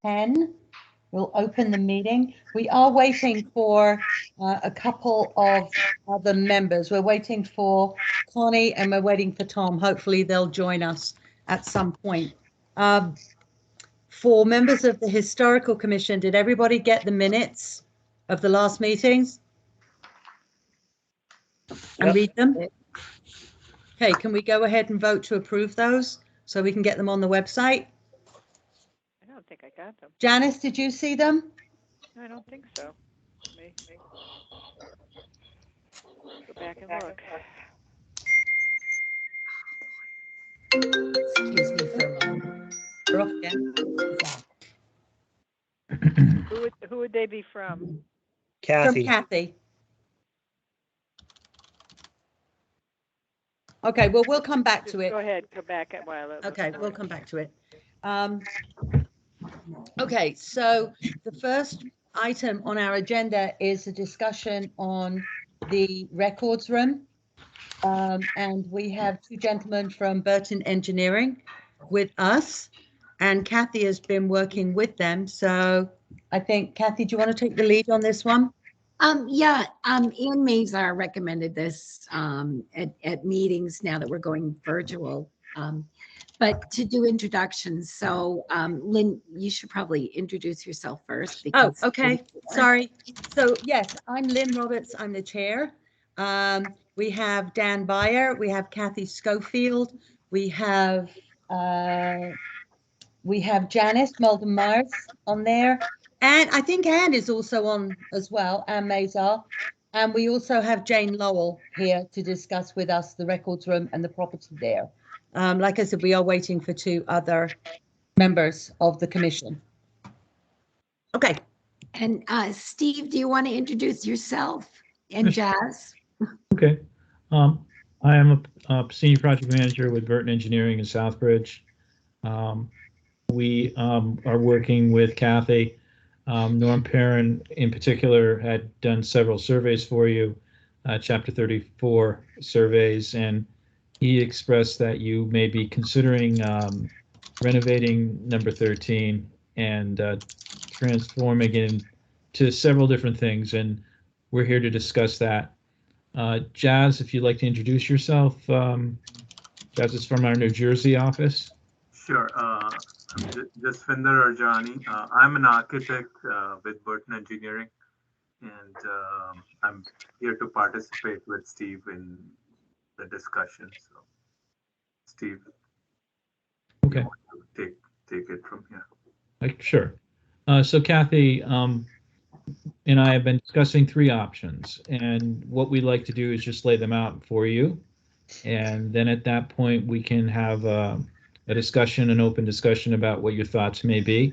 10. We'll open the meeting. We are waiting for a couple of other members. We're waiting for Connie and we're waiting for Tom. Hopefully they'll join us at some point. For members of the Historical Commission, did everybody get the minutes of the last meetings? And read them? Okay, can we go ahead and vote to approve those so we can get them on the website? I don't think I got them. Janice, did you see them? I don't think so. Let me go back and look. Excuse me for a moment. We're off again. Who would they be from? Kathy. From Kathy. Okay, well, we'll come back to it. Go ahead, go back a while. Okay, we'll come back to it. Okay, so the first item on our agenda is a discussion on the records room. And we have two gentlemen from Burton Engineering with us, and Kathy has been working with them. So I think, Kathy, do you want to take the lead on this one? Yeah, Ian Mazar recommended this at meetings now that we're going virtual. But to do introductions, so Lynn, you should probably introduce yourself first. Oh, okay. Sorry. So yes, I'm Lynn Roberts. I'm the chair. We have Dan Beyer. We have Kathy Schofield. We have Janice Malden-Myers on there. And I think Anne is also on as well, Anne Mazar. And we also have Jane Lowell here to discuss with us the records room and the property there. Like I said, we are waiting for two other members of the commission. Okay. And Steve, do you want to introduce yourself and Jazz? Okay. I am a senior project manager with Burton Engineering in Southbridge. We are working with Kathy. Norm Perrin in particular had done several surveys for you, Chapter 34 surveys, and he expressed that you may be considering renovating number 13 and transforming it into several different things, and we're here to discuss that. Jazz, if you'd like to introduce yourself. Jazz is from our New Jersey office. Sure. I'm Jasvinder Arjani. I'm an architect with Burton Engineering, and I'm here to participate with Steve in the discussion. So, Steve, okay, take it from here. Sure. So Kathy and I have been discussing three options, and what we'd like to do is just lay them out for you, and then at that point we can have a discussion, an open discussion about what your thoughts may be.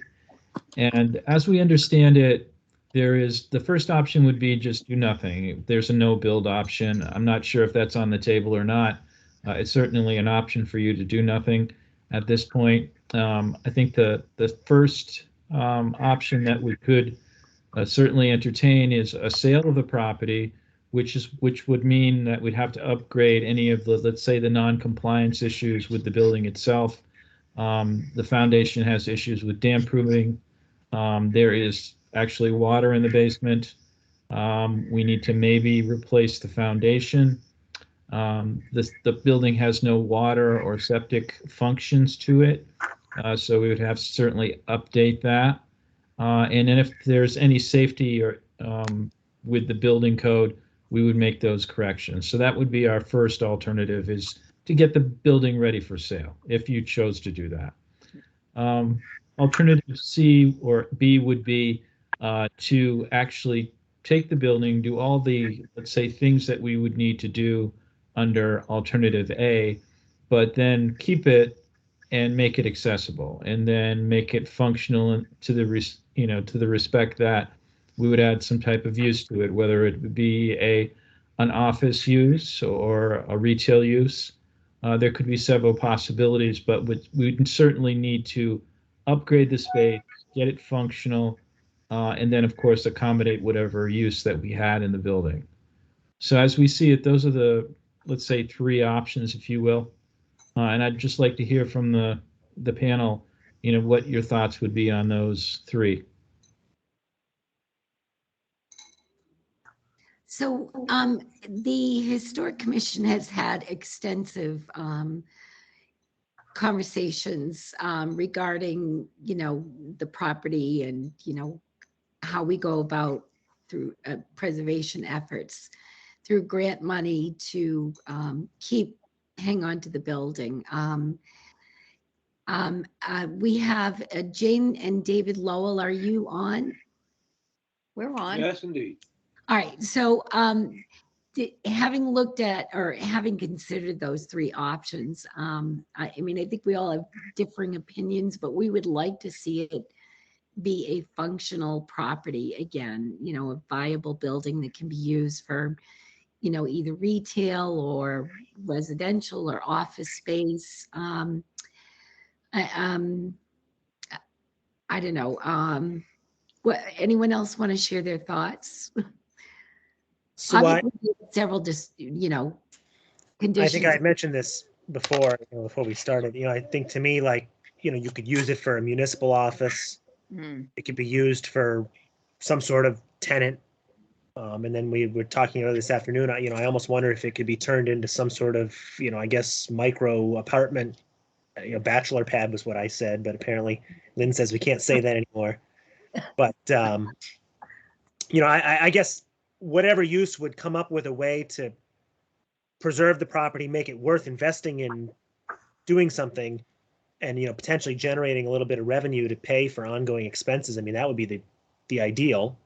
And as we understand it, the first option would be just do nothing. There's a no build option. I'm not sure if that's on the table or not. It's certainly an option for you to do nothing at this point. I think the first option that we could certainly entertain is a sale of the property, which would mean that we'd have to upgrade any of the, let's say, the non-compliance issues with the building itself. The foundation has issues with damp proofing. There is actually water in the basement. We need to maybe replace the foundation. The building has no water or septic functions to it, so we would have to certainly update that. And then if there's any safety or with the building code, we would make those corrections. So that would be our first alternative, is to get the building ready for sale, if you chose to do that. Alternative C or B would be to actually take the building, do all the, let's say, things that we would need to do under alternative A, but then keep it and make it accessible, and then make it functional to the respect that we would add some type of use to it, whether it would be an office use or a retail use. There could be several possibilities, but we'd certainly need to upgrade the space, get it functional, and then of course accommodate whatever use that we had in the building. So as we see it, those are the, let's say, three options, if you will. And I'd just like to hear from the panel, what your thoughts would be on those three. So the Historic Commission has had extensive conversations regarding, the property and, how we go about through preservation efforts through grant money to hang on to the building. We have Jane and David Lowell. Are you on? We're on. Yes, indeed. All right, so having looked at or having considered those three options, I think we all have differing opinions, but we would like to see it be a functional property again, a viable building that can be used for, either retail or residential or office space. I don't know. Anyone else want to share their thoughts? So Obviously, several conditions. I think I mentioned this before, before we started. I think to me, you could use it for a municipal office. It could be used for some sort of tenant. And then we were talking about this afternoon. I almost wonder if it could be turned into some sort of, I guess, micro apartment. Bachelor pad was what I said, but apparently Lynn says we can't say that anymore. But I guess whatever use would come up with a way to preserve the property, make it worth investing in doing something, and potentially generating a little bit of revenue to pay for ongoing expenses. That would be the ideal.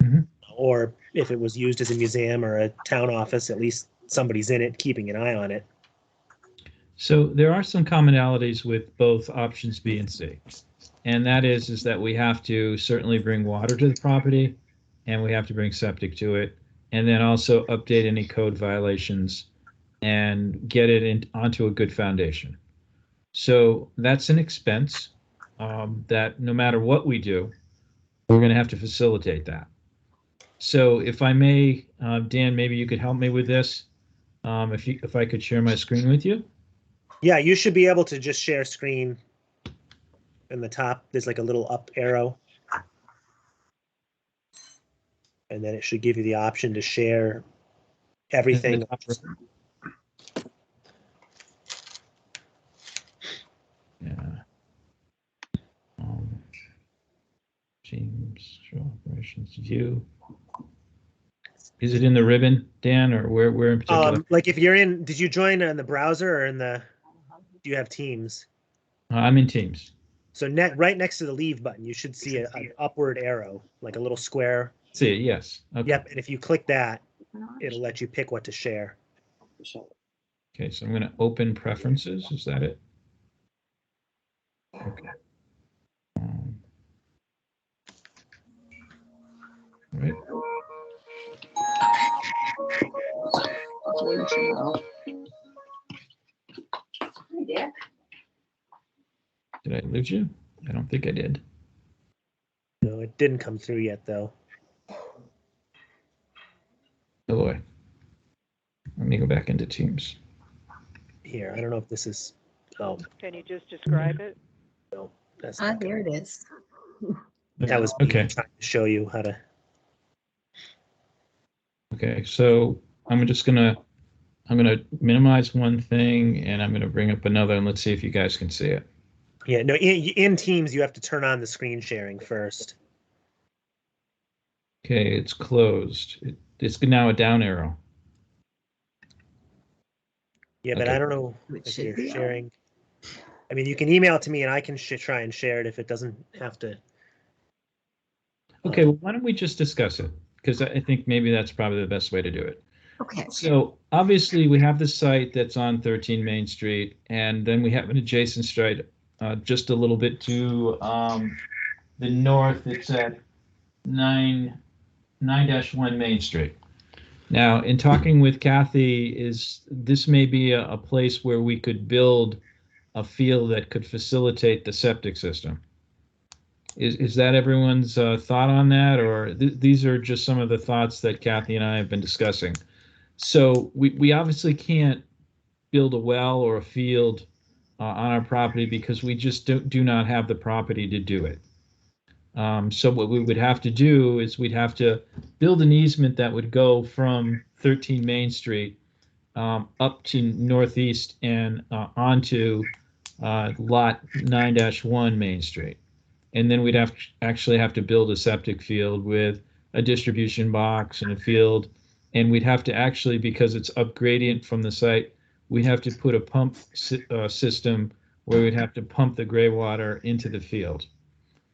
Mhm. Or if it was used as a museum or a town office, at least somebody's in it keeping an eye on it. So there are some commonalities with both options B and C. And that is that we have to certainly bring water to the property, and we have to bring septic to it, and then also update any code violations and get it onto a good foundation. So that's an expense that no matter what we do, we're going to have to facilitate that. So if I may, Dan, maybe you could help me with this. If I could share my screen with you. Yeah, you should be able to just share screen. In the top, there's like a little up arrow. And then it should give you the option to share everything. Yeah. Teams, show operations view. Is it in the ribbon, Dan, or where in particular? Like if you're in, did you join in the browser or do you have Teams? I'm in Teams. So right next to the leave button, you should see an upward arrow, like a little square. See it, yes. Okay. Yep, and if you click that, it'll let you pick what to share. Okay, so I'm going to open preferences. Is that it? Okay. Right. Did I lose you? I don't think I did. No, it didn't come through yet, though. Oh boy. Let me go back into Teams. Here, I don't know if this is. Oh, Can you just describe it? no, that's not There it is. That was me Okay. trying to show you how to. Okay, so I'm gonna minimize one thing and I'm gonna bring up another, and let's see if you guys can see it. Yeah, no, in Teams, you have to turn on the screen sharing first. Okay, it's closed. It's now a down arrow. Yeah, but Okay. I don't know It if should you're be on. sharing. You can email it to me and I can try and share it if it doesn't have to. Okay, well, why don't we just discuss it? Because I think maybe that's probably the best way to do it. Okay. So obviously we have the site that's on 13 Main Street, and then we have an adjacent street just a little bit to the north. It's at 9-1 Main Street. Now, in talking with Kathy, this may be a place where we could build a field that could facilitate the septic system. Is that everyone's thought on that, or these are just some of the thoughts that Kathy and I have been discussing? So we obviously can't build a well or a field on our property because we just do not have the property to do it. So what we would have to do is we'd have to build an easement that would go from 13 Main Street up to northeast and onto lot 9-1 Main Street. And then we'd actually have to build a septic field with a distribution box and a field. And we'd have to actually, because it's up gradient from the site, we'd have to put a pump system where we'd have to pump the gray water into the field.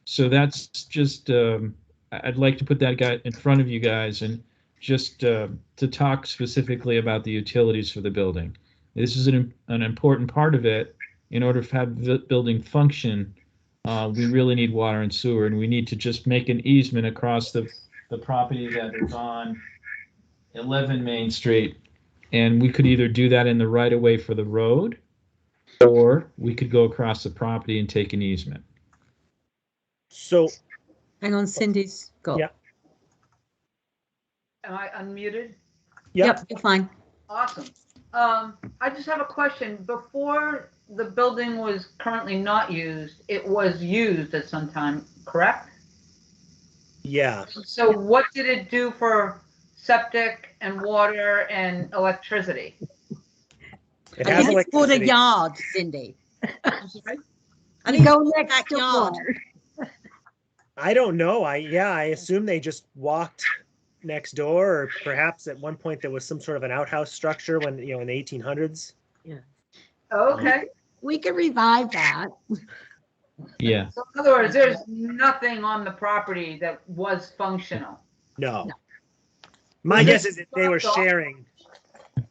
So that's just, I'd like to put that guy in front of you guys and just to talk specifically about the utilities for the building. This is an important part of it. In order to have the building function, we really need water and sewer, and we need to just make an easement across the property that is on 11 Main Street. And we could either do that in the right of way for the road, or we could go across the property and take an easement. So, Hang on, Cindy's got. Yeah. Am I unmuted? yeah, You're fine. Awesome. I just have a question. Before the building was currently not used, it was used at some time, correct? yeah. So what did it do for septic and water and electricity? It And has it's for the electricity. yard, Cindy. And You go it's next backyard. door. I don't know. I assume they just walked next door, or perhaps at one point there was some sort of an outhouse structure when, in the 1800s. Okay. We could revive that. Yeah. So in other words, there's nothing on the property that was functional. No. No. My Was guess it is that they were stopped off? sharing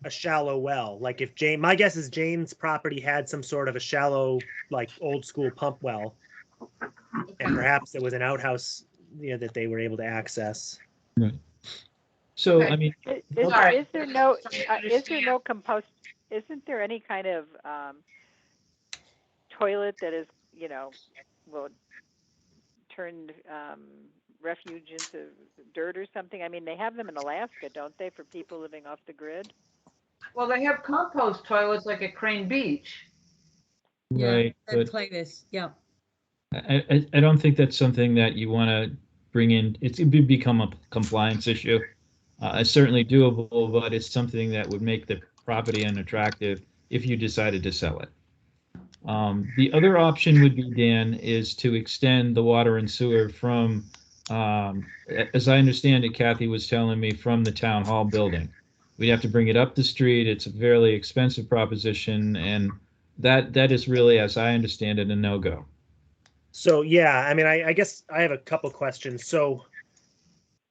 a shallow well. Like if my guess is Jane's property had some sort of a shallow, like old school pump well, and perhaps there was an outhouse, that they were able to access. So, Okay. I mean, Sorry. Is there no compost, isn't there any kind of toilet that is, will turn refuge into dirt or something? I mean, they have them in Alaska, don't they, for people living off the grid? Well, they have compost toilets like at Crane Beach. right, Yeah, but play this. Yeah. I don't think that's something that you want to bring in. It would become a compliance issue. It's certainly doable, but it's something that would make the property unattractive if you decided to sell it. The other option would be, Dan, is to extend the water and sewer from, as I understand it, Kathy was telling me, from the town hall building. We'd have to bring it up the street. It's a fairly expensive proposition, and that is really, as I understand it, a no-go. So yeah, I mean, I guess I have a couple questions. So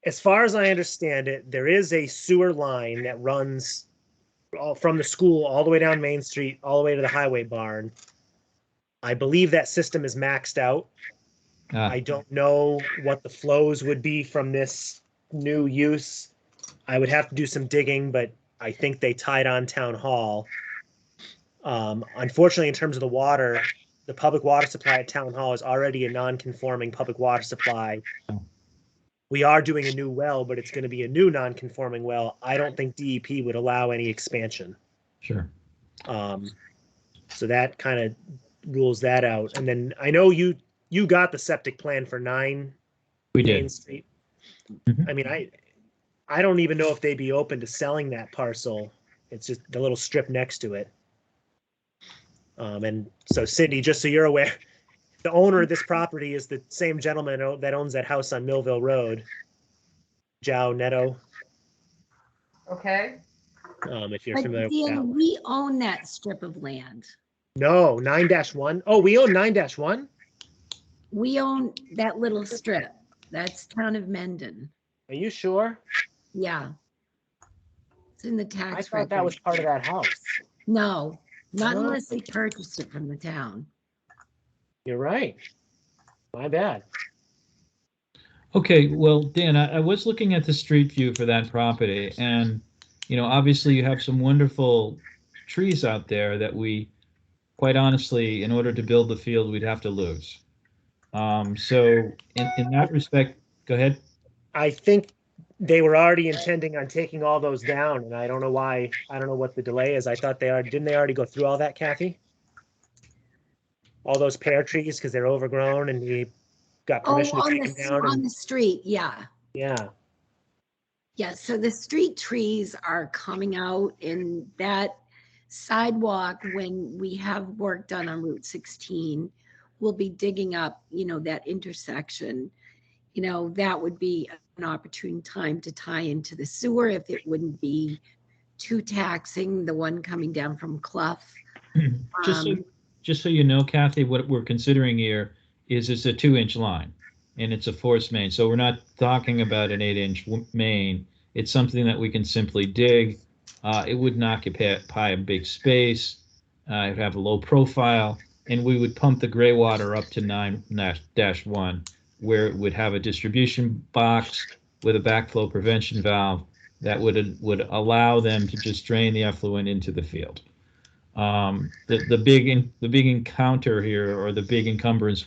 as far as I understand it, there is a sewer line that runs from the school all the way down Main Street, all the way to the highway barn. I believe that system is maxed out. I don't know what the flows would be from this new use. I would have to do some digging, but I think they tied on town hall. Unfortunately, in terms of the water, the public water supply at town hall is already a non-conforming public water supply. We are doing a new well, but it's going to be a new non-conforming well. I don't think DEP would allow any expansion. Sure. So that kind of rules that out. And then I know you got the septic plan for 9 We Main did. Street. Mhm. I mean, I don't even know if they'd be open to selling that parcel. It's just the little strip next to it. And so Cindy, just so you're aware, the owner of this property is the same gentleman that owns that house on Millville Road, Joe Netto, Okay. if you're But familiar with that. Dan, we own that strip of land. No, 9-1. Oh, we own 9-1? We own that little strip. That's town of Mendon. Are you sure? Yeah. It's in the I tax thought that record. was part of that house. No, not Oh. unless they purchased it from the town. You're right. My bad. Okay, well, Dan, I was looking at the street view for that property, and obviously you have some wonderful trees out there that we, quite honestly, in order to build the field, we'd have to lose. So in that respect, go ahead. I think they were already intending on taking all those down, and I don't know why. I don't know what the delay is. I thought didn't they already go through all that, Kathy? all those pear trees because they're overgrown and we got Oh, permission to on take them down. on And the street, yeah. yeah, Yeah, so the street trees are coming out in that sidewalk when we have work done on Route 16. We'll be digging up, that intersection. That would be an opportune time to tie into the sewer if it wouldn't be too taxing, the one coming down from Clough. Just so, Um, just so you know, Kathy, what we're considering here is it's a 2-inch line and it's a force main. So we're not talking about an 8-inch main. It's something that we can simply dig. It wouldn't occupy a big space. It'd have a low profile, and we would pump the gray water up to 9-1, where it would have a distribution box with a backflow prevention valve that would allow them to just drain the effluent into the field. The big encounter here, or the big encumbrance,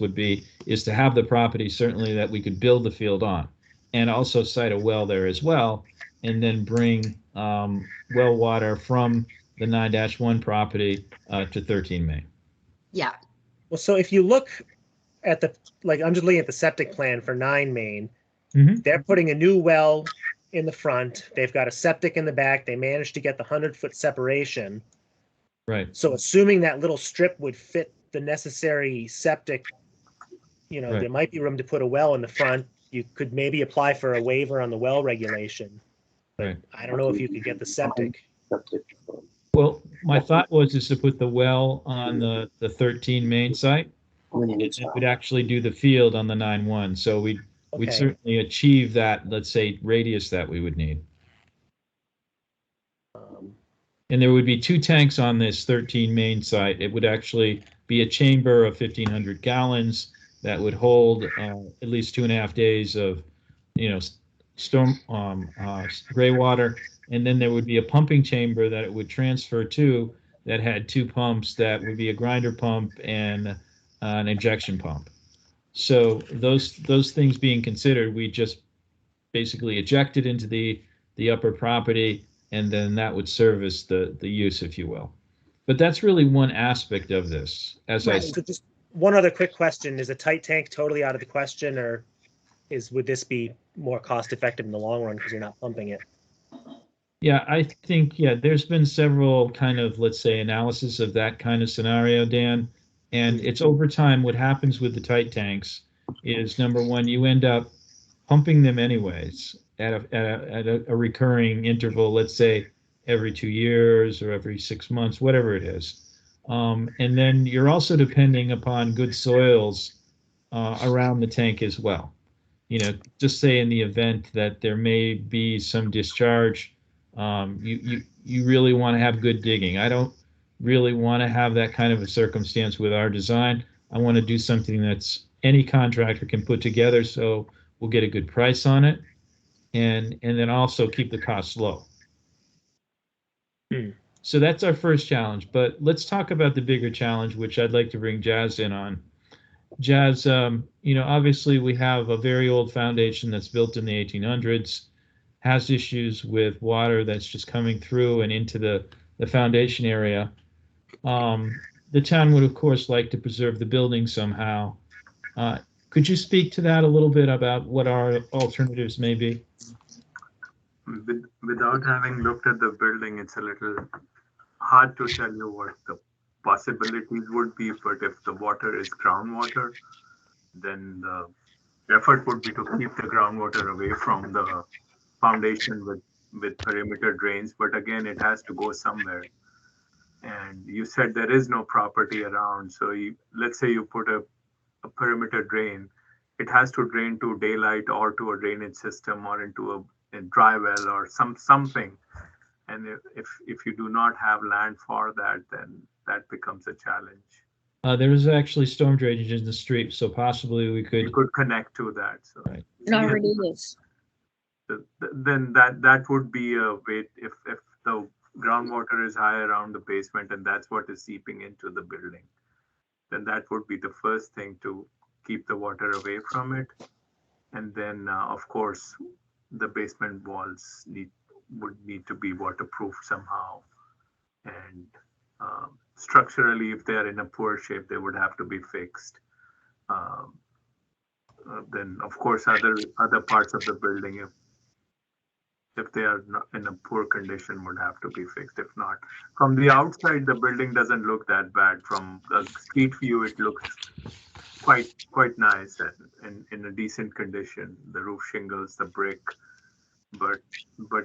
is to have the property certainly that we could build the field on, and also site a well there as well, and then bring well water from the 9-1 property to 13 Main. yeah, well, so if you look at I'm just looking at the septic plan for 9 Main. Mhm. They're putting a new well in the front. They've got a septic in the back. They managed to get the 100-foot separation. Right. So assuming that little strip would fit the necessary septic, Right. there might be room to put a well in the front. You could maybe apply for a waiver on the well regulation. But Right. I don't know if you could get the septic. Well, my thought is to put the well on the 13 Main site. It would actually do the field on the 9-1. So we'd Okay. certainly achieve that, let's say, radius that we would need. And there would be 2 tanks on this 13 Main site. It would actually be a chamber of 1,500 gallons that would hold at least 2.5 days of, storm gray water. And then there would be a pumping chamber that it would transfer to that had 2 pumps that would be a grinder pump and an injection pump. So those things being considered, we just basically eject it into the upper property, and then that would service the use, if you will. But that's really one aspect of this. As I Right. said, So just one other quick question: is a tight tank totally out of the question, or would this be more cost effective in the long run because you're not pumping it? yeah, I think there's been several kind of, let's say, analysis of that kind of scenario, Dan. And it's over time. What happens with the tight tanks is, number one, you end up pumping them anyways at a recurring interval, let's say every 2 years or every 6 months, whatever it is. And then you're also depending upon good soils around the tank as well. Just say in the event that there may be some discharge, you really want to have good digging. I don't really want to have that kind of a circumstance with our design. I want to do something that's any contractor can put together, so we'll get a good price on it, and then also keep the costs low. So that's our first challenge. But let's talk about the bigger challenge, which I'd like to bring Jazz in on. Jazz, obviously we have a very old foundation that's built in the 1800s, has issues with water that's just coming through and into the foundation area. The town would, of course, like to preserve the building somehow. Could you speak to that a little bit about what our alternatives may be? Without having looked at the building, it's a little hard to tell you what the possibilities would be, but if the water is groundwater, then the effort would be to keep the groundwater away from the foundation with perimeter drains. But again, it has to go somewhere. And you said there is no property around. So let's say you put a perimeter drain, it has to drain to daylight or to a drainage system or into a dry well or something. And if you do not have land for that, then that becomes a challenge. There is actually storm drainage in the street, so possibly we could. You could connect to that. So Right. it already is. Then that would be a way. If the groundwater is high around the basement and that's what is seeping into the building, then that would be the first thing to keep the water away from it. And then, of course, the basement walls would need to be waterproof somehow. And structurally, if they are in a poor shape, they would have to be fixed. Then, of course, other parts of the building, if they are not in a poor condition, would have to be fixed. If not, from the outside, the building doesn't look that bad. From a street view, it looks quite nice and in a decent condition. The roof shingles, the brick, but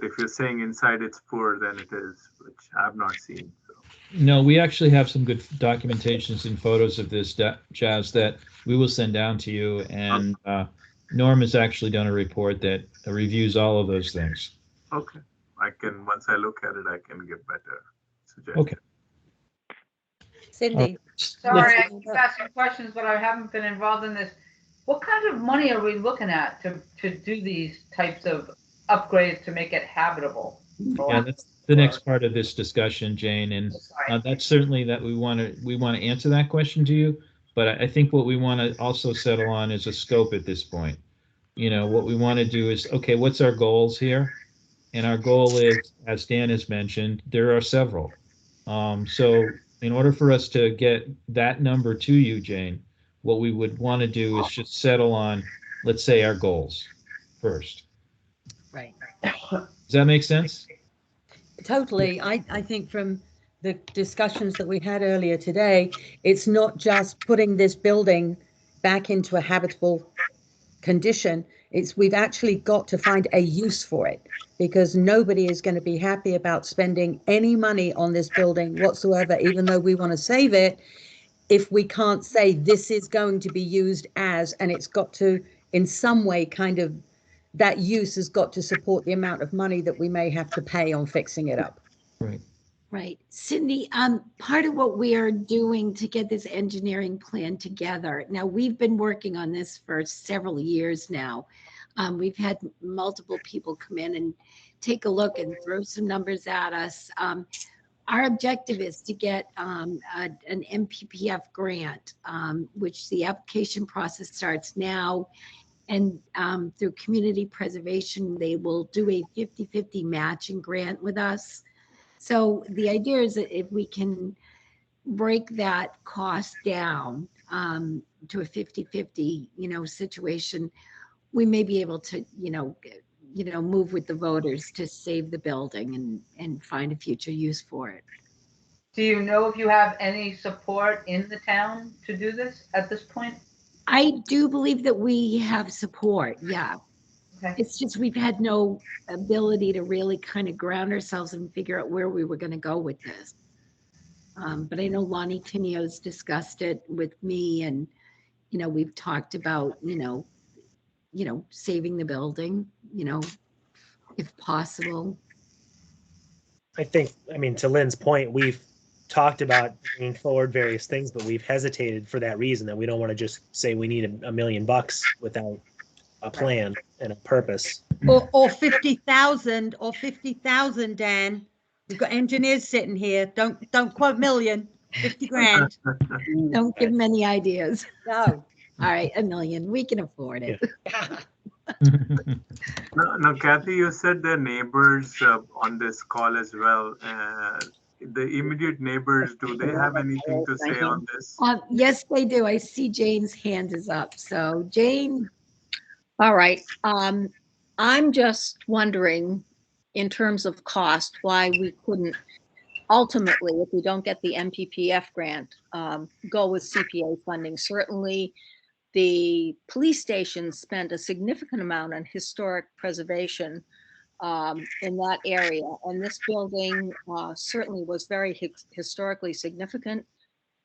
if you're saying inside it's poor, then it is, which I've not seen. So. No, we actually have some good documentations and photos of this, Jazz, that we will send down to you. And Norm has actually done a report that reviews all of those things. Okay, once I look at it, I can give better suggestions. Okay. Cindy. Sorry, I keep asking questions, but I haven't been involved in this. What kind of money are we looking at to do these types of upgrades to make it habitable? Yeah, that's the next part of this discussion, Jane, and that's certainly that we want to answer that question to you. But I think what we want to also settle on is a scope at this point. You know, what we want to do is, okay, what's our goals here? And our goal is, as Dan has mentioned, there are several. So in order for us to get that number to you, Jane, what we would want to do is just settle on, let's say, our goals first. Right. Does that make sense? Totally. I think from the discussions that we had earlier today, it's not just putting this building back into a habitable condition. We've actually got to find a use for it, because nobody is going to be happy about spending any money on this building whatsoever, even though we want to save it, if we can't say this is going to be used as, and it's got to in some way kind of, that use has got to support the amount of money that we may have to pay on fixing it up. Right. Right. Cindy, part of what we are doing to get this engineering plan together, now we've been working on this for several years now. We've had multiple people come in and take a look and throw some numbers at us. Our objective is to get an MPPF grant, which the application process starts now. And through community preservation, they will do a 50-50 matching grant with us. So the idea is that if we can break that cost down to a 50-50, situation, we may be able to, move with the voters to save the building and find a future use for it. Do you know if you have any support in the town to do this at this point? I do believe that we have support, yeah. Okay. It's just we've had no ability to really kind of ground ourselves and figure out where we were going to go with this. But I know Lonnie Tinio's discussed it with me, and we've talked about saving the building, if possible. I think, to Lynn's point, we've talked about bringing forward various things, but we've hesitated for that reason, that we don't want to just say we need $1 million without a plan and a purpose. Or 50,000 or 50,000, Dan. We've got engineers sitting here. Don't quote million, 50 grand. Don't give them any ideas. No. All right, $1 million. We can afford it. No, Kathy, you said the neighbors on this call as well. The immediate neighbors, do they have anything to say on this? Yes, they do. I see Jane's hand is up. So Jane. All right. I'm just wondering, in terms of cost, why we couldn't ultimately, if we don't get the MPPF grant, go with CPA funding. Certainly, the police station spent a significant amount on historic preservation in that area, and this building certainly was very historically significant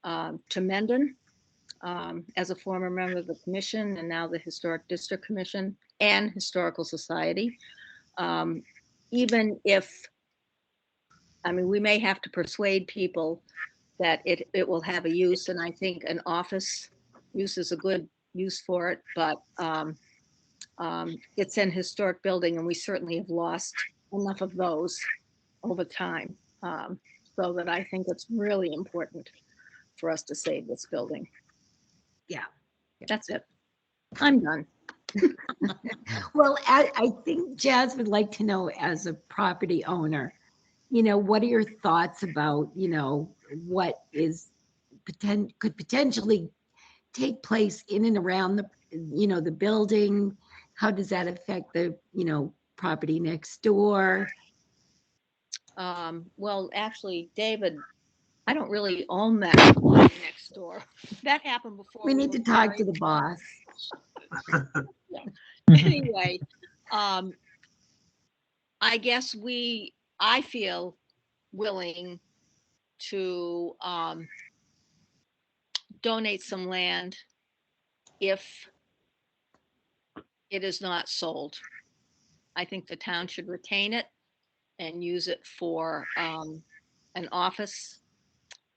to Mendon. As a former member of the commission and now the Historic District Commission and Historical Society. Even if, we may have to persuade people that it will have a use, and I think an office use is a good use for it, but it's an historic building, and we certainly have lost enough of those over time, so that I think it's really important for us to save this building. Yeah. That's it. I'm done. Well, I think Jazz would like to know, as a property owner, what are your thoughts about, what is could potentially take place in and around the, the building? How does that affect the, property next door? Well, actually, David, I don't really own that property next door. That happened before. We need were to talk to married. the boss. Anyway, I guess I feel willing to donate some land if it is not sold. I think the town should retain it and use it for an office.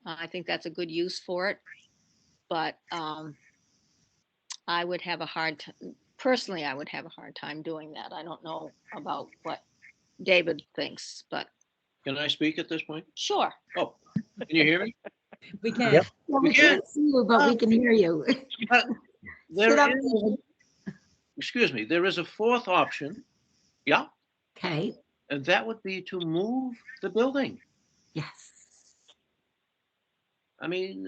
I think that's a good use for it. But I would have a hard time, personally, I would have a hard time doing that. I don't know about what David thinks, but Can I speak at this point? sure. Oh, can you hear me? We can. Yep. Well, we We can. can't see you, but we can hear you. There Sit up, is, David. excuse me, there is a fourth option. Yeah, Okay, and that would be to move the building. yes. I mean,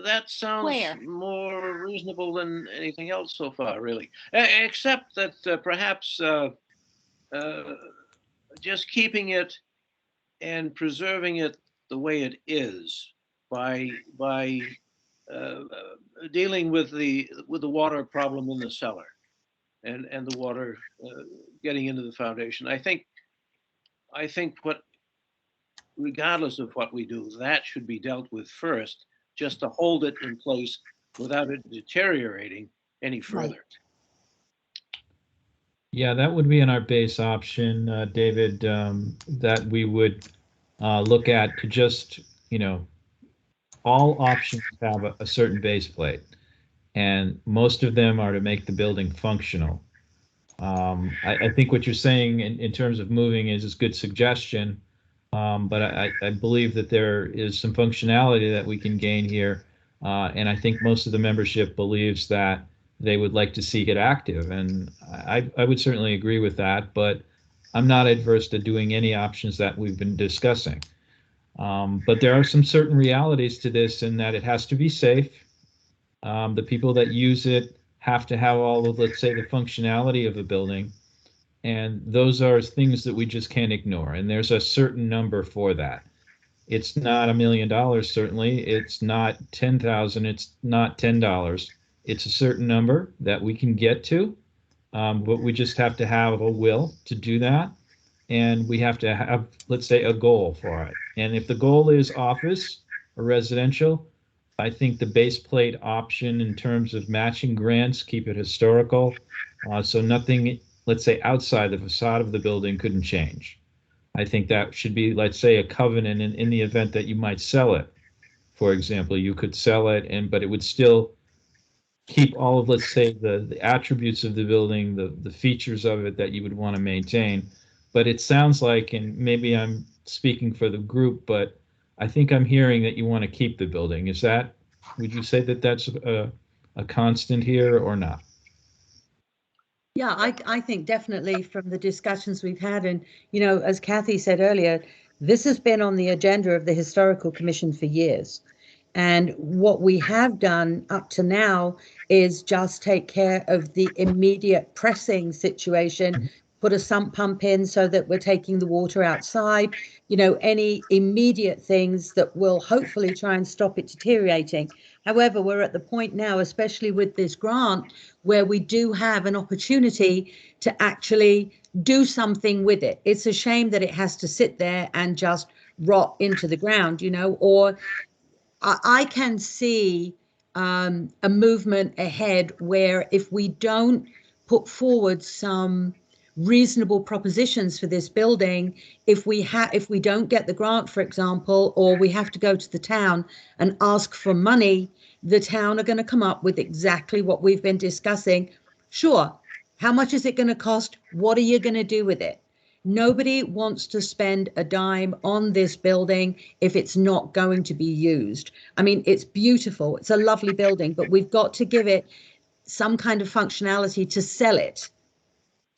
that sounds Where? more reasonable than anything else so far, really. Except that perhaps just keeping it and preserving it the way it is by dealing with the water problem in the cellar and the water getting into the foundation. I think what, regardless of what we do, that should be dealt with first, just to hold it in place without it deteriorating any further. Yeah, that would be in our base option, David, that we would look at to just, all options have a certain base plate, and most of them are to make the building functional. I think what you're saying in terms of moving is a good suggestion, but I believe that there is some functionality that we can gain here, and I think most of the membership believes that they would like to see it active, and I would certainly agree with that, but I'm not adverse to doing any options that we've been discussing. But there are some certain realities to this in that it has to be safe. The people that use it have to have all of, let's say, the functionality of the building. And those are things that we just can't ignore. And there's a certain number for that. It's not $1 million, certainly. It's not 10,000. It's not $10. It's a certain number that we can get to. But we just have to have a will to do that. And we have to have, let's say, a goal for it. And if the goal is office or residential, I think the base plate option in terms of matching grants, keep it historical. So nothing, let's say, outside the facade of the building couldn't change. I think that should be, let's say, a covenant in the event that you might sell it. For example, you could sell it, but it would still keep all of, let's say, the attributes of the building, the features of it that you would want to maintain. But it sounds like, and maybe I'm speaking for the group, but I think I'm hearing that you want to keep the building. Would you say that that's a constant here or not? Yeah, I think definitely from the discussions we've had, and, as Kathy said earlier, this has been on the agenda of the Historical Commission for years. And what we have done up to now is just take care of the immediate pressing situation, put a sump pump in so that we're taking the water outside, any immediate things that will hopefully try and stop it deteriorating. However, we're at the point now, especially with this grant, where we do have an opportunity to actually do something with it. It's a shame that it has to sit there and just rot into the ground, or I can see a movement ahead where if we don't put forward some reasonable propositions for this building, if we don't get the grant, for example, or we have to go to the town and ask for money, the town are going to come up with exactly what we've been discussing. Sure, how much is it going to cost? What are you going to do with it? Nobody wants to spend a dime on this building if it's not going to be used. I mean, it's beautiful. It's a lovely building, but we've got to give it some kind of functionality to sell it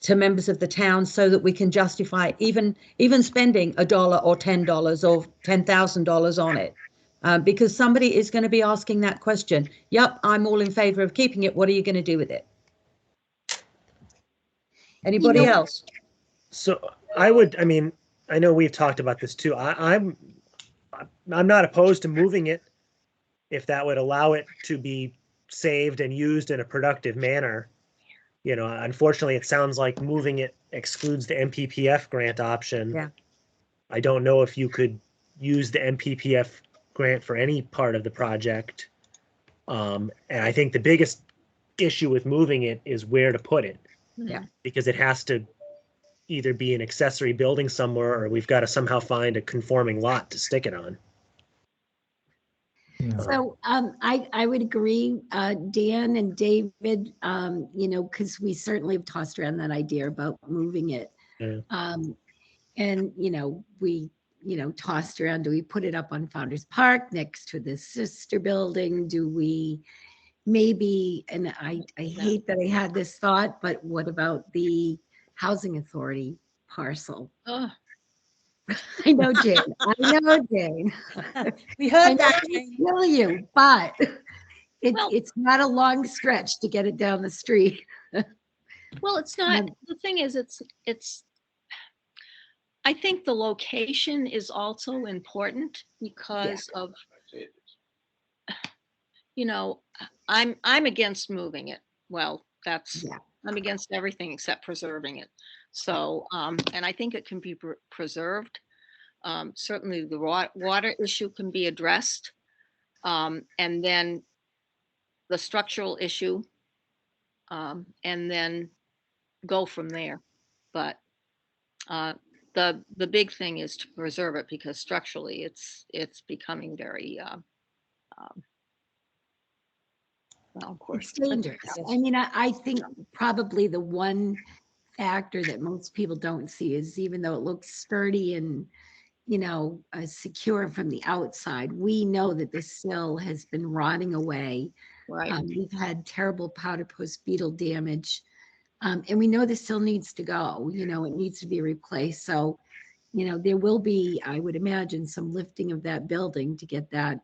to members of the town so that we can justify even spending $1 or $10 or $10,000 on it. Because somebody is going to be asking that question. Yep, I'm all in favor of keeping it. What are you going to do with it? Anybody else? So I mean, I know we've talked about this too. I'm not opposed to moving it if that would allow it to be saved and used in a productive manner. You know, unfortunately, it sounds like moving it excludes the MPPF grant option. Yeah. I don't know if you could use the MPPF grant for any part of the project. And I think the biggest issue with moving it is where to put it. Yeah. Because it has to either be an accessory building somewhere, or we've got to somehow find a conforming lot to stick it on. Yeah. So I would agree, Dan and David, you know, because we certainly have tossed around that idea about moving it. Yeah. And, you know, we, you know, tossed around, do we put it up on Founders Park next to the sister building? Do we maybe, and I hate that I had this thought, but what about the Housing Authority parcel? Oh, I know, Jane. I know, Jane. We I heard know that. I feel you, but Well- it's not a long stretch to get it down the street. well, it's not, the thing is, it's, I think the location is also important because of, you know, I'm against moving it. Well, that's, Yeah. I'm against everything except preserving it. So, and I think it can be preserved. Certainly the water issue can be addressed. And then the structural issue, and then go from there. But the big thing is to preserve it because structurally it's becoming very well, of course. It's dangerous. I mean, I think probably the one factor that most people don't see is even though it looks sturdy and, you know, secure from the outside, we know that the sill has been rotting away. Right. We've had terrible powder post beetle damage. And we know the sill needs to go, you know, it needs to be replaced. So, you know, there will be, I would imagine, some lifting of that building to get that,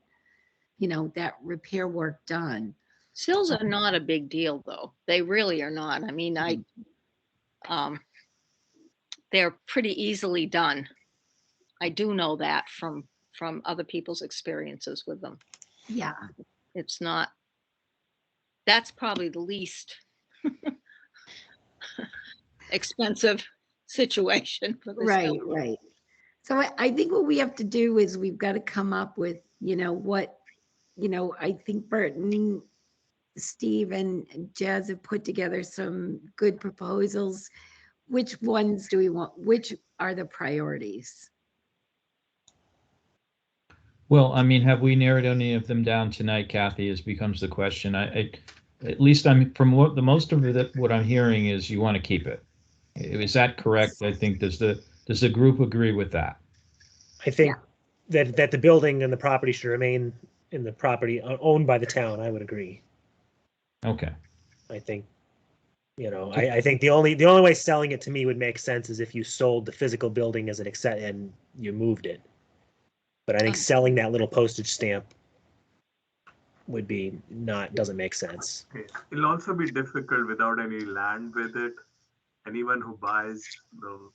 you know, that repair work done. Sills are not a big deal though. They really are not. I mean, they're pretty easily done. I do know that from other people's experiences with them. Yeah. It's not, that's probably the least expensive situation for this. Right, building. right. So I think what we have to do is we've got to come up with, you know, what, you know, I think Burton, Steve and Jazz have put together some good proposals. Which ones do we want? Which are the priorities? Well, I mean, have we narrowed any of them down tonight, Kathy, as becomes the question. I at least I'm from what the most of it, what I'm hearing is you want to keep it. Is that correct? I think does the group agree with that? I think that the building and the property should remain in the property owned by the town. I would agree. Okay. I think, you know, I think the only way selling it to me would make sense is if you sold the physical building as an accept and you moved it. But I think selling that little postage stamp would be doesn't make sense. Okay. It'll also be difficult without any land with it. Anyone who buys will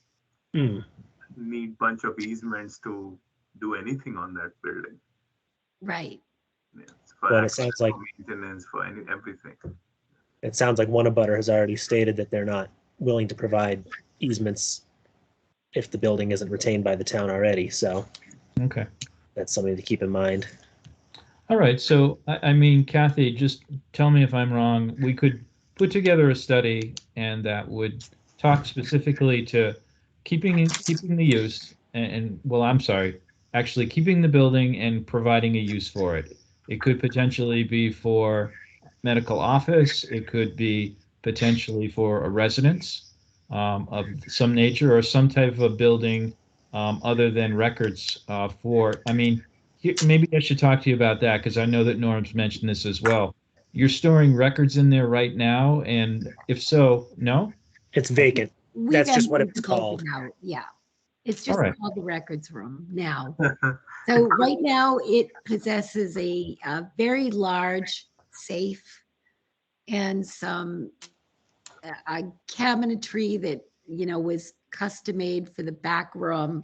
need bunch of easements to do anything on that building. Right. Yes, Well, it sounds like maintenance for everything. It sounds like one abutter has already stated that they're not willing to provide easements if the building isn't retained by the town already. So Okay. that's something to keep in mind. All right. So, I mean, Kathy, just tell me if I'm wrong. We could put together a study and that would talk specifically to keeping the use and well, I'm sorry, actually keeping the building and providing a use for it. It could potentially be for medical office. It could be potentially for a residence of some nature or some type of a building other than records for, I mean, maybe I should talk to you about that because I know that Norm's mentioned this as well. You're storing records in there right now, and if so, no? It's vacant. We've That's just what emptied it's the building called. out, yeah. It's just right. called the records room now. So right now it possesses a very large safe and some a cabinetry that, you know, was custom made for the back room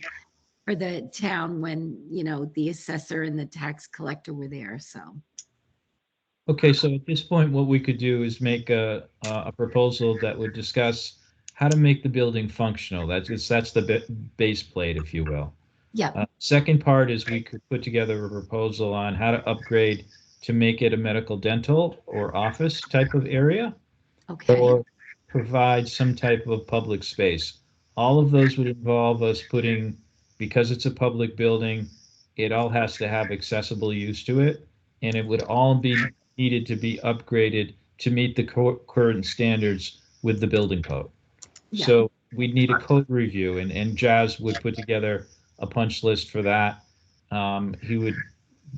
for the town when, you know, the assessor and the tax collector were there. So, Okay, so at this point, what we could do is make a proposal that would discuss how to make the building functional. That's the base plate, if you will. yeah, Second part is we could put together a proposal on how to upgrade to make it a medical dental or office type of area, okay, or provide some type of public space. All of those would involve us putting, because it's a public building, it all has to have accessible use to it, and it would all be needed to be upgraded to meet the current standards with the building code. Yeah. So we'd need a code review, and Jazz would put together a punch list for that. He would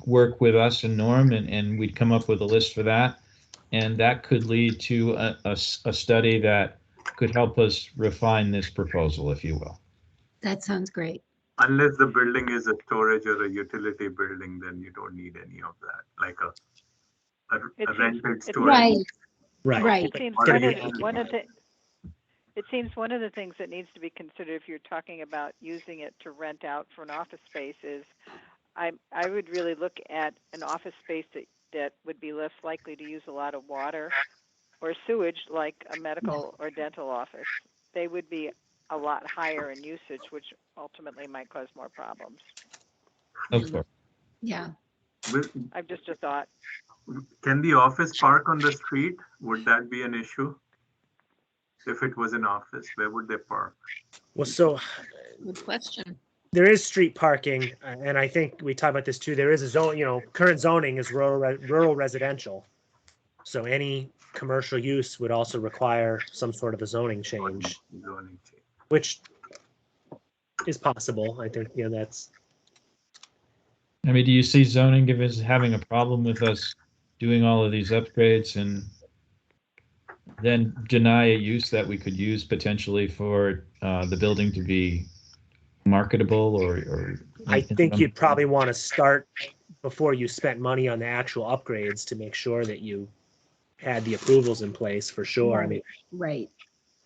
work with us and Norm, and we'd come up with a list for that. And that could lead to a study that could help us refine this proposal, if you will. that sounds great. Unless the building is a storage or a utility building, then you don't need any of that, like a rented storage. Right, Right. right. It seems it seems one of the things that needs to be considered if you're talking about using it to rent out for an office space is I would really look at an office space that would be less likely to use a lot of water or sewage like a medical or dental office. They would be a lot higher in usage, which ultimately might cause more problems. Of course. Yeah. I've just a thought. Can the office park on the street? Would that be an issue? If it was an office, where would they park? Well, so Good question. there is street parking, and I think we talked about this too. There is a zone, you know, current zoning is rural residential. So any commercial use would also require some sort of a zoning change, Zoning change. which is possible. I think, you know, that's, I mean, do you see zoning as having a problem with us doing all of these upgrades and then deny a use that we could use potentially for the building to be marketable or I think you'd probably want to start before you spent money on the actual upgrades to make sure that you had the approvals in place for sure. I mean, Right.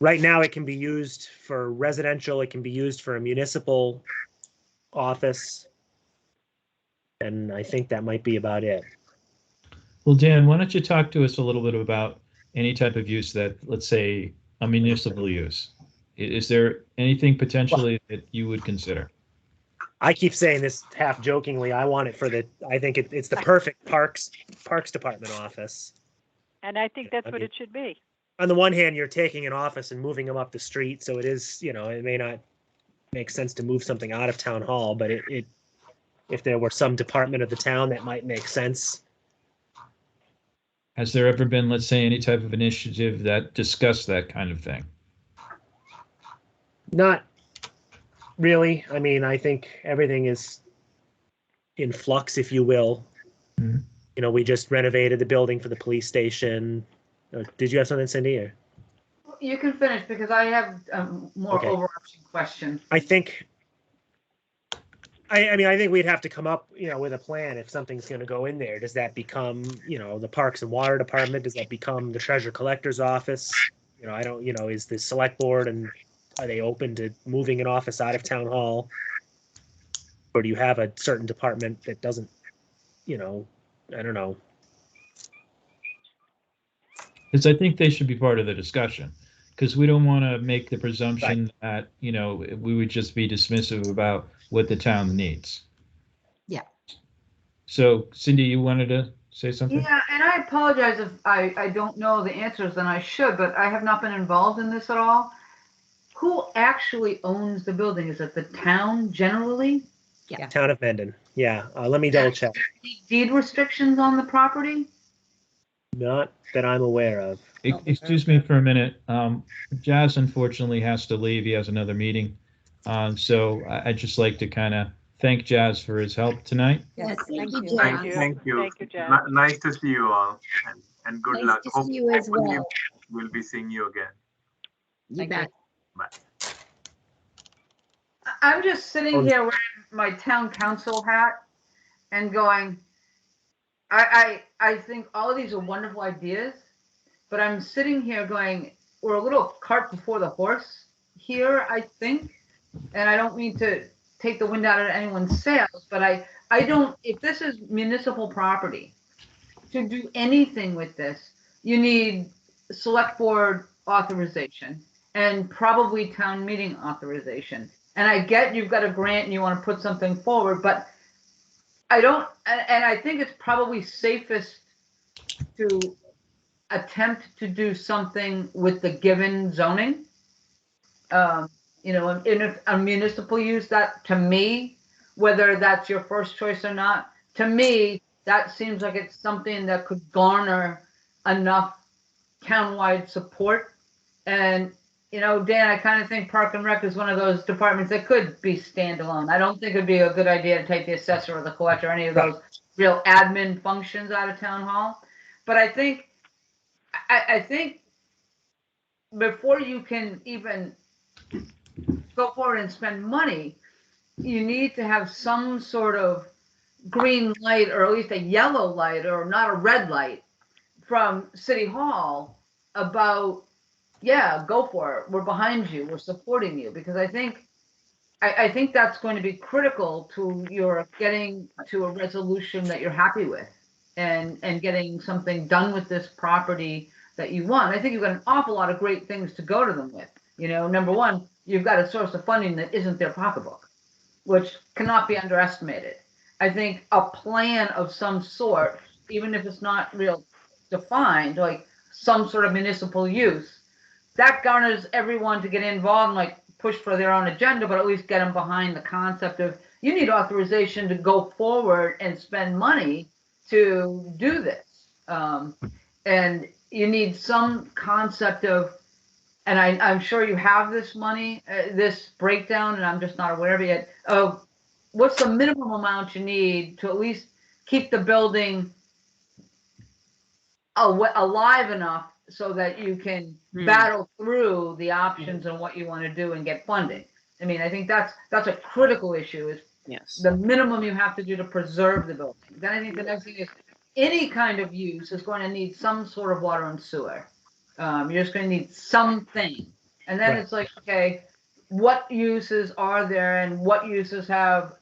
right now it can be used for residential, it can be used for a municipal office. And I think that might be about it. Well, Dan, why don't you talk to us a little bit about any type of use that, let's say, a municipal use? Is there anything potentially that you would consider? I keep saying this half jokingly. I want it for I think it's the perfect parks department office. And I think that's I what mean, it should be. On the one hand, you're taking an office and moving them up the street. So it is, you know, it may not make sense to move something out of town hall, but if there were some department of the town that might make sense. Has there ever been, let's say, any type of initiative that discussed that kind of thing? Not really. I mean, I think everything is in flux, if you will. Mhm. You know, we just renovated the building for the police station. Did you have something, Cindy? Or? You can finish because I have a more Okay. overarching question. I think. I mean, I think we'd have to come up, you know, with a plan if something's going to go in there. Does that become, you know, the Parks and Water Department? Does that become the Treasurer Collector's Office? You know, I don't, you know, is the Select Board and are they open to moving an office out of Town Hall? Or do you have a certain department that doesn't, you know, I don't know. Because I think they should be part of the discussion. Because we don't want to make the presumption that, you know, we would just be dismissive about what the town needs. Yeah. So, Cindy, you wanted to say something? Yeah, and I apologize if I don't know the answers, and I should, but I have not been involved in this at all. Who actually owns the building? Is it the town generally? Yeah. Town of Mendon. Yeah. Let me double check. Deed restrictions on the property? Not that I'm aware of. Excuse me for a minute. Jazz unfortunately has to leave. He has another meeting. So I'd just like to kind of thank Jazz for his help tonight. Yes, thank you, you. Jazz. Thank you. Thank you, Jazz. Nice to see you all, and good Nice luck. to see you as Hopefully well. we'll be seeing you again. You Thank you. bet. Bye. I'm just sitting here wearing my town council hat and going, I think all of these are wonderful ideas, but I'm sitting here going, we're a little cart before the horse here, I think. And I don't mean to take the wind out of anyone's sails, but I don't, if this is municipal property, to do anything with this, you need select board authorization and probably town meeting authorization. And I get you've got a grant and you want to put something forward, but I don't, and I think it's probably safest to attempt to do something with the given zoning. You know, in a municipal use, that to me, whether that's your first choice or not, to me, that seems like it's something that could garner enough townwide support. And, you know, Dan, I kind of think Park and Rec is one of those departments that could be standalone. I don't think it'd be a good idea to take the assessor or the collector or any of those real admin functions out of town hall. But I think before you can even go forward and spend money, you need to have some sort of green light, or at least a yellow light, or not a red light, from City Hall about, yeah, go for it. We're behind you. We're supporting you. Because I think that's going to be critical to your getting to a resolution that you're happy with, and getting something done with this property that you want. I think you've got an awful lot of great things to go to them with. You know, number one, you've got a source of funding that isn't their pocketbook, which cannot be underestimated. I think a plan of some sort, even if it's not real defined, like some sort of municipal use, that garners everyone to get involved and like push for their own agenda, but at least get them behind the concept of, you need authorization to go forward and spend money to do this. And you need some concept of, and I'm sure you have this money, this breakdown, and I'm just not aware of it yet, of what's the minimum amount you need to at least keep the building alive enough so that you can battle through the options and what you want to do and get funding. I mean, I think that's a critical issue, is the minimum you have to do to preserve the building. Then I think the next thing is, any kind of use is going to need some sort of water and sewer. You're just going to need something. And then it's like, okay, what uses are there and what uses have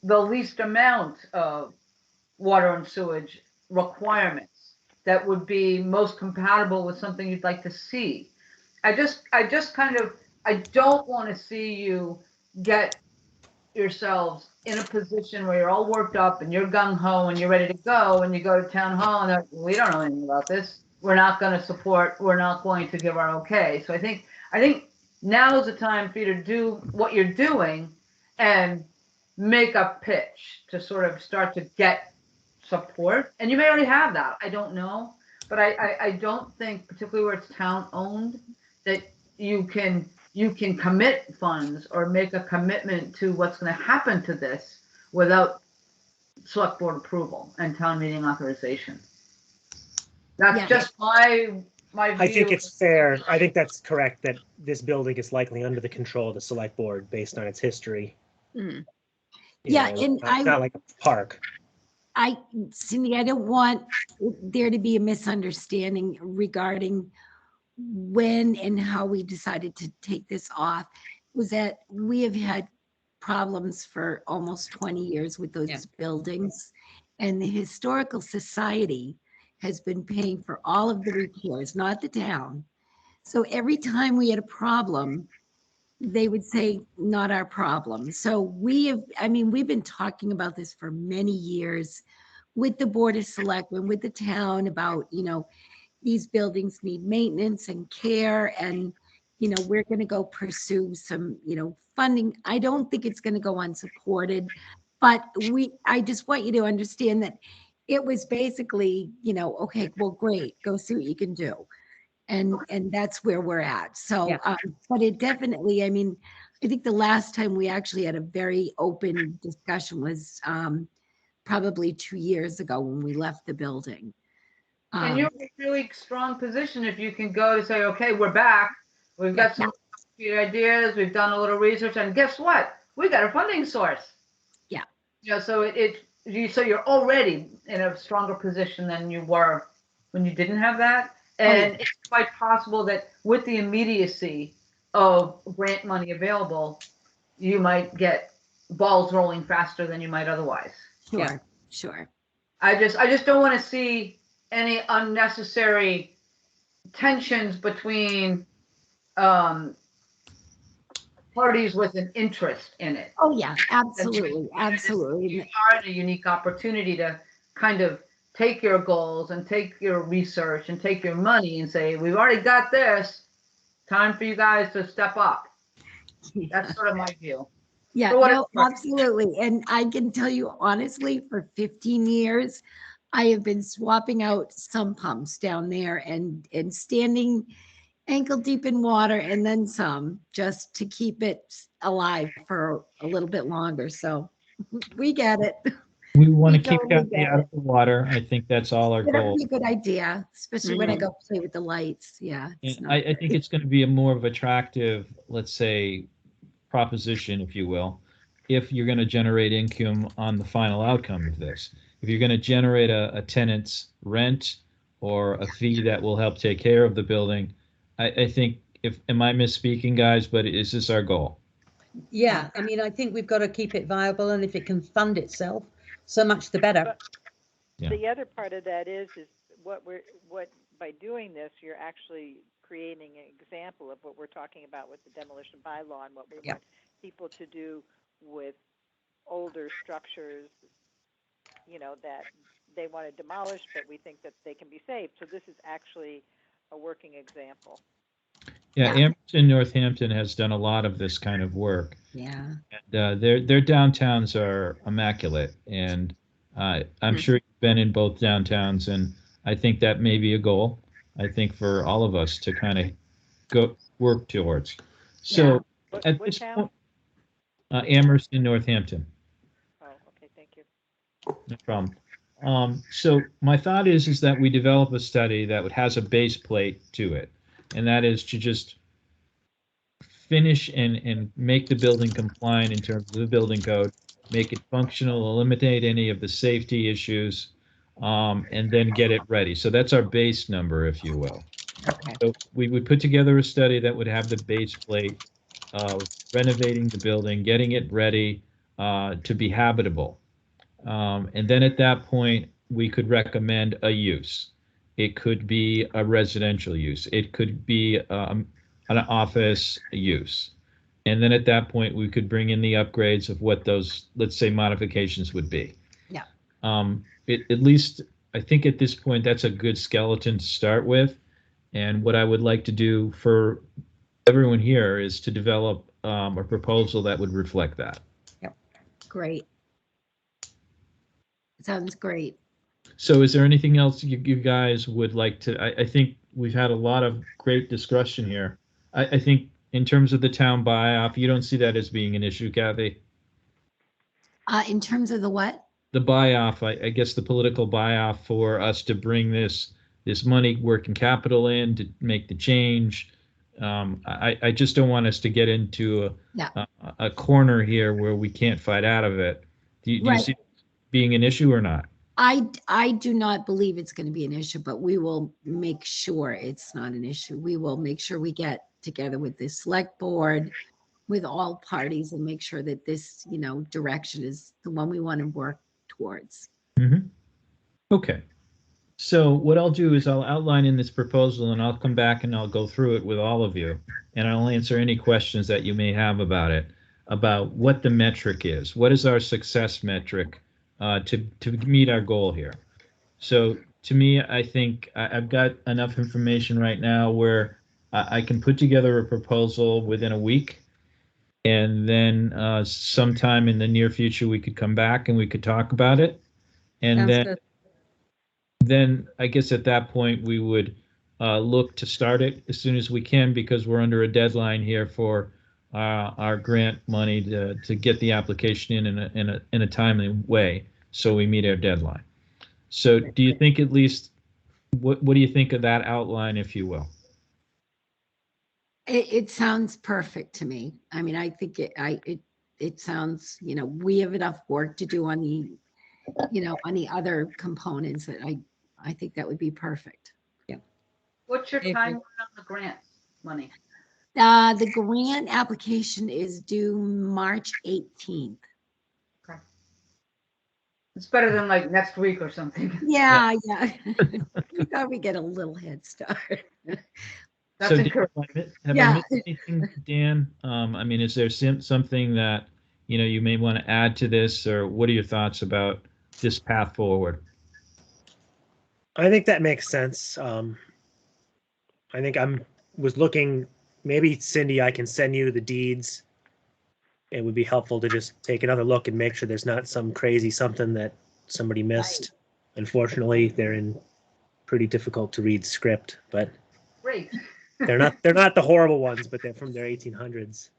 the least amount of water and sewage requirements that would be most compatible with something you'd like to see. I don't want to see you get yourselves in a position where you're all worked up and you're gung-ho and you're ready to go, and you go to town hall and we don't know anything about this. We're not going to support, we're not going to give our okay. So I think now is the time for you to do what you're doing and make a pitch to sort of start to get support. And you may already have that, I don't know. But I don't think, particularly where it's town owned, that you can commit funds or make a commitment to what's going to happen to this without select board approval and town meeting authorization. That's just my view. I think it's fair. I think that's correct, that this building is likely under the control of the select board based on its history. And it's not like a park. Cindy, I don't want there to be a misunderstanding regarding when and how we decided to take this off. Was that we have had problems for almost 20 years with those buildings, and the Historical Society has been paying for all of the repairs, not the town. So every time we had a problem, they would say, not our problem. So we've been talking about this for many years with the Board of Selectmen, with the town, about, these buildings need maintenance and care, and, we're going to go pursue some, funding. I don't think it's going to go unsupported, but I just want you to understand that it was basically, okay, well, great, go see what you can do. And that's where we're at. So, but it definitely, I think the last time we actually had a very open discussion was probably 2 years ago when we left the building. And you're in a really strong position if you can go to say, okay, we're back. We've got some ideas. We've done a little research, and guess what? we got a funding source. Yeah. So so you're already in a stronger position than you were when you didn't have that. And it's quite possible that with the immediacy of grant money available, you might get balls rolling faster than you might otherwise. Sure, sure. I just don't want to see any unnecessary tensions between parties with an interest in it. Oh, yeah, absolutely, absolutely. You are in a unique opportunity to kind of take your goals and take your research and take your money and say, we've already got this. Time for you guys to step up. That's sort of my view. Yeah, no, absolutely. And I can tell you honestly, for 15 years, I have been swapping out some pumps down there and standing ankle deep in water and then some, just to keep it alive for a little bit longer. So we get it. We want to keep totally Kathy out of the water. I think that's all our That'd goal. be a good idea, especially when I go play with the lights. Yeah. it's And not I think it's going to be a more of attractive, let's say, proposition, if you will, if you're going to generate income on the final outcome of this. If you're going to generate a tenant's rent or a fee that will help take care of the building, I think, am I misspeaking, guys, but is this our goal? Yeah, I mean, I think we've got to keep it viable, and if it can fund itself, so much the better. Yeah. The other part of that is what by doing this, you're actually creating an example of what we're talking about with the demolition bylaw and what we want people to do with older structures, that they want to demolish, but we think that they can be saved. So this is actually a working example. Yeah, Amherst Northampton has done a lot of this kind of work. Yeah. And their downtowns are immaculate, and I'm sure you've been in both downtowns, and I think that may be a goal. I think for all of us to kind of go work towards. So at this point, Amherst in Northampton. Oh, okay, thank you. No problem. So my thought is that we develop a study that has a base plate to it, and that is to just finish and make the building compliant in terms of the building code, make it functional, eliminate any of the safety issues, and then get it ready. So that's our base number, if you will. Okay. So we would put together a study that would have the base plate of renovating the building, getting it ready to be habitable. And then at that point, we could recommend a use. It could be a residential use. It could be an office use. And then at that point, we could bring in the upgrades of what those, let's say, modifications would be. Yeah. At least, I think at this point, that's a good skeleton to start with. And what I would like to do for everyone here is to develop a proposal that would reflect that. Yep. Great. Sounds great. So is there anything else you guys would like to, I think we've had a lot of great discussion here. I think in terms of the town buyoff, you don't see that as being an issue, Kathy? In terms of the what? The buyoff, I guess the political buyoff for us to bring this money, working capital in to make the change. I just don't want us to get into a corner here where we can't fight out of it. Do you see it being an issue or not? I do not believe it's going to be an issue, but we will make sure it's not an issue. We will make sure we get together with the select board, with all parties, and make sure that this, direction is the one we want to work towards. Mm-hmm. Okay. So what I'll do is I'll outline in this proposal, and I'll come back and I'll go through it with all of you, and I'll answer any questions that you may have about it, about what the metric is. What is our success metric to meet our goal here? So to me, I think I've got enough information right now where I can put together a proposal within a week, and then sometime in the near future we could come back and we could talk about it, and then I guess at that point we would look to start it as soon as we can, because we're under a deadline here for our grant money to get the application in a timely way, so we meet our deadline. So do you think, at least, what do you think of that outline, if you will? It sounds perfect to me. I mean, I think it sounds, we have enough work to do on the, on the other components that I think that would be perfect. What's your Avery. timeline on the grant money? The grant application is due March 18th. It's better than like next week or something. Yeah. We thought we'd get a little head start. That's So Dan, encouraging. have I missed anything, Dan? I mean, is there something that, you may want to add to this, or what are your thoughts about this path forward? I think that makes sense. I think was looking, maybe Cindy, I can send you the deeds. It would be helpful to just take another look and make sure there's not some crazy something that somebody missed. Unfortunately, they're in pretty difficult to read script, but Great. they're not the horrible ones, but they're from their 1800s.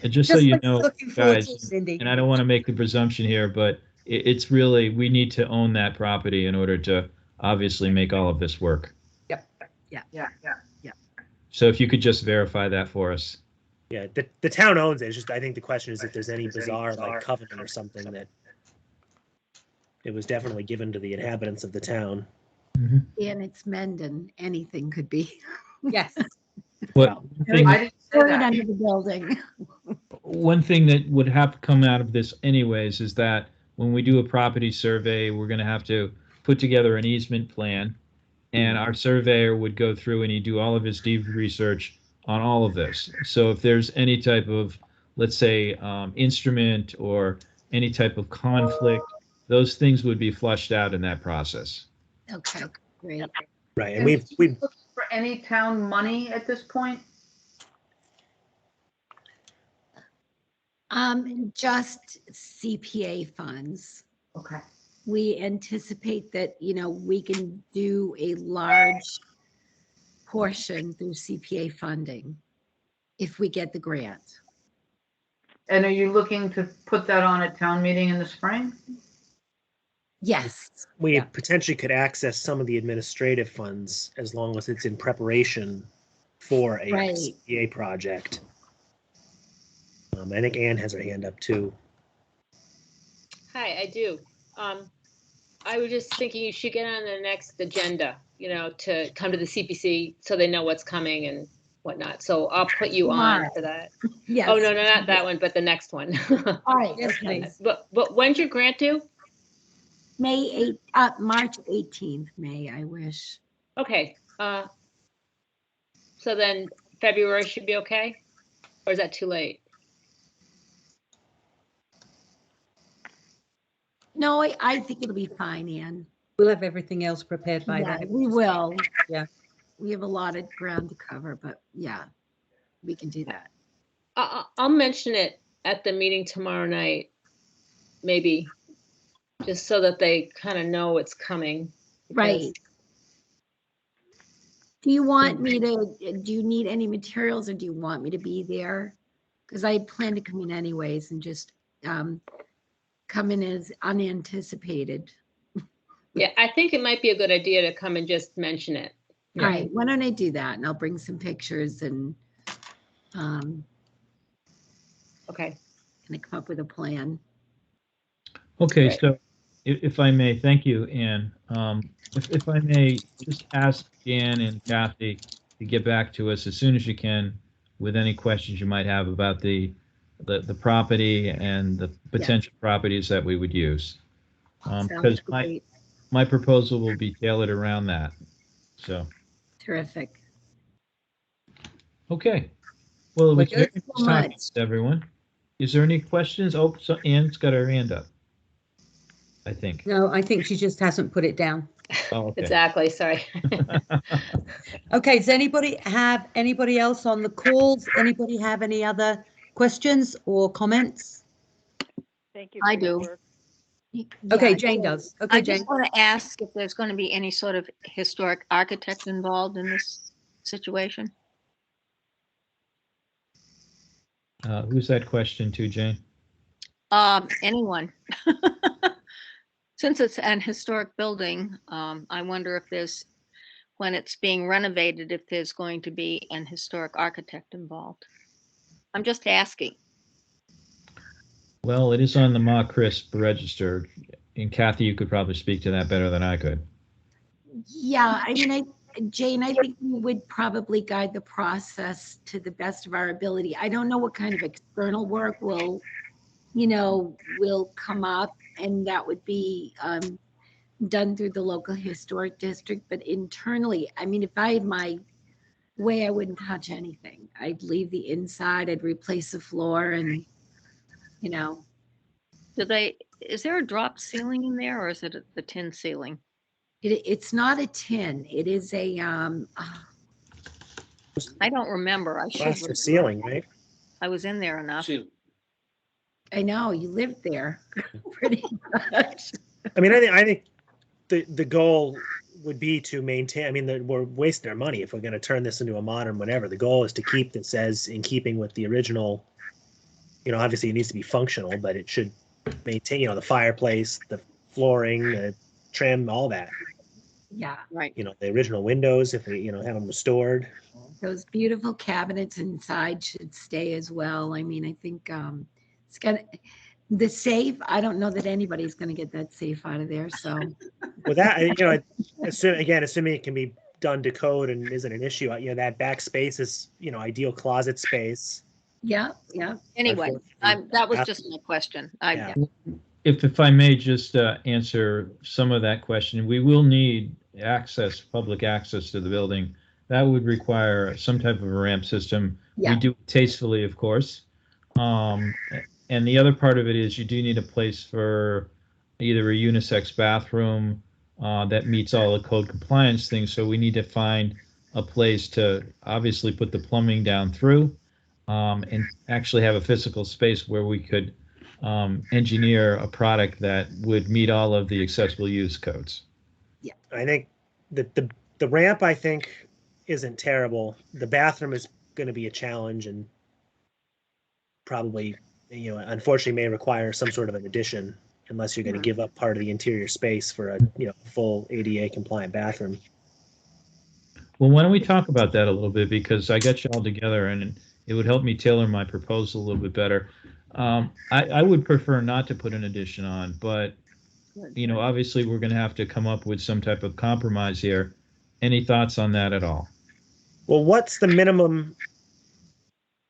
Just so you know, looking forward guys, to it, Cindy. and I don't want to make the presumption here, but it's really, we need to own that property in order to obviously make all of this work. Yeah. So if you could just verify that for us. Yeah, the town owns it. It's just, I think the question is if there's any bizarre like covenant or something that it was definitely given to the inhabitants of the town. And it's Mendon. Anything could be. Yes. What thing, I didn't say Buried that. under the building. one thing that would have to come out of this anyways is that when we do a property survey, we're going to have to put together an easement plan, and our surveyor would go through and he'd do all of his deep research on all of this. So if there's any type of, let's say, instrument or any type of conflict, those things would be flushed out in that process. Okay, great. Right, and And we've looking for any town money at this point? Just CPA funds. Okay. We anticipate that, we can do a large portion through CPA funding if we get the grant. And are you looking to put that on a town meeting in the spring? Yes. we Yeah. potentially could access some of the administrative funds as long as it's in preparation for a Right. CPA project. I think Ann has her hand up too. Hi, I do. I was just thinking you should get on the next agenda, to come to the CPC so they know what's coming and whatnot. So I'll put you on Tomorrow. for that. Yes. Oh, no, not that one, but the next one. All right. Yes, Okay. please. But when's your grant due? March 18th, I wish. Okay. So then February should be okay? Or is that too late? No, I think it'll be fine, Ann. We'll have everything else prepared by Yeah, then. we will. Yeah. We have a lot of ground to cover, but yeah, we can do that. I'll mention it at the meeting tomorrow night, maybe, just so that they kind of know it's coming. Right. Do you need any materials, or do you want me to be there? Because I plan to come in anyways and just come in as unanticipated. Yeah, I think it might be a good idea to come and just mention it. All right, why don't I do that? And I'll bring some pictures and Okay. kind of come up with a plan. Okay, Right. so if I may, thank you, Ann. If I may just ask Dan and Kathy to get back to us as soon as you can with any questions you might have about the property and the potential properties that we would use. Sounds Because great. my proposal will be tailored around that. So, Terrific. okay. Well, it was Good. very Thank you nice so talking much. to everyone. Is there any questions? Oh, so Ann's got her hand up, I think. No, I think she just hasn't put it down. Oh, okay. Exactly, sorry. Okay, does anybody else on the calls? Anybody have any other questions or comments? Thank you I for the do. work. Okay, Yeah, Jane does. Okay, I Jane. just want to ask if there's going to be any sort of historic architect involved in this situation. Who's that question to, Jane? Anyone. Since it's an historic building, I wonder if when it's being renovated, if there's going to be an historic architect involved. I'm just asking. Well, it is on the Ma Crisp register, and Kathy, you could probably speak to that better than I could. Yeah, I mean, Jane, I think we would probably guide the process to the best of our ability. I don't know what kind of external work will come up, and that would be done through the local historic district. But internally, I mean, if I had my way, I wouldn't touch anything. I'd leave the inside, I'd replace the floor, and Is there a drop ceiling in there, or is it the tin ceiling? it's not a tin. It is a I don't remember. I should. Plaster ceiling, right? I was in there enough. See, I know you lived there pretty much. I mean, I think the goal would be to maintain. I mean, we're wasting our money if we're going to turn this into a modern whatever. The goal is to keep this as in keeping with the original. Obviously it needs to be functional, but it should maintain. The fireplace, the flooring, the trim, all that. Yeah, Right. The original windows, if we have them restored. those beautiful cabinets inside should stay as well. I mean, I think it's got the safe. I don't know that anybody's going to get that safe out of there. So With that, assuming it can be done to code and isn't an issue, that back space is, ideal closet space. yeah. Anyway, that was just my question. Yeah. If I may just answer some of that question, we will need public access to the building. That would require some type of a ramp system. Yeah. We do it tastefully, of course. And the other part of it is you do need a place for either a unisex bathroom that meets all the code compliance things. So we need to find a place to obviously put the plumbing down through and actually have a physical space where we could engineer a product that would meet all of the accessible use codes. Yeah, I think the ramp, I think, isn't terrible. The bathroom is going to be a challenge and probably, unfortunately may require some sort of an addition unless you're going to give up part of the interior space for a, full ADA compliant bathroom. Well, why don't we talk about that a little bit, because I got you all together and it would help me tailor my proposal a little bit better. I would prefer not to put an addition on, but obviously we're going to have to come up with some type of compromise here. Any thoughts on that at all? Well, what's the minimum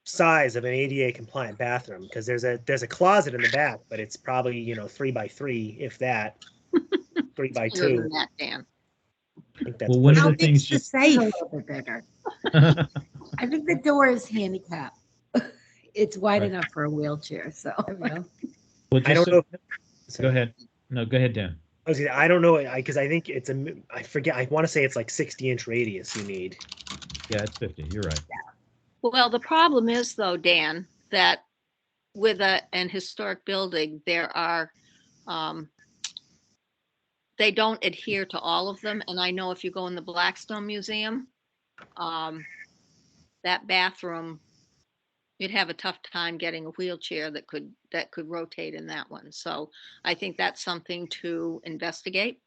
size of an ADA compliant bathroom? Because there's a closet in the back, but it's probably 3x3, if that. 3x2. Bigger than that, Dan. I think that's Well, one of How the big's things the just a safe? little bit bigger. I think the door is handicapped. It's wide Right. enough for a wheelchair. So well, I don't know. Go ahead. No, go ahead, Dan. I don't know, because I think I forget. I want to say it's like 60-inch radius you need. Yeah, it's 50. You're right. Well, the problem is though, Dan, that with an historic building, there are, they don't adhere to all of them. And I know if you go in the Blackstone Museum, that bathroom, you'd have a tough time getting a wheelchair that could rotate in that one. So I think that's something to investigate.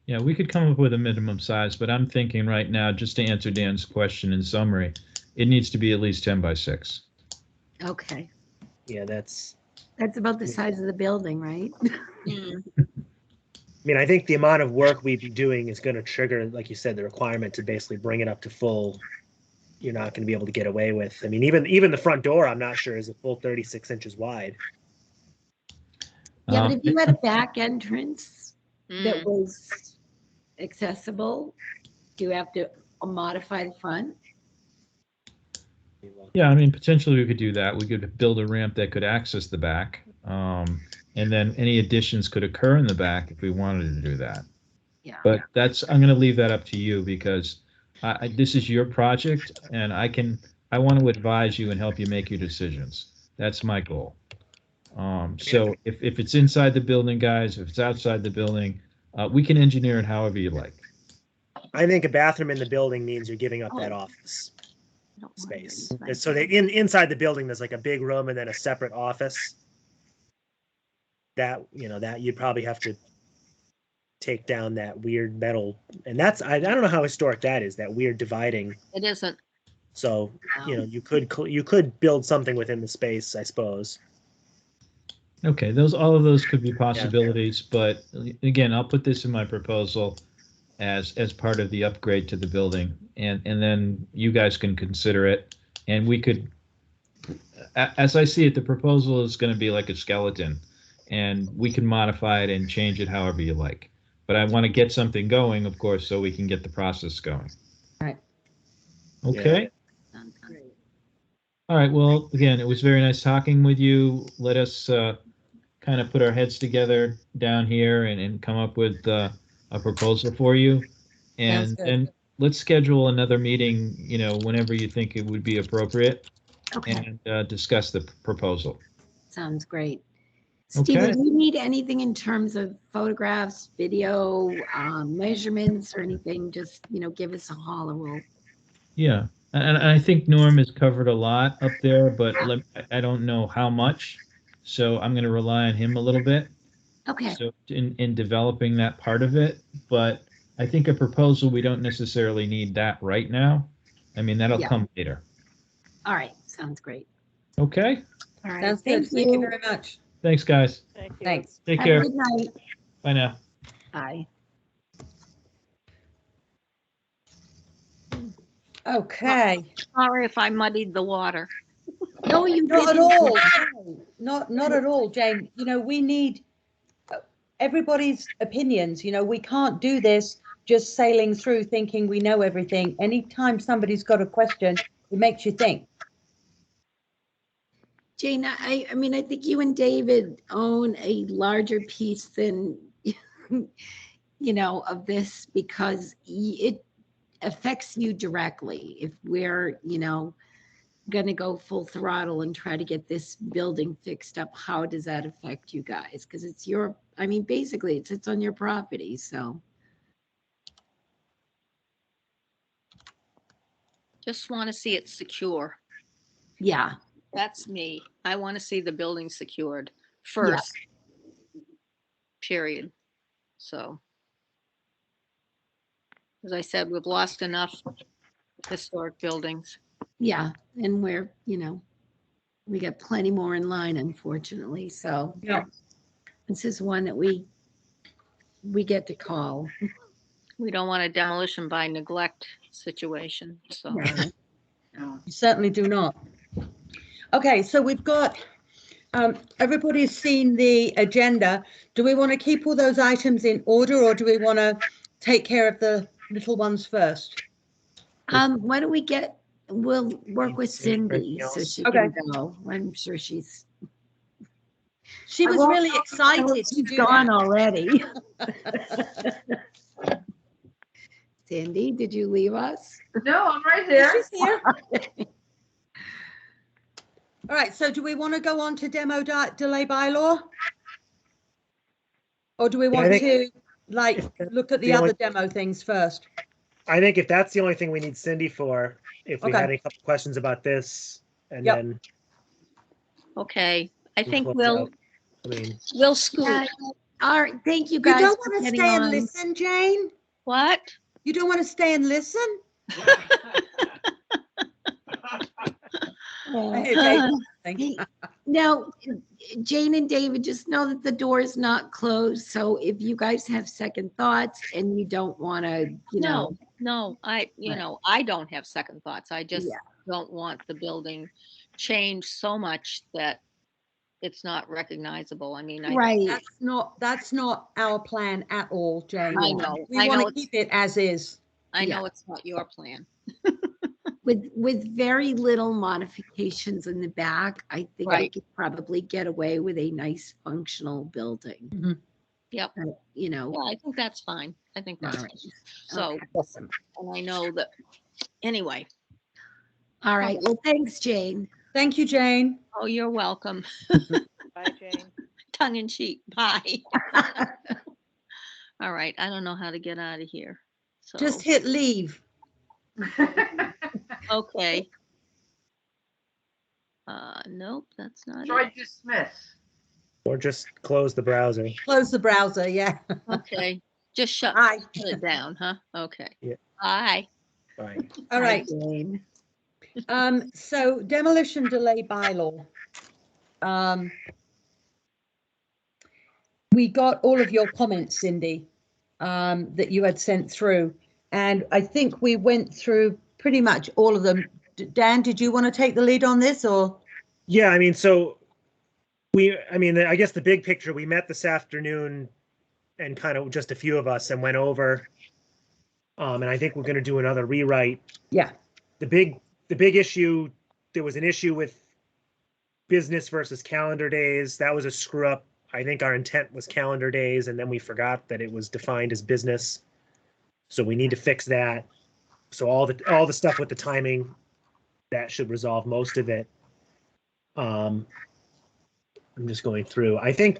Yeah, we could come up with a minimum size, but I'm thinking right now, just to answer Dan's question in summary, it needs to be at least 10 by 6. okay, Yeah, that's. that's about the size of the building, right? I mean, I think the amount of work we'd be doing is going to trigger, like you said, the requirement to basically bring it up to full. You're not going to be able to get away with. I mean, even the front door, I'm not sure is a full 36 inches wide. Yeah, but if you had a back entrance that Mm. was accessible, do you have to modify the front? Yeah, I mean, potentially we could do that. We could build a ramp that could access the back. And then any additions could occur in the back if we wanted to do that. Yeah. But I'm going to leave that up to you, because this is your project and I want to advise you and help you make your decisions. That's my goal. So if it's inside the building, guys, if it's outside the building, we can engineer it however you like. I think a bathroom in the building means you're giving up that office I don't mind space. inside. So inside the building, there's like a big room and then a separate office. That you'd probably have to take down that weird metal, and that's I don't know how historic that is, that weird dividing. It isn't. So you could build something within the space, I suppose. Okay, all of those could be possibilities, but again, I'll put this in my proposal as part of the upgrade to the building, and then you guys can consider it, and we could, as I see it, the proposal is going to be like a skeleton, and we can modify it and change it however you like. But I want to get something going, of course, so we can get the process going. Right. Okay. Sounds great. All right. Well, again, it was very nice talking with you. Let us kind of put our heads together down here and come up with a proposal for you. Sounds And good. then let's schedule another meeting, whenever you think it would be appropriate, Okay, and discuss the proposal. sounds great. Okay. Steve, do you need anything in terms of photographs, video, measurements or anything? Just, give us a holler. We'll, Yeah. And I think Norm has covered a lot up there, but I don't know how much. So I'm going to rely on him a little bit. okay, So in developing that part of it, but I think a proposal, we don't necessarily need that right now. I mean, that'll Yeah. come later. all right, sounds great. Okay. All right, Sounds good. Thank you very much. Thanks, guys. Thank you. Thanks. Take Have a care. good night. Bye now. Bye. Okay. Sorry if I muddied the water. No, you Not at didn't. all. No, not at all, Jane. We need everybody's opinions. We can't do this just sailing through thinking we know everything. Anytime somebody's got a question, it makes you think. Jane, I mean, I think you and David own a larger piece than, of this because it affects you directly. If we're, going to go full throttle and try to get this building fixed up, how does that affect you guys? Because it's basically it sits on your property, so. Just want to see it secure. Yeah, That's me. I want to see the building secured first. Period. So, as I said, we've lost enough historic buildings. yeah, and we're, we got plenty more in line, unfortunately, so. Yeah. This is one that we get to call. We don't want a demolition by neglect situation, so. You certainly do not. Okay, so we've got, everybody's seen the agenda. Do we want to keep all those items in order or do we want to take care of the little ones first? Why don't we'll work with Cindy so she Okay. can go. I'm sure she was really excited to do gone that. already. Cindy, did you leave us? No, I'm right here. She's here. All right, so do we want to go on to demo delay bylaw? Or do we want to look at the other demo things first? I think if that's the only thing we need Cindy for, if we Okay. had a couple questions about this, and Yep. then Okay, I we think close we'll out. I mean, scoot. Yeah. All right, thank you You guys. don't for want to getting stay and on. listen, Jane? What? You don't want to stay and listen? Hey, Dave. Hey, now, Jane and David, just know that the door is not closed. So if you guys have second thoughts and you don't want to, No, I don't have second thoughts. I just Yeah. don't want the building changed so much that it's not recognizable. I mean, right. That's not our plan at all, Jane. I know. We I want know to keep it as is. I Yeah. know it's not your plan. With very little modifications in the back, I think we Right. could probably get away with a nice functional building. Yep. Yeah, I think that's fine. I think that's All fine. right. So, Okay. Awesome. and I know that, anyway. All right. Well, thanks, Jane. Thank you, Jane. Oh, you're welcome. Bye, Jane. Tongue in cheek. Bye. All right. I don't know how to get out of here. So, Just hit leave. okay. Nope, that's not Try it. dismiss. or just close the browser. Close the browser, yeah. Okay. Just shut Hi. it down, huh? Okay. Yeah. Bye. Bye. All right. Jane. So demolition delay bylaw. we got all of your comments, Cindy, that you had sent through. And I think we went through pretty much all of them. Dan, did you want to take the lead on this or? Yeah, I mean, so I guess the big picture, we met this afternoon and kind of just a few of us and went over. And I think we're going to do another rewrite. Yeah. The big issue, there was an issue with business versus calendar days. That was a screw up. I think our intent was calendar days, and then we forgot that it was defined as business. So we need to fix that. So all the stuff with the timing, that should resolve most of it. I'm just going through. I think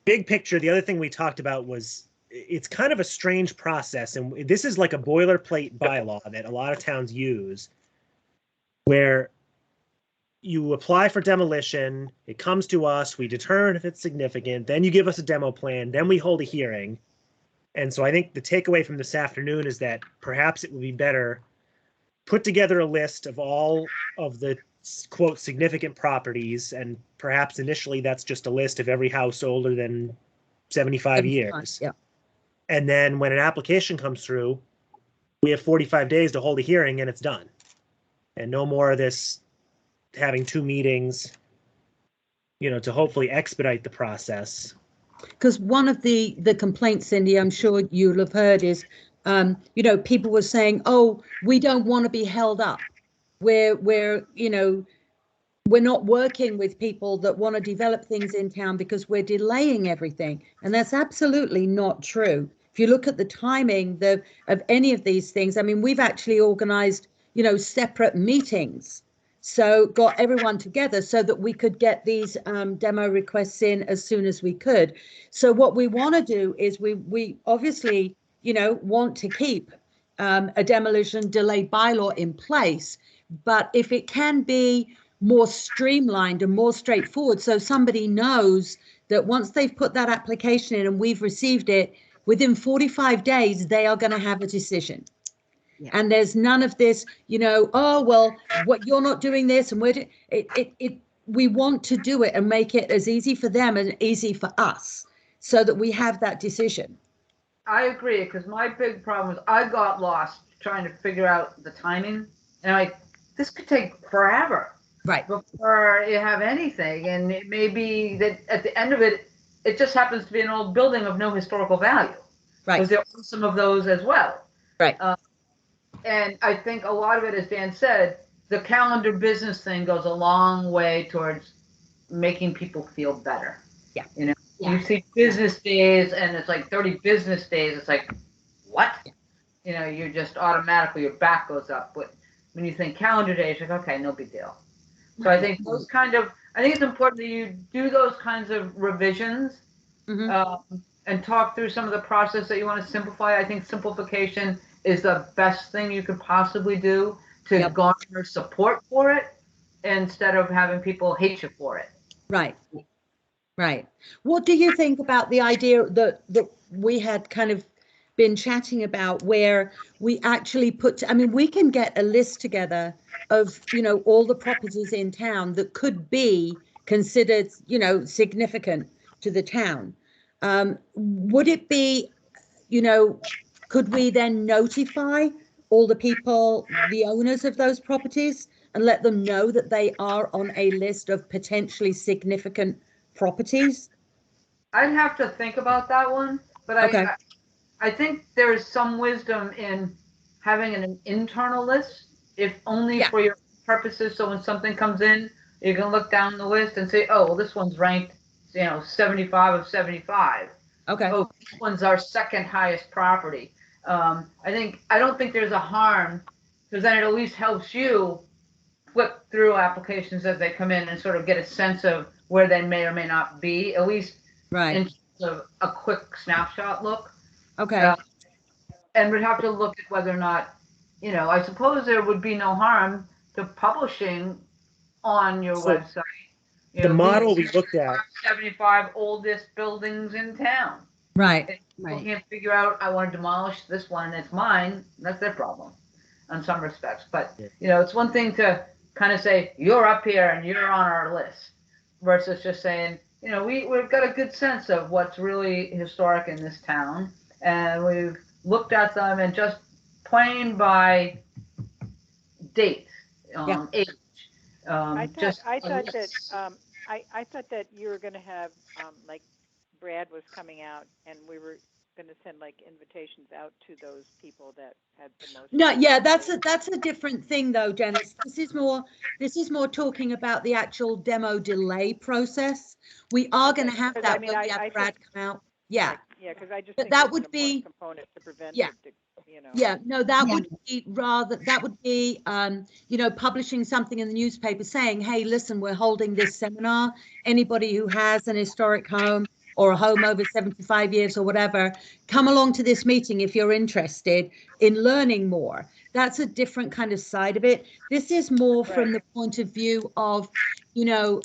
big picture, the other thing we talked about was it's kind of a strange process, and this is like a boilerplate bylaw that a lot of towns use, where you apply for demolition, it comes to us, we determine if it's significant, then you give us a demo plan, then we hold a hearing. And so I think the takeaway from this afternoon is that perhaps it would be better put together a list of all of the quote significant properties, and perhaps initially that's just a list of every house older than 75 years. Yeah. And then when an application comes through, we have 45 days to hold a hearing and it's done. And no more of this having 2 meetings, to hopefully expedite the process. Because one of the complaints, Cindy, I'm sure you'll have heard is, people were saying, oh, we don't want to be held up. We're not working with people that want to develop things in town because we're delaying everything. And that's absolutely not true. If you look at the timing of any of these things, I mean, we've actually organized, separate meetings. So got everyone together so that we could get these demo requests in as soon as we could. So what we want to do is we obviously, want to keep a demolition delay bylaw in place. But if it can be more streamlined and more straightforward, so somebody knows that once they've put that application in and we've received it, within 45 days, they are going to have a decision. Yeah. And there's none of this, oh, well, what you're not doing this and we want to do it and make it as easy for them and easy for us so that we have that decision. I agree, because my big problem is I got lost trying to figure out the timing, and this could take forever. Right. Before you have anything, and it may be that at the end of it, it just happens to be an old building of no historical value. Right. Because there are some of those as well. Right. And I think a lot of it, as Dan said, the calendar business thing goes a long way towards making people feel better. Yeah. You see business days and it's like 30 business days. It's like, what? Yeah. You're just automatically, your back goes up. But when you think calendar days, you're like, okay, no big deal. So I think I think it's important that you do those kinds of revisions, mm-hmm. And talk through some of the process that you want to simplify. I think simplification is the best thing you could possibly do to garner support for it instead of having people hate you for it. Right. Right. What do you think about the idea that we had kind of been chatting about, where we actually we can get a list together of, all the properties in town that could be considered, significant to the town. Would it be, could we then notify all the people, the owners of those properties, and let them know that they are on a list of potentially significant properties? I'd have to think about that one, but okay. I think there's some wisdom in having an internal list, if only for your purposes. So when something comes in, you can look down the list and say, oh, well, this one's ranked, 75 of 75. Okay. Oh, this one's our second highest property. I don't think there's a harm, because then it at least helps you flip through applications as they come in and sort of get a sense of where they may or may not be, at least in terms of a quick snapshot look. Okay. And we'd have to look at whether or not, I suppose there would be no harm to publishing on your website. The model we looked at. 75 oldest buildings in town. Right. If people can't figure out, I want to demolish this one and it's mine, that's their problem in some respects. But, it's one thing to kind of say, you're up here and you're on our list, versus just saying, you know, we've got a good sense of what's really historic in this town, and we've looked at them and just plain by date, Yeah. age. I Just thought a that list. I thought that you were going to have like Brad was coming out, and we were going to send like invitations out to those people that had the most. No, yeah, that's a different thing though, Janice. This is more talking about the actual demo delay process. We are going to have 'Cause that I mean, when we I have Brad come out. Yeah, like, yeah, because I just but think that it's an would important be, component to prevent yeah. the, you know. yeah, no, that Yeah. would be publishing something in the newspaper saying, hey, listen, we're holding this seminar. Anybody who has an historic home or a home over 75 years or whatever, come along to this meeting if you're interested in learning more. That's a different kind of side of it. This is more from the point of view of, you know,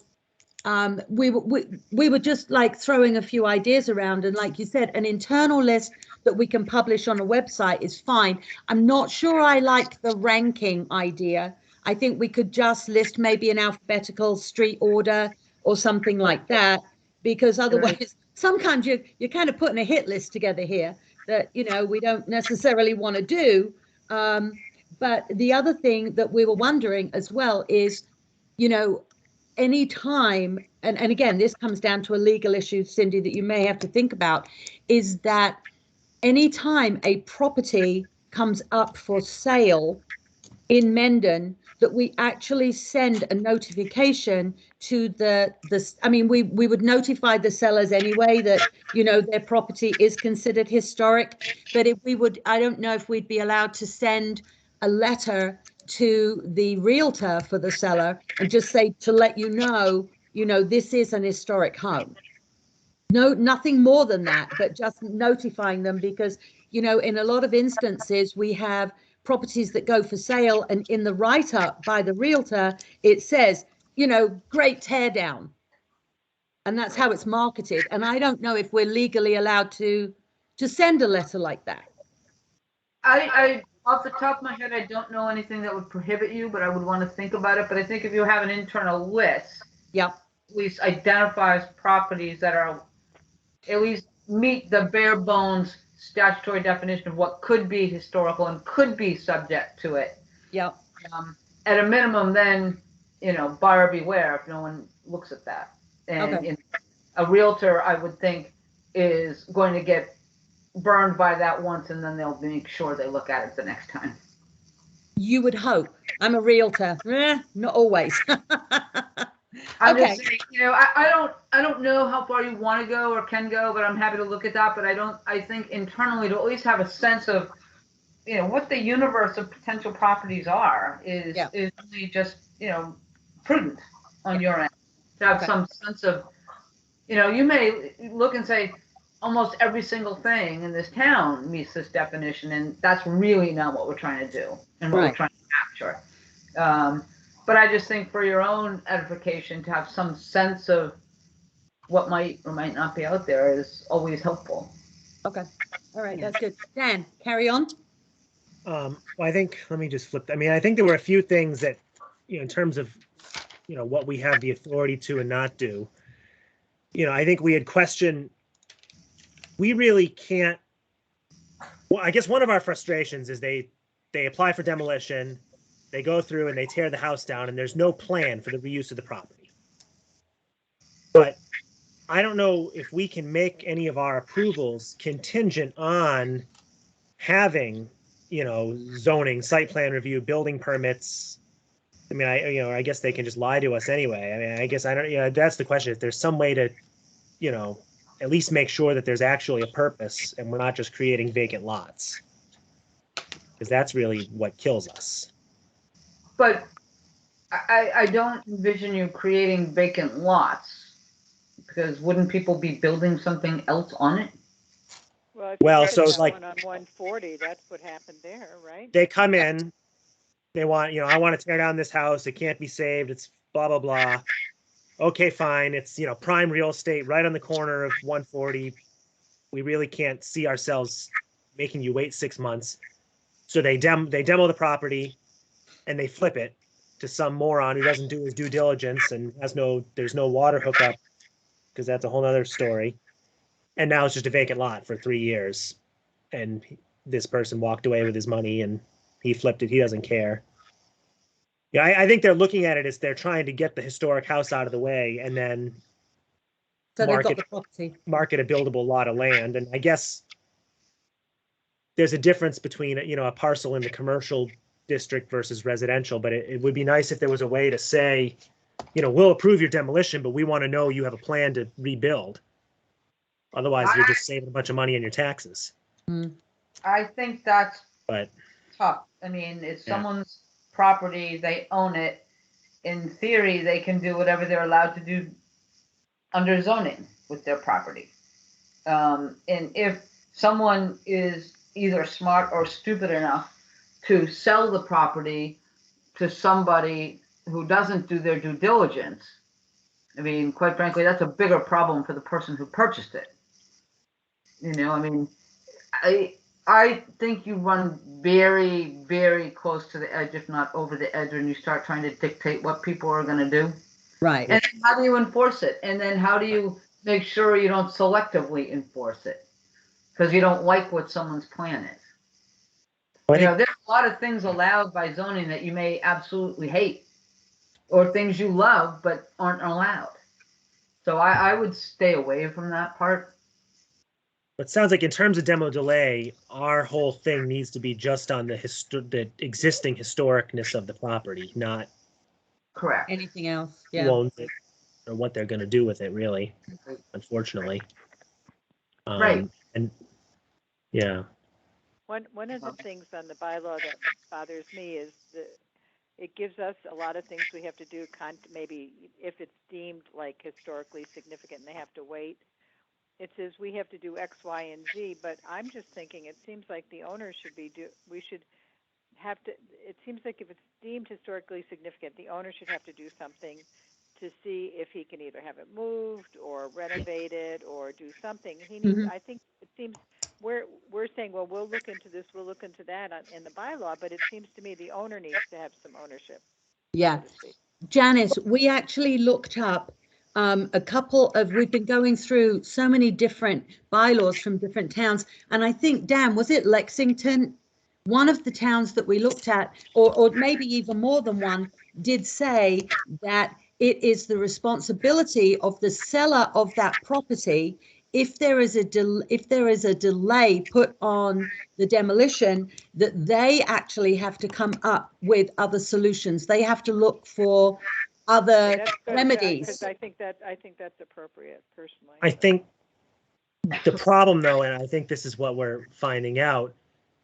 we were just like throwing a few ideas around, and like you said, an internal list that we can publish on a website is fine. I'm not sure I like the ranking idea. I think we could just list maybe an alphabetical street order or something like that, because otherwise sometimes you're kind of putting a hit list together here that, you know, we don't necessarily want to do. But the other thing that we were wondering as well is, you know, any time, and again, this comes down to a legal issue, Cindy, that you may have to think about, is that anytime a property comes up for sale in Mendon, that we actually send a notification to we would notify the sellers anyway that, you know, their property is considered historic, but if we would, I don't know if we'd be allowed to send a letter to the realtor for the seller and just say, to let you know, this is an historic home. No, nothing more than that, but just notifying them, because, you know, in a lot of instances, we have properties that go for sale, and in the write-up by the realtor, it says, you know, great tear down. And that's how it's marketed. And I don't know if we're legally allowed to send a letter like that. I off the top of my head, I don't know anything that would prohibit you, but I would want to think about it. But I think if you have an internal list, Yep. at least identifies properties that are at least meet the bare bones statutory definition of what could be historical and could be subject to it. Yep. At a minimum, then, you know, buyer beware if no one looks at that. And Okay. A realtor, I would think, is going to get burned by that once, and then they'll make sure they look at it the next time. You would hope. I'm a realtor. Not always. I'm Okay. just saying, you know, I don't know how far you want to go or can go, but I'm happy to look at that. But I think internally to at least have a sense of, you know, what the universe of potential properties are is really just, you know, prudent on your end to have some sense of, you know, you may look and say almost every single thing in this town meets this definition, and that's really not what we're trying to do and what we're trying to capture. But I just think for your own edification, to have some sense of what might or might not be out there is always helpful. Okay. All right. That's good. Dan, carry on. Well, I think, let me just flip. I mean, I think there were a few things that, you know, in terms of, you know, what we have the authority to and not do. You know, I think we had questioned, we really can't, well, I guess one of our frustrations is they apply for demolition, they go through and they tear the house down, and there's no plan for the reuse of the property. But I don't know if we can make any of our approvals contingent on having, you know, zoning, site plan review, building permits. I mean, I guess they can just lie to us anyway. I mean, I guess I don't, you know, that's the question. If there's some way to, you know, at least make sure that there's actually a purpose and we're not just creating vacant lots. Because that's really what kills us. But I don't envision you creating vacant lots, because wouldn't people be building something else on it? Well, so it's like on 140, that's what happened there, right? they come in, they want, you know, I want to tear down this house. It can't be saved. It's blah, blah, blah. Okay, fine. It's, you know, prime real estate right on the corner of 140. We really can't see ourselves making you wait 6 months. So they demo the property and they flip it to some moron who doesn't do his due diligence and there's no water hookup because that's a whole other story. And now it's just a vacant lot for 3 years. And this person walked away with his money and he flipped it. He doesn't care. Yeah, I think they're looking at it as they're trying to get the historic house out of the way and then So they've got market the property. market a buildable lot of land. And I guess there's a difference between, a parcel in the commercial district versus residential, but it would be nice if there was a way to say, we'll approve your demolition, but we want to know you have a plan to rebuild. Otherwise, you're just saving a bunch of money on your taxes. I think that's But tough. I mean, it's Yeah. someone's property, they own it. In theory, they can do whatever they're allowed to do under zoning with their property. And if someone is either smart or stupid enough to sell the property to somebody who doesn't do their due diligence, I mean, quite frankly, that's a bigger problem for the person who purchased it. I think you run very, very close to the edge, if not over the edge, when you start trying to dictate what people are going to do. Right. And how do you enforce it? And then how do you make sure you don't selectively enforce it? Because you don't like what someone's plan is. There's a lot of things allowed by zoning that you may absolutely hate, or things you love but aren't allowed. So I would stay away from that part. it sounds like in terms of demo delay, our whole thing needs to be just on the existing historicness of the property, not Correct. Anything else? Yeah. who owns it or what they're going to do with it, really, unfortunately. Right. And yeah. One of the things on the bylaw that bothers me is it gives us a lot of things we have to do, maybe if it's deemed like historically significant and they have to wait. It says we have to do X, Y, and Z, but I'm just thinking it seems like the owner should we should have to, it seems like if it's deemed historically significant, the owner should have to do something to see if he can either have it moved or renovated or do something. He needs, I think it seems we're saying, well, we'll look into this, we'll look into that in the bylaw, but it seems to me the owner needs to have some ownership. Yeah. Janice, we actually looked up we've been going through so many different bylaws from different towns. And I think, Dan, was it Lexington? One of the towns that we looked at, or maybe even more than one, did say that it is the responsibility of the seller of that property, if there is a delay put on the demolition, that they actually have to come up with other solutions. They have to look for other remedies. I think that's appropriate, personally. I think the problem, though, and I think this is what we're finding out,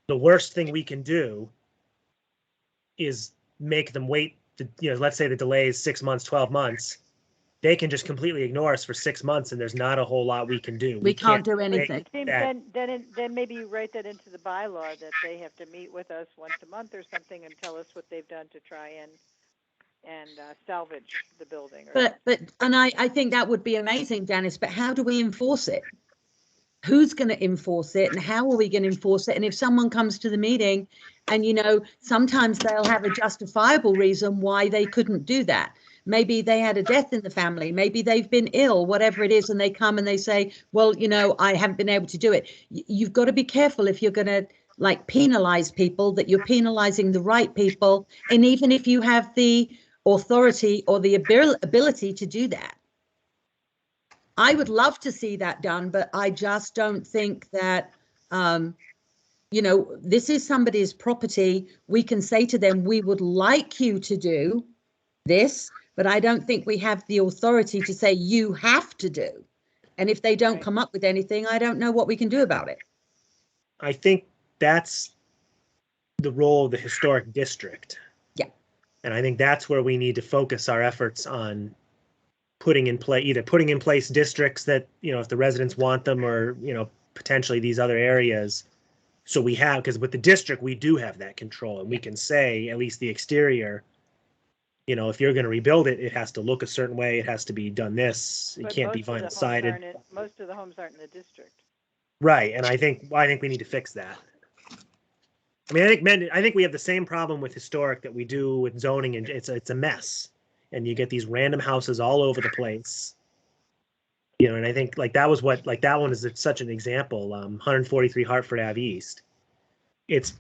the worst thing we can do is make them wait. Let's say the delay is 6 months, 12 months. They can just completely ignore us for 6 months, and there's not a whole lot we can do. We can't do anything. Then maybe you write that into the bylaw that they have to meet with us once a month or something and tell us what they've done to try and salvage the building. I think that would be amazing, Janice, but how do we enforce it? Who's going to enforce it and how are we going to enforce it? And if someone comes to the meeting and, sometimes they'll have a justifiable reason why they couldn't do that. Maybe they had a death in the family. Maybe they've been ill, whatever it is. And they come and they say, well, I haven't been able to do it. You've got to be careful if you're going to penalize people, that you're penalizing the right people. And even if you have the authority or the ability to do that. I would love to see that done, but I just don't think that, this is somebody's property. We can say to them, we would like you to do this, but I don't think we have the authority to say you have to do. And if they don't come up with anything, I don't know what we can do about it. I think that's the role of the historic district. Yeah. And I think that's where we need to focus our efforts on putting in place districts that, if the residents want them, or, potentially these other areas. So we have, because with the district, we do have that control, and we can say, at least the exterior, if you're going to rebuild it, it has to look a certain way. It has to be done this. It can't be vinyl sided. Most of the homes aren't in the district. Right. And I think we need to fix that. I mean, I think we have the same problem with historic that we do with zoning, and it's a mess. And you get these random houses all over the place. You know, and I think like that was what, like that one is such an example. 143 Hartford Ave East. It's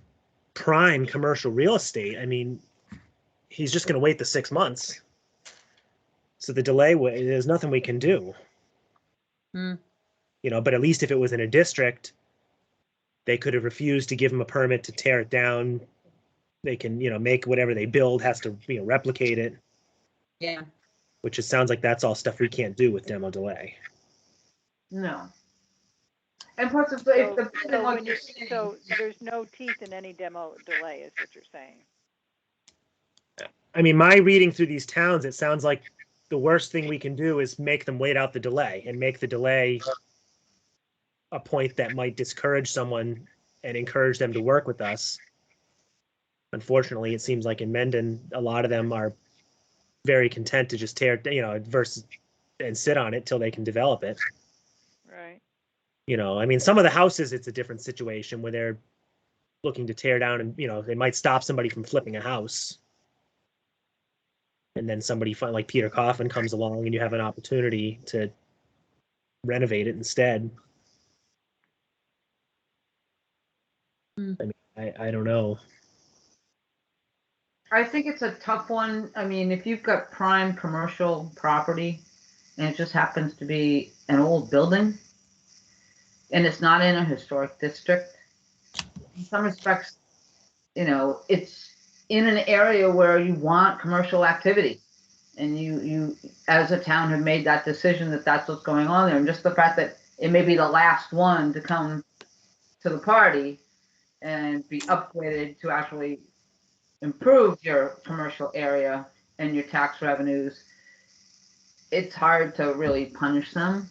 prime commercial real estate. I mean, he's just going to wait the 6 months. So the delay, there's nothing we can do. Hmm. You know, but at least if it was in a district, they could have refused to give him a permit to tear it down. They can, you know, make whatever they build has to, you know, replicate it. Yeah. Which it sounds like that's all stuff we can't do with demo delay. No. And plus, if So, depending so on when what you're you, saying, so there's no teeth in any demo delay, is what you're saying. I mean, my reading through these towns, it sounds like the worst thing we can do is make them wait out the delay and make the delay a point that might discourage someone and encourage them to work with us. Unfortunately, it seems like in Mendon, a lot of them are very content to just tear, you know, versus and sit on it till they can develop it. Right. You know, I mean, some of the houses, it's a different situation where they're looking to tear down and, you know, they might stop somebody from flipping a house. And then somebody like Peter Coffin comes along and you have an opportunity to renovate it instead. Mm. I mean, I don't know. I think it's a tough one. I mean, if you've got prime commercial property and it just happens to be an old building and it's not in a historic district, in some respects, you know, it's in an area where you want commercial activity. And you as a town have made that decision that that's what's going on there. And just the fact that it may be the last one to come to the party and be upgraded to actually improve your commercial area and your tax revenues, it's hard to really punish them.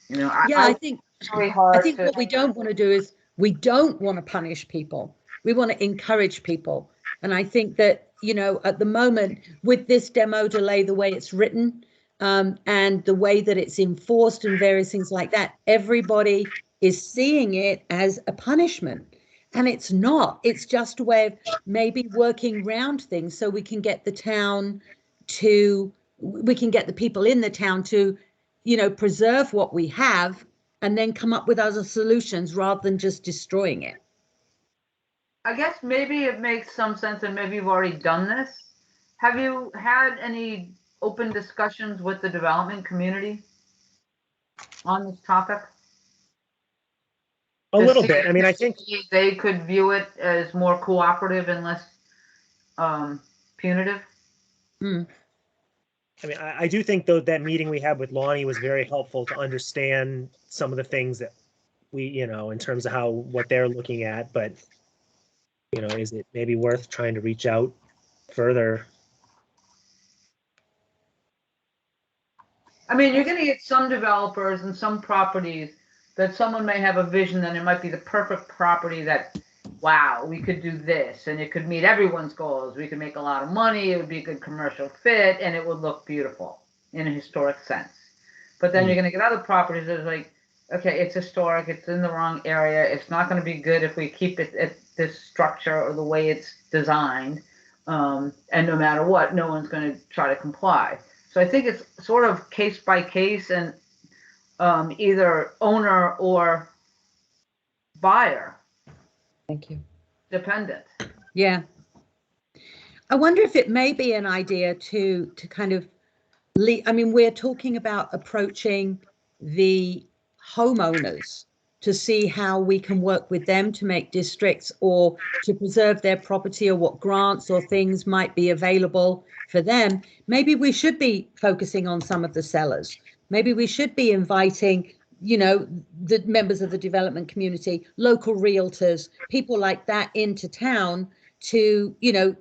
You know, Yeah, I think really hard I think to, what we don't want to do is we don't want to punish people. We want to encourage people. And I think that, you know, at the moment with this demo delay, the way it's written and the way that it's enforced and various things like that, everybody is seeing it as a punishment. And it's not. It's just a way of maybe working around things so we can get the town to, we can get the people in the town to, you know, preserve what we have and then come up with other solutions rather than just destroying it. I guess maybe it makes some sense, and maybe you've already done this. Have you had any open discussions with the development community on this topic? A To little see bit. I mean, I think if they could view it as more cooperative and less punitive. Mm. I mean, I do think though that meeting we had with Lonnie was very helpful to understand some of the things that we, you know, in terms of how what they're looking at. But you know, is it maybe worth trying to reach out further? I mean, you're going to get some developers and some properties that someone may have a vision that it might be the perfect property that, wow, we could do this and it could meet everyone's goals. We could make a lot of money. It would be a good commercial fit and it would look beautiful in a historic sense. But then you're going to get other properties that are like, okay, it's historic. It's in the wrong area. It's not going to be good if we keep it at this structure or the way it's designed. And no matter what, no one's going to try to comply. So I think it's sort of case by case and either owner or buyer Thank you. dependent. Yeah. I wonder if it may be an idea to kind of I mean, we're talking about approaching the homeowners to see how we can work with them to make districts or to preserve their property or what grants or things might be available for them. Maybe we should be focusing on some of the sellers. Maybe we should be inviting, you know, the members of the development community, local realtors, people like that into town to, you know,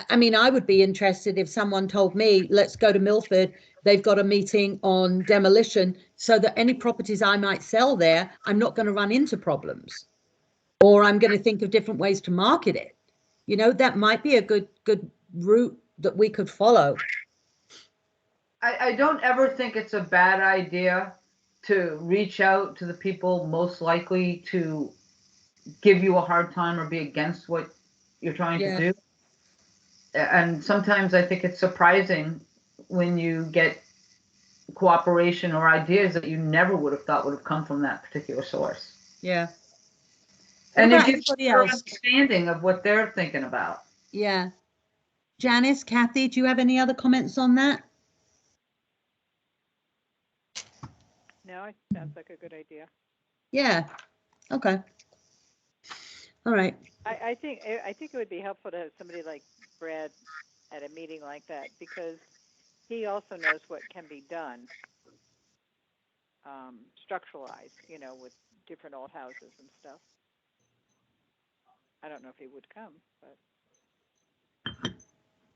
I mean, I would be interested if someone told me, let's go to Milford. They've got a meeting on demolition so that any properties I might sell there, I'm not going to run into problems, or I'm going to think of different ways to market it. You know, that might be a good route that we could follow. I don't ever think it's a bad idea to reach out to the people most likely to give you a hard time or be against what you're trying to do. And sometimes I think it's surprising when you get cooperation or ideas that you never would have thought would have come from that particular source. Yeah. And What it about gives anybody you an else? understanding of what they're thinking about. Yeah. Janice, Kathy, do you have any other comments on that? No, it sounds like a good idea. Yeah. Okay. All right. I think it would be helpful to have somebody like Brad at a meeting like that, because he also knows what can be done, structuralized, with different old houses and stuff. I don't know if he would come, but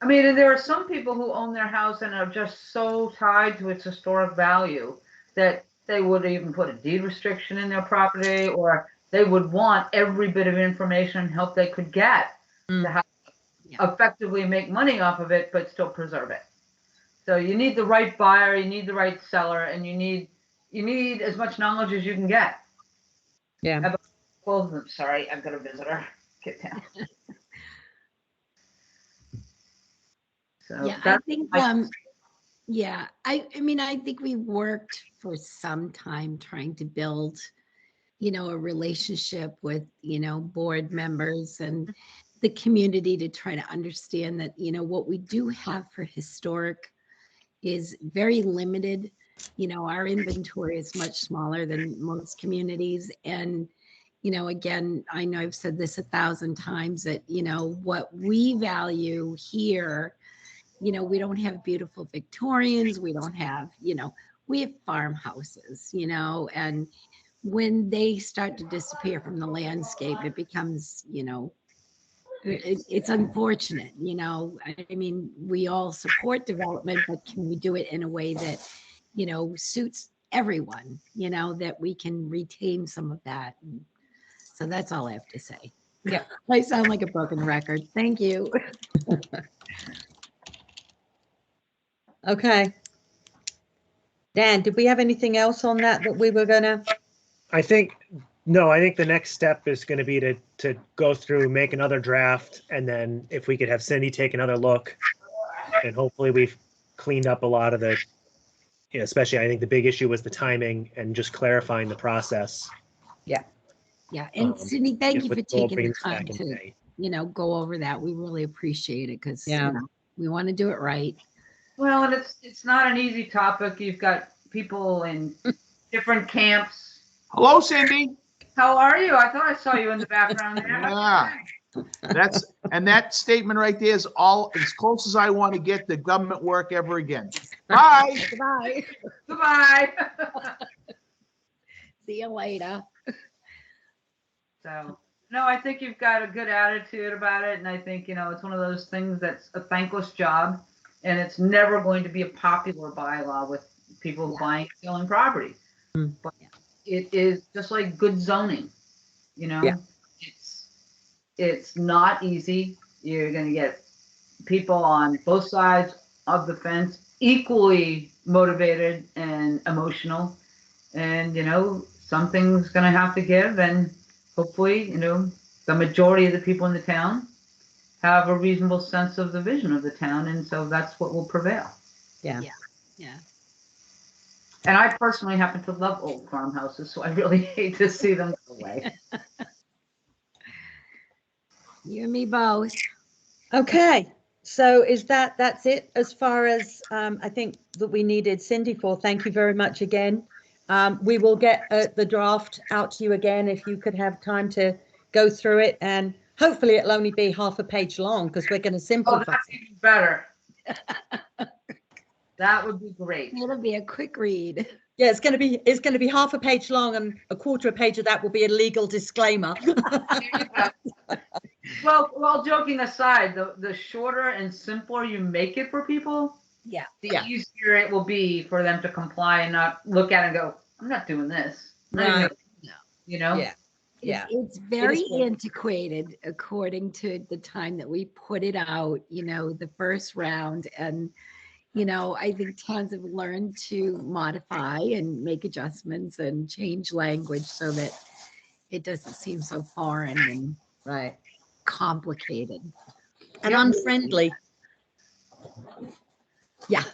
I mean, and there are some people who own their house and are just so tied to its historic value that they would even put a deed restriction in their property, or they would want every bit of information and help they could get to how to effectively make money off of it, but still preserve it. So you need the right buyer, you need the right seller, and you need as much knowledge as you can get. Yeah. Well, sorry, I've got a visitor. Get down. So Yeah, I think, I mean, I think we worked for some time trying to build, a relationship with, board members and the community to try to understand that, what we do have for historic is very limited. Our inventory is much smaller than most communities. And, again, I know I've said this 1,000 times that, what we value here, we don't have beautiful Victorians. We don't have, we have farmhouses, and when they start to disappear from the landscape, it becomes, it's unfortunate, I mean, we all support development, but can we do it in a way that, suits everyone, that we can retain some of that. And so that's all I have to say. Yeah. I sound like a broken record. Thank you. Okay. Dan, did we have anything else on that we were gonna? I think the next step is going to be to go through, make another draft, and then if we could have Cindy take another look, and hopefully we've cleaned up a lot of the, especially I think the big issue was the timing and just clarifying the process. Yeah, and Cindy, thank you for with goal taking the brings time back in to, May. go over that. We really appreciate it because, Yeah. we want to do it right. Well, and it's not an easy topic. You've got people in different camps. Hello, Cindy. How are you? I thought I saw you in the background there. Yeah. That statement right there is all as close as I want to get to government work ever again. Bye. Goodbye. Goodbye. See you later. So, no, I think you've got a good attitude about it. And I think, it's one of those things that's a thankless job. And it's never going to be a popular bylaw with people buying and selling property. But it is just like good zoning, Yeah. It's not easy. You're going to get people on both sides of the fence equally motivated and emotional. And, something's going to have to give. And hopefully, the majority of the people in the town have a reasonable sense of the vision of the town. And so that's what will prevail. Yeah. And I personally happen to love old farmhouses, so I really hate to see them go away. You and me both. Okay. So that's it as far as I think that we needed Cindy for. Thank you very much again. We will get the draft out to you again if you could have time to go through it, and hopefully it'll only be half a page long because we're going to simplify. Oh, that's even better. That would be great. It'll be a quick read. Yeah, it's going to be half a page long, and a quarter of a page of that will be a legal disclaimer. Well, joking aside, the shorter and simpler you make it for people, the easier it will be for them to comply and not look at it and go, I'm not doing this. Right. It's very antiquated according to the time that we put it out, the first round. And, I think towns have learned to modify and make adjustments and change language so that it doesn't seem so foreign and complicated. And unfriendly. Yeah,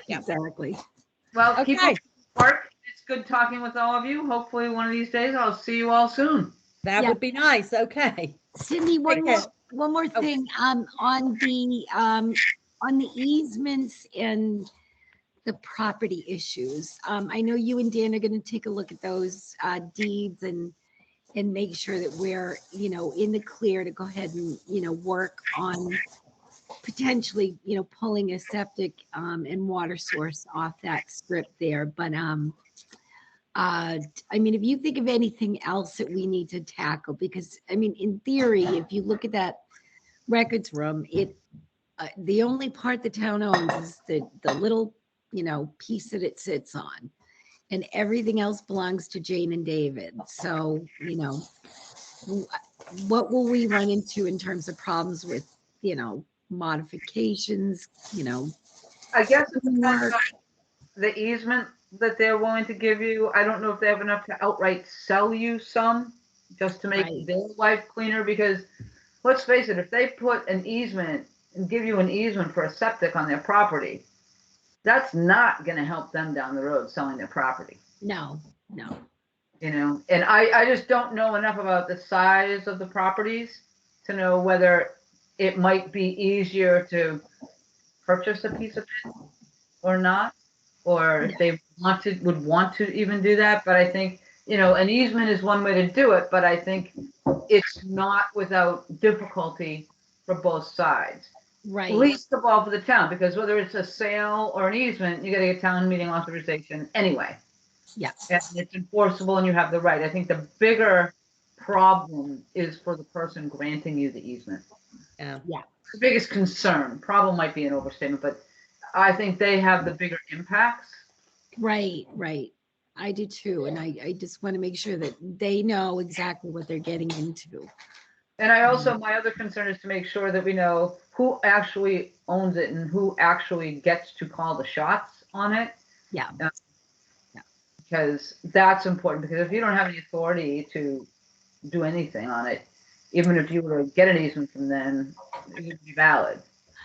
exactly. Well, keep Okay. up the work. It's good talking with all of you. Hopefully one of these days I'll see you all soon. That Yeah. would be nice. Okay. Cindy, one care. more Oh. thing, on the easements and the property issues. I know you and Dan are gonna take a look at those, deeds and make sure that we're, in the clear to go ahead and, work on potentially, pulling a septic, and water source off that strip there, but, I mean, if you think of anything else that we need to tackle, because, I mean, in theory, if you look at that records room, the only part the town owns is the little, piece that it sits on. And everything else belongs to Jane and David. So, what will we run into in terms of problems with, modifications, I guess it's work? the easement that they're willing to give you. I don't know if they have enough to outright sell you some just to make Right. their life cleaner, because let's face it, if they put an easement and give you an easement for a septic on their property, that's not going to help them down the road selling their property. No. And I just don't know enough about the size of the properties to know whether it might be easier to purchase a piece of it or not, or if they would want to even do that. But I think, an easement is one way to do it, but I think it's not without difficulty for both sides. Right. Least of all for the town, because whether it's a sale or an easement, you got to get town meeting authorization anyway. Yeah. And it's enforceable and you have the right. I think the bigger problem is for the person granting you the easement. Yeah. The biggest concern, problem might be an overstatement, but I think they have the bigger impacts. Right. I do too. And I just want to make sure that they know exactly what they're getting into. And I also, my other concern is to make sure that we know who actually owns it and who actually gets to call the shots on it. Yeah. Because that's important, because if you don't have any authority to do anything on it, even if you were to get an easement from them, it would be valid.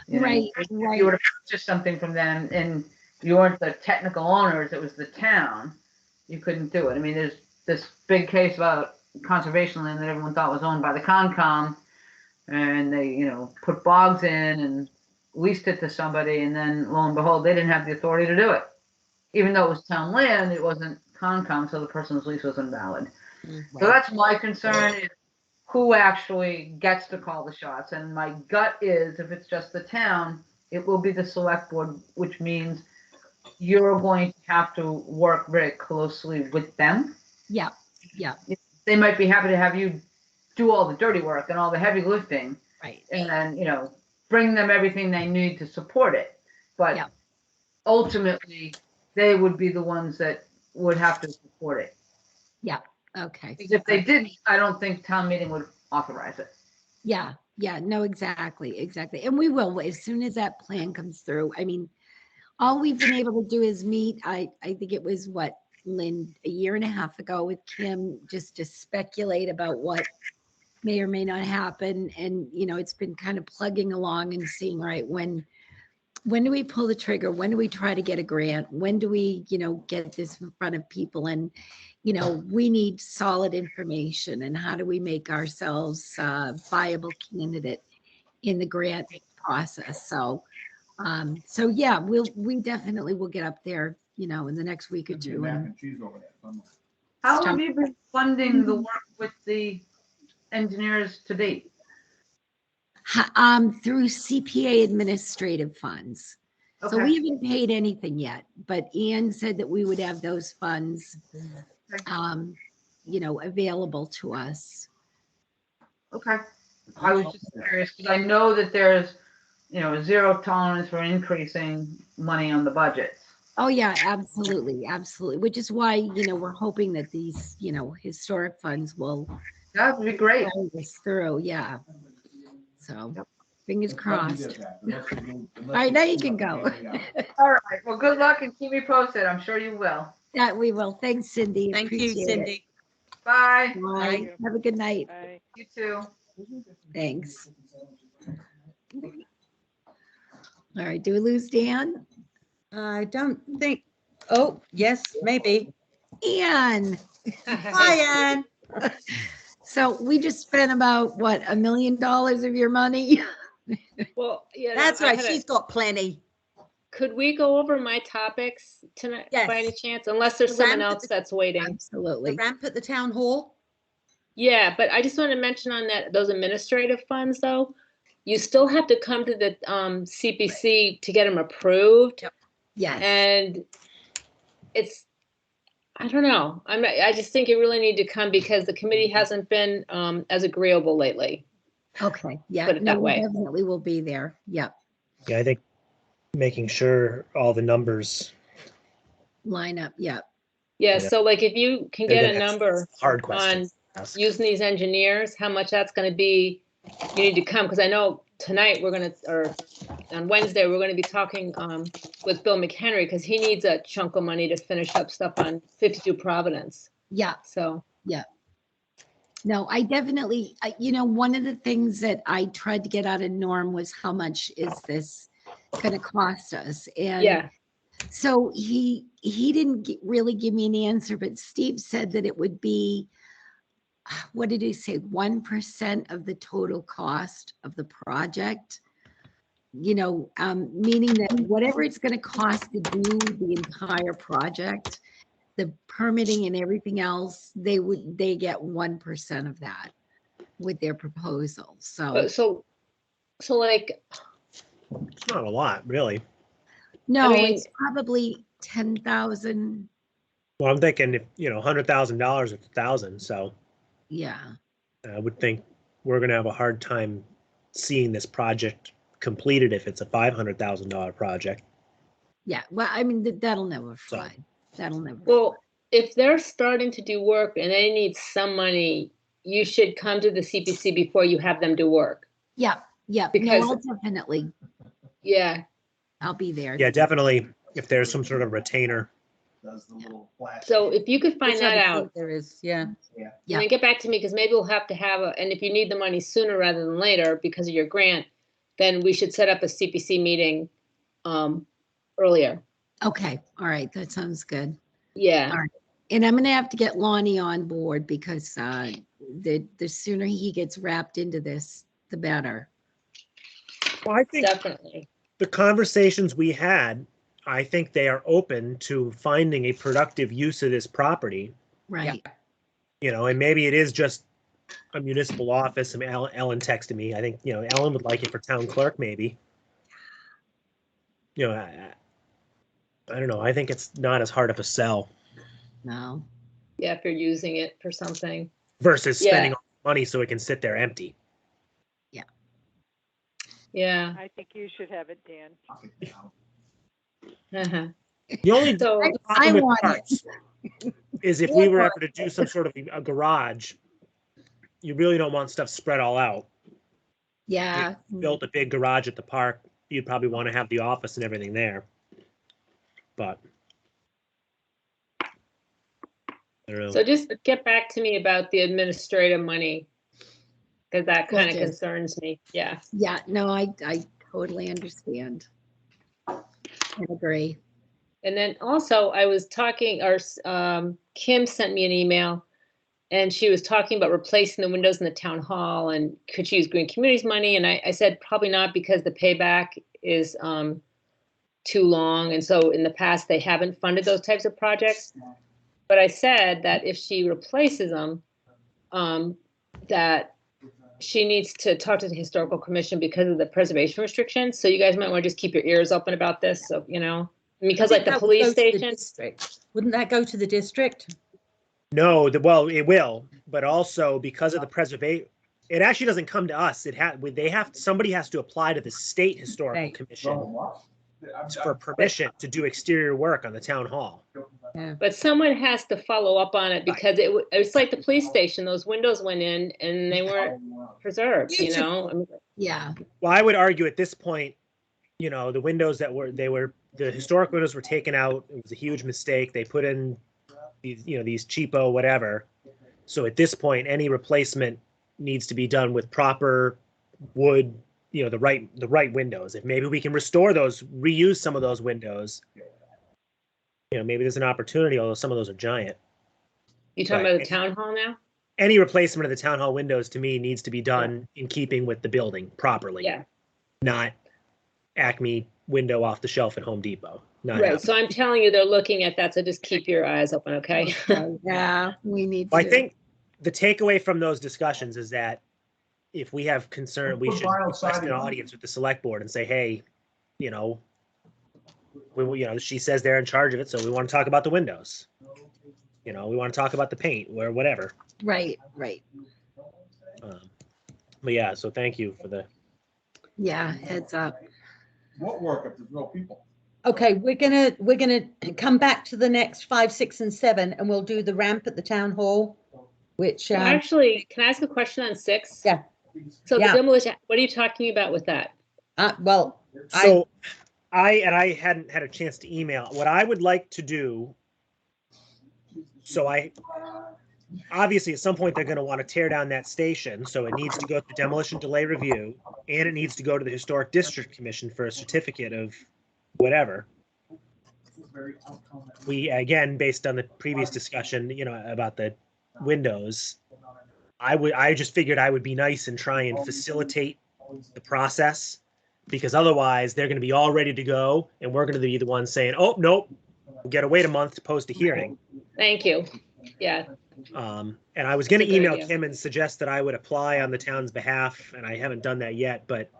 Right. If you were to purchase something from them and you weren't the technical owners, it was the town, you couldn't do it. I mean, there's this big case about conservation land that everyone thought was owned by the Concom, and they, put bogs in and leased it to somebody, and then lo and behold, they didn't have the authority to do it. Even though it was town land, it wasn't Concom, so the person's lease was invalid. So that's my concern, is who actually gets to call the shots. And my gut is, if it's just the town, it will be the select board, which means you're going to have to work very closely with them. Yeah. They might be happy to have you do all the dirty work and all the heavy lifting. Right. And, bring them everything they need to support it. But ultimately, they would be the ones that would have to support it. Yeah. Okay. Because if they didn't, I don't think town meeting would authorize it. Yeah. No, exactly. And we will, as soon as that plan comes through. I mean, all we've been able to do is meet, I think it was Lynn, a year and a half ago with Kim, just to speculate about what may or may not happen. And, it's been kind of plugging along and seeing, right, when do we pull the trigger? When do we try to get a grant? When do we, get this in front of people? And, we need solid information. And how do we make ourselves a viable candidate in the grant process? So yeah, we definitely will get up there, in the next week or two. How have you been funding the work with the engineers to date? Through CPA administrative funds. So we haven't paid anything yet, but Ian said that we would have those funds, available to us. Okay. I was just curious, because I know that there's, zero tolerance for increasing money on the budgets. Oh, yeah, absolutely. Which is why, we're hoping that these, historic funds will. That would be great. Carry this through, yeah. So, fingers crossed. All right, now you can go. All right. Well, good luck and keep me posted. I'm sure you will. Yeah, we will. Thanks, Cindy. Thank you, Appreciate it. Cindy. Bye. Bye. Have a good night. Bye. You too. Thanks. All right, do we lose Dan? I don't think Oh, yes, maybe. Anne, Hi, Anne. so we just spent about, what, $1 million of your money? Well, yeah. That's right. She's got plenty. Could we go over my topics tonight Yes. by any chance? Unless there's The someone ramp at else the- that's waiting. The Absolutely. ramp at the town hall. Yeah, but I just want to mention on that, those administrative funds though, you still have to come to the CPC to get them approved. Yep. Yes. And it's, I don't know. I just think you really need to come because the committee hasn't been as agreeable lately. Okay. Yeah. Put it No, that we way. definitely will be there. Yep. Yeah, I think making sure all the numbers. Line up. Yep. Yeah, Yeah. so like if you can They're get gonna a ask number hard on questions. Ask. using these engineers, how much that's gonna be, you need to come, because I know tonight we're gonna, or on Wednesday, we're gonna be talking with Bill McHenry, because he needs a chunk of money to finish up stuff on 52 Providence, Yeah. so. No, I definitely, one of the things that I tried to get out of Norm was how much is this going to cost us? And Yeah, so he didn't really give me an answer, but Steve said that it would be, what did he say? 1% of the total cost of the project. Meaning that whatever it's going to cost to do the entire project, the permitting and everything else, they get 1% of that with their proposal. So so like, It's not a lot, really. no, mean- it's probably 10,000. Well, I'm thinking if, $100,000, it's 1,000. So Yeah. I would think we're going to have a hard time seeing this project completed if it's a $500,000 project. Yeah. Well, I mean, that'll never fly. That'll never. well, if they're starting to do work and they need some money, you should come to the CPC before you have them do work. Yeah. Yeah. because- No, I'll definitely, Yeah, I'll be there. Yeah, definitely. If there's some sort of retainer. so if you could find Which I that would out. think there is, yeah. Yeah. And then get back to me, because maybe we'll have to have, and if you need the money sooner rather than later because of your grant, then we should set up a CPC meeting earlier. Okay. All right. That sounds good. Yeah. All right. And I'm going to have to get Lonnie on board because the sooner he gets wrapped into this, the better. Well, I think Definitely. the conversations we had, I think they are open to finding a productive use of this property. Right. And maybe it is just a municipal office. I mean, Ellen texted me. I think, Ellen would like it for town clerk, maybe. I don't know. I think it's not as hard of a sell No. Yeah, if you're using it for something. versus Yeah. spending all the money so it can sit there empty. Yeah. I think you should have it, Dan. Uh-huh. The only So, I problem with want parks is if we were ever to do some sort of a garage, you really don't want stuff spread all out. Yeah. Built a big garage at the park, you'd probably want to have the office and everything there. But I don't know. so just get back to me about the administrative money, because that kind of Will do. concerns me. Yeah. Yeah. No, I totally understand. I agree. And then also I was talking, or Kim sent me an email and she was talking about replacing the windows in the town hall and could she use Green Communities money? And I said, probably not, because the payback is too long. And so in the past, they haven't funded those types of projects. But I said that if she replaces them, that she needs to talk to the historical commission because of the preservation restrictions. So you guys might want to just keep your ears open about this. So, because like the That would police go to the station. district. Wouldn't that go to the district? No, well, it will, but also because of the preservation, it actually doesn't come to us. Somebody has to apply to the state historical Right. commission for permission to do exterior work on the town hall. But someone has to follow up on it because it's like the police station, those windows went in and they weren't preserved, I mean, Yeah. Well, I would argue at this point, the windows the historic windows were taken out. It was a huge mistake. They put in these cheapo whatever. So at this point, any replacement needs to be done with proper wood, the right windows. If maybe we can restore those, reuse some of those windows, maybe there's an opportunity, although some of those are giant. You talking Right. about the town hall now? Any replacement of the town hall windows to me needs to be done in keeping with the building properly. Yeah, Not Acme window off the shelf at Home Depot. Not right. happening. So I'm telling you, they're looking at that. So just keep your eyes open, okay? Yeah, we need I to. think the takeaway from those discussions is that if we have concern, we should request an audience with the select board and say, hey, she says they're in charge of it, so we want to talk about the windows. We want to talk about the paint or whatever. Right. But yeah, so thank you for the. Yeah, heads up. What work if there's no people? Okay, we're gonna come back to the next 5, 6, and 7, and we'll do the ramp at the town hall, which Well, actually, can I ask a question on 6? Yeah. So Yeah. the demolition, what are you talking about with that? well, So I hadn't had a chance to email. What I would like to do. So obviously at some point they're going to want to tear down that station, so it needs to go through demolition delay review, and it needs to go to the Historic District Commission for a certificate of whatever. We, again, based on the previous discussion, about the windows, I just figured I would be nice and try and facilitate the process, because otherwise they're going to be all ready to go, and we're going to be the ones saying, oh, nope, we got to wait a month to post a hearing. Thank you. Yeah. And I was going to That's a good email idea. Kim and suggest that I would apply on the town's behalf, and I haven't done that yet, but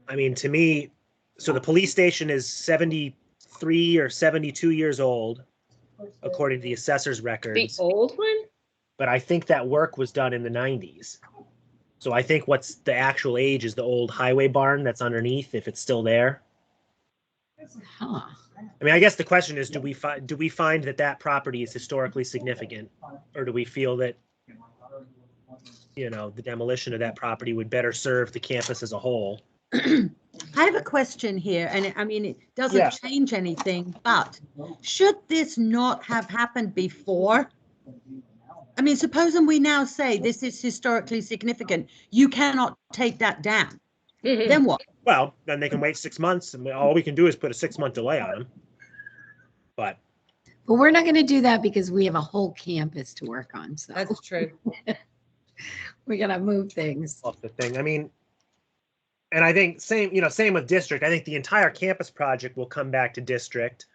I mean, to me, so the police station is 73 or 72 years old, according to the assessor's The records, old one? but I think that work was done in the 90s. So I think what's the actual age is the old highway barn that's underneath, if it's still there. Huh. I mean, I guess the question is, do we find that property is historically significant, or do we feel that, the demolition of that property would better serve the campus as a whole? I have a question here, and I mean, it doesn't Yeah. change anything, but should this not have happened before? I mean, supposing we now say this is historically significant, you cannot take that down. Then what? Well, then they can wait 6 months, and all we can do is put a 6-month delay on them. But we're not going to do that because we have a whole campus to work on. So That's true. we're going to move things. off the thing, I mean, and I think same with district. I think the entire campus project will come back to district,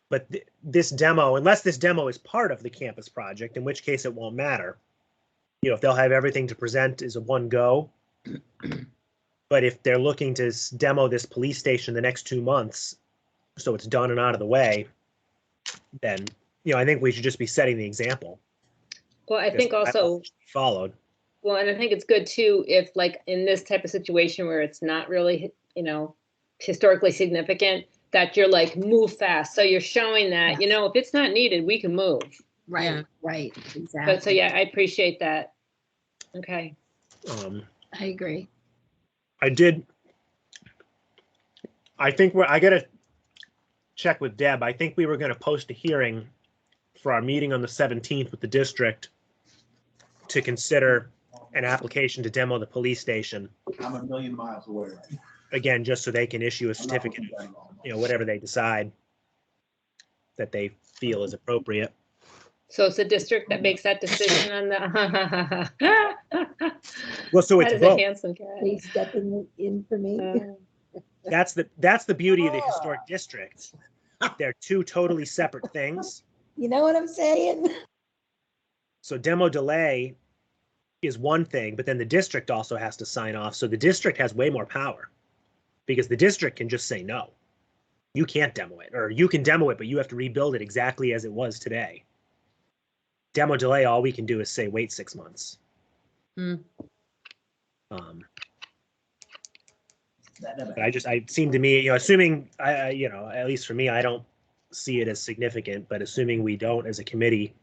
but this demo, unless this demo is part of the campus project, in which case it won't matter. If they'll have everything to present is a one go. But if they're looking to demo this police station the next 2 months, so it's done and out of the way, then, I think we should just be setting the example. Well, I think also, Followed. well, and I think it's good too, if like in this type of situation where it's not really, historically significant, that you're like, move fast. So you're showing that, if it's not needed, we can move. Right. Yeah. Right. Exactly. But so, yeah, I appreciate that. Okay. I agree. I gotta check with Deb. I think we were gonna post a hearing for our meeting on the 17th with the district to consider an application to demo the police station. I'm a million miles away. Right? Again, just so they can issue a certificate of, whatever they decide that they feel is appropriate. So it's the district that makes that decision on the. Well, so it's That is a both. handsome cat. They stepping in for me. That's the beauty of the historic districts. They're two totally separate things. You know what I'm saying? So demo delay is one thing, but then the district also has to sign off. So the district has way more power because the district can just say, no, you can't demo it, or you can demo it, but you have to rebuild it exactly as it was today. Demo delay, all we can do is say, wait 6 months. But it seemed to me, assuming at least for me, I don't see it as significant, but assuming we don't as a committee,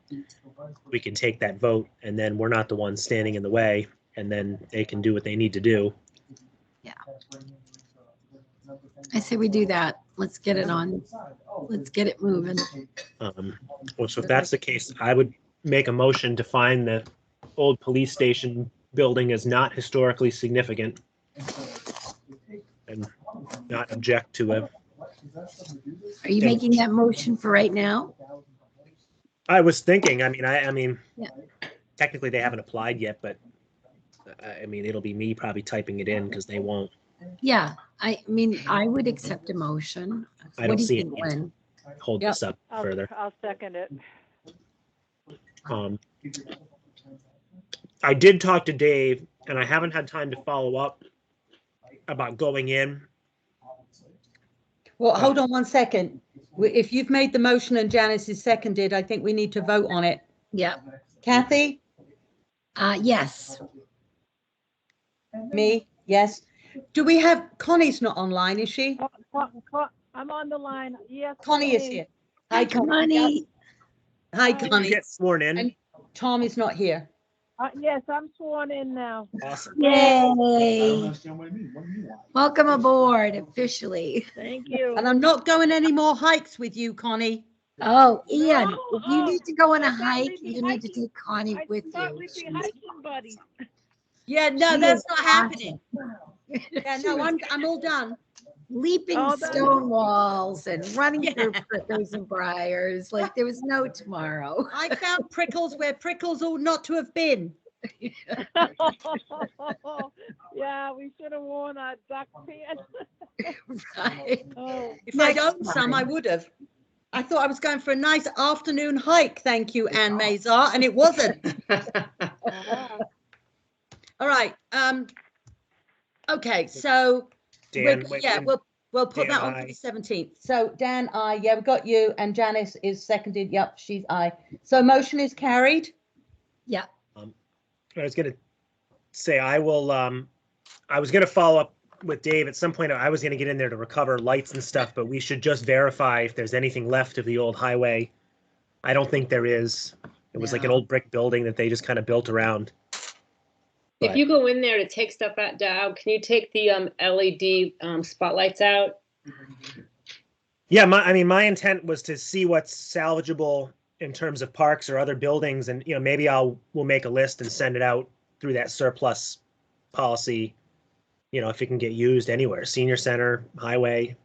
we can take that vote, and then we're not the ones standing in the way, and then they can do what they need to do. Yeah. I say we do that. Let's get it on. Let's get it moving. Well, so if that's the case, I would make a motion to find the old police station building as not historically significant and not object to a Are you Yeah. making that motion for right now? I was thinking, I mean, Yeah. technically they haven't applied yet, but I mean, it'll be me probably typing it in because they won't. Yeah, I mean, I would accept a motion. I What don't do you see think, it. Lynn? Hold Yep. this up further. I'll second it. I did talk to Dave, and I haven't had time to follow up about going in. Well, hold on one second. If you've made the motion and Janice is seconded, I think we need to vote on it. Yeah, Kathy? yes. Me? Yes. Do we have, Connie's not online, is she? I'm on the line. Yes. Connie is here. Hi, Connie. Connie. Hi, You Connie. get sworn in. And Tom is not here. Yes, I'm sworn in now. Awesome. Yay. I don't understand what I mean. What do you want? Welcome aboard officially. Thank you. And I'm not going any more hikes with you, Connie. Oh, Ian, if you Oh, need to go on a I thought hike, we'd be you need to hiking. take Connie I with thought you. we'd be hiking buddies. Yeah, no, She that's is not awesome. happening. Yeah, no, I'm all done. Leaping Oh, that's- stone walls and running Yeah. through prickles and briars like there was no tomorrow. I found prickles where prickles ought not to have been. Yeah, we should have worn our duck pants. Right. Oh, If I'd Next owned some, I time. would have. I thought I was going for a nice afternoon hike, thank you, Anne Mazar, and it wasn't. All right. Okay, so Dan, wait, yeah, we'll put Dan, that on for aye. the 17th. So Dan, yeah, we got you, and Janice is seconded. Yep, she's aye. So motion is carried. Yeah. I was gonna say I will. I was gonna follow up with Dave at some point. I was gonna get in there to recover lights and stuff, but we should just verify if there's anything left of the old highway. I don't think there is. It was like an No. old brick building that they just kind of built around. If But- you go in there to take stuff down, can you take the LED spotlights out? Yeah, my intent was to see what's salvageable in terms of parks or other buildings, and maybe we'll make a list and send it out through that surplus policy. If it can get used anywhere, senior center, highway.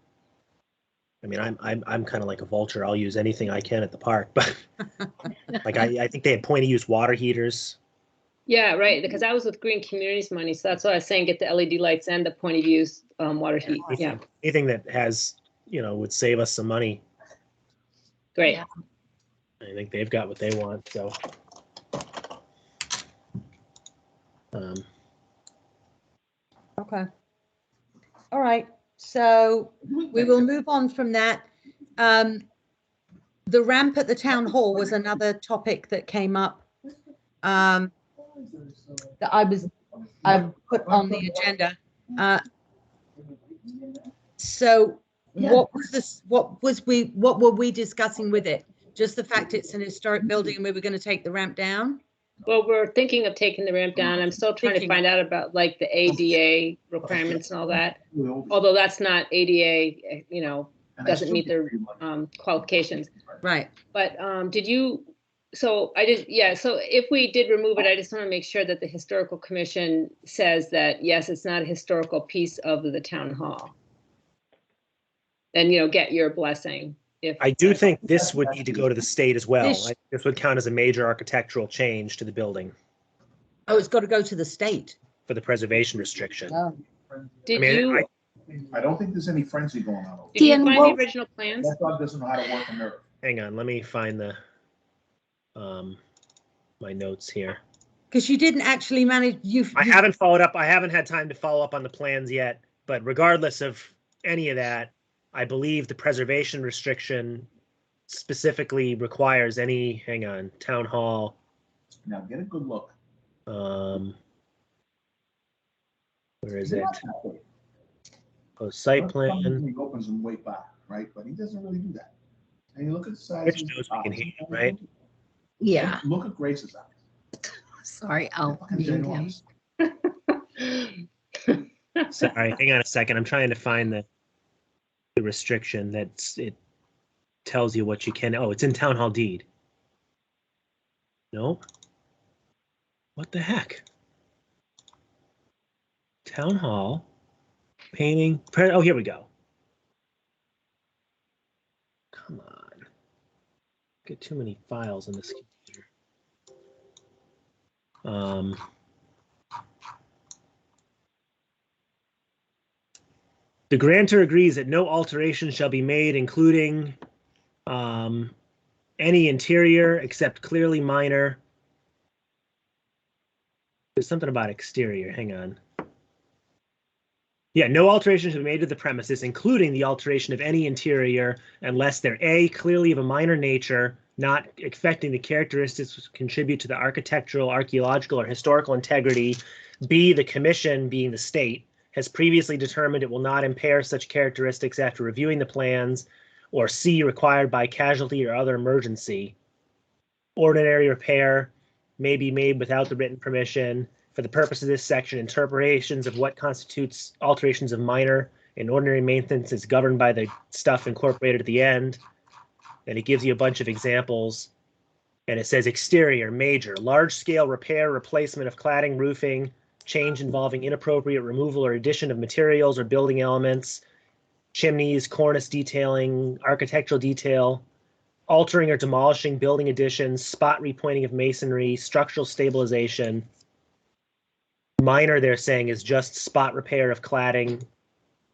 I mean, I'm kind of like a vulture. I'll use anything I can at the park, but like I think they had point of use water heaters. Yeah, right, because I was with Green Communities money, so that's why I was saying get the LED lights and the point of use water heat. Yeah, Anything that has would save us some money. great. Yeah. I think they've got what they want, so. Okay. All right. So we will move on from that. The ramp at the town hall was another topic that came up. That I put on the agenda. So what were we discussing with it? Just the fact it's an historic building and we were going to take the ramp down? Well, we're thinking of taking the ramp down. I'm still trying to Thinking. find out about like the ADA requirements and all that. Although that's not ADA, doesn't meet their qualifications. Right. But did you, so if we did remove it, I just want to make sure that the historical commission says that, yes, it's not a historical piece of the town hall. And, get your blessing. If I do think this would need to go to the state as well. This- This would count as a major architectural change to the building Oh, it's got to go to the state. for the preservation restriction. Oh. Did I mean, you, I don't think there's any frenzy going on over did you Dan, find what- the original plans? there. That dog doesn't know how to work a mirror. Hang on, let me find the my notes here. Because you didn't actually manage, I haven't followed up. I haven't had time to follow up on the plans yet, but regardless of any of that, I believe the preservation restriction specifically requires any, hang on, town hall, Now get a good look. where is it? Oh, site plan, He opens them way back, right? But he doesn't really do that. And you look at the size. Rich of his knows we can eyes. hear you, right? Yeah. Look at Grace's eyes. Sorry, I'll Fucking mute him. ginormous. Sorry, hang on a second. I'm trying to find the restriction it tells you what you can. Oh, it's in town hall deed. No? What the heck? Town hall, painting, oh, here we go. Come on. Get too many files in this computer. The grantor agrees that no alteration shall be made, including any interior except clearly minor. There's something about exterior. Hang on. Yeah, no alteration should be made to the premises, including the alteration of any interior, unless they're A, clearly of a minor nature, not affecting the characteristics which contribute to the architectural, archaeological, or historical integrity. B, the commission, being the state, has previously determined it will not impair such characteristics after reviewing the plans. Or C, required by casualty or other emergency. Ordinary repair may be made without the written permission. For the purpose of this section, interpretations of what constitutes alterations of minor and ordinary maintenance is governed by the stuff incorporated at the end. And it gives you a bunch of examples. And it says exterior, major, large-scale repair, replacement of cladding, roofing, change involving inappropriate removal or addition of materials or building elements, chimneys, cornice detailing, architectural detail, altering or demolishing building additions, spot repointing of masonry, structural stabilization. Minor, they're saying, is just spot repair of cladding,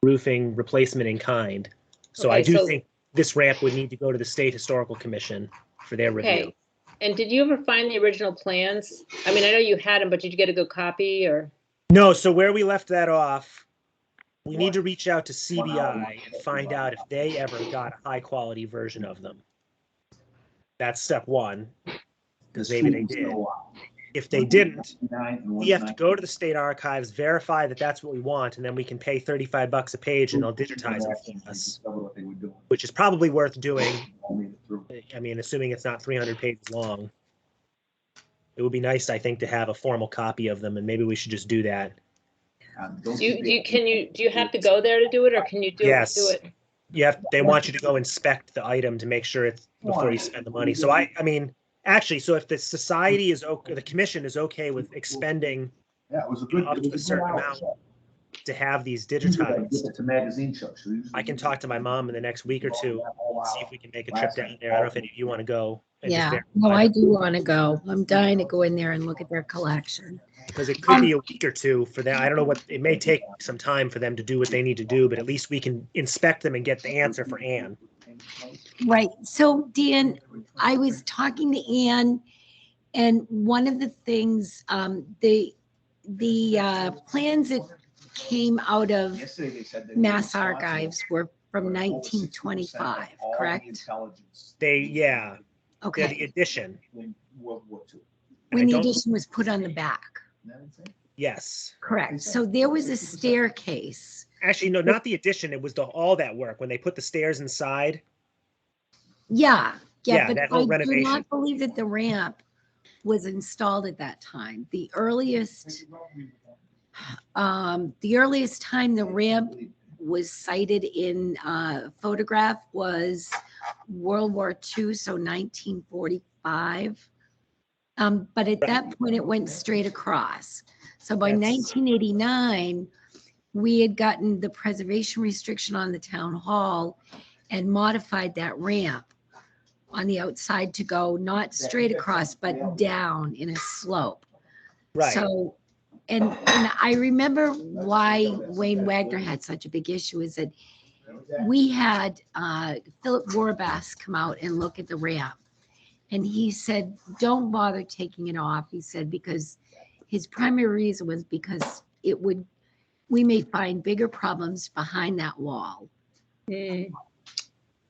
roofing, replacement in kind. So Okay, I do so- think this ramp would need to go to the State Historical Commission for their review. Okay. And did you ever find the original plans? I mean, I know you had them, but did you get a good copy or? No, so where we left that off, we need to reach out to CBI and find out if they ever got a high quality version of them. That's step one, because maybe they did. If they didn't, we have to go to the state archives, verify that that's what we want, and then we can pay $35 a page and they'll digitize it for us, which is probably worth doing. I mean, assuming it's not 300 pages long. It would be nice, I think, to have a formal copy of them, and maybe we should just do that. Do you have to go there to do it, or can you do it? They want you to go inspect the item to make sure it's before you spend the money. So I mean, actually, so if the society is okay, the commission is okay with expending up to a certain amount to have these digitized, I can talk to my mom in the next week or two, see if we can make a trip down there. I don't know if any of you want to go. Yeah, no, I do want to go. I'm dying to go in there and look at their collection. Because it could be a week or two for that. I don't know what, it may take some time for them to do what they need to do, but at least we can inspect them and get the answer for Ann. Right. So Dan, I was talking to Ann, and one of the things, the plans that came out of Mass Archives were from 1925, correct? Yeah. Okay. They're the edition. When the edition was put on the back. Yes. Correct. So there was a staircase. Actually, no, not the addition. It was all that work when they put the stairs inside. Yeah, Yeah, but that whole I do renovation. not believe that the ramp was installed at that time. The earliest time the ramp was cited in photograph was World War II, so 1945. But at that point, it went straight across. So by 1989, we had gotten the preservation restriction on the town hall and modified that ramp on the outside to go not straight across, but down in a slope. Right. So, and I remember why Wayne Wagner had such a big issue is that we had Philip Warbass come out and look at the ramp. And he said, don't bother taking it off. He said, because his primary reason was because we may find bigger problems behind that wall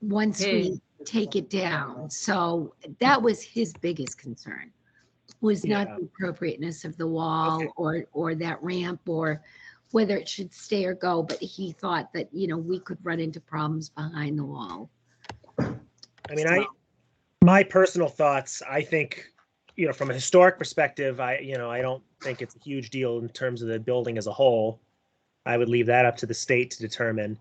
once we take it down. So that was his biggest concern, was not the appropriateness of the wall or that ramp or whether it should stay or go. But he thought that, we could run into problems behind the wall. I mean, my personal thoughts, I think, from a historic perspective, I don't think it's a huge deal in terms of the building as a whole. I would leave that up to the state to determine.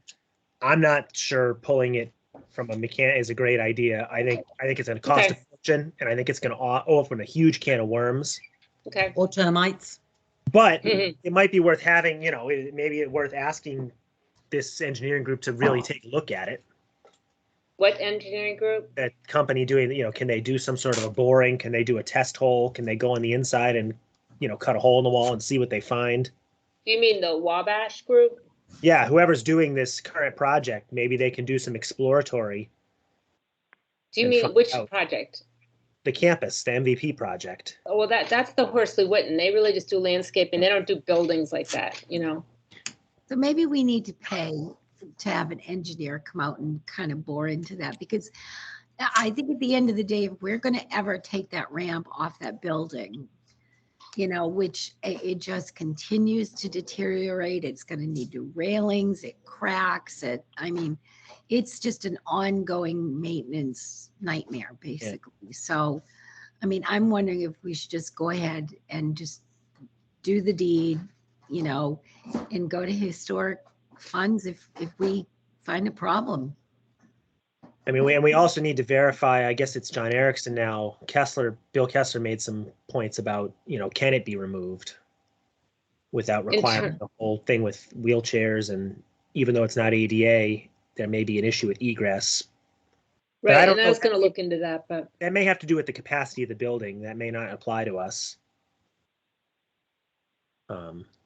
I'm not sure pulling it from a mechanic is a great idea. I think it's going to cost a fortune, and I think it's going to open a huge can of worms. Okay. Or termites. But it might be worth having, maybe it's worth asking this engineering group to really take a look at it. What engineering group? That company doing, can they do some sort of a boring? Can they do a test hole? Can they go on the inside and, cut a hole in the wall and see what they find? Do you mean the Wabash group? Yeah, whoever's doing this current project, maybe they can do some exploratory. Do you and mean find which out. project? The campus, the MVP project. Oh, well, that's the Horsley Witten. They really just do landscaping. They don't do buildings like that, So maybe we need to pay to have an engineer come out and kind of bore into that, because I think at the end of the day, if we're going to ever take that ramp off that building, which it just continues to deteriorate, it's going to need new railings, it cracks, it's just an ongoing maintenance nightmare, basically. Yeah. So, I'm wondering if we should just go ahead and just do the deed, and go to historic funds if we find a problem. We also need to verify, I guess it's John Erickson now, Bill Kessler made some points about, can it be removed without requiring the whole thing with wheelchairs, and even though it's not ADA, there may be an issue with egress. Right, I was going to look into that, but that may have to do with the capacity of the building. That may not apply to us.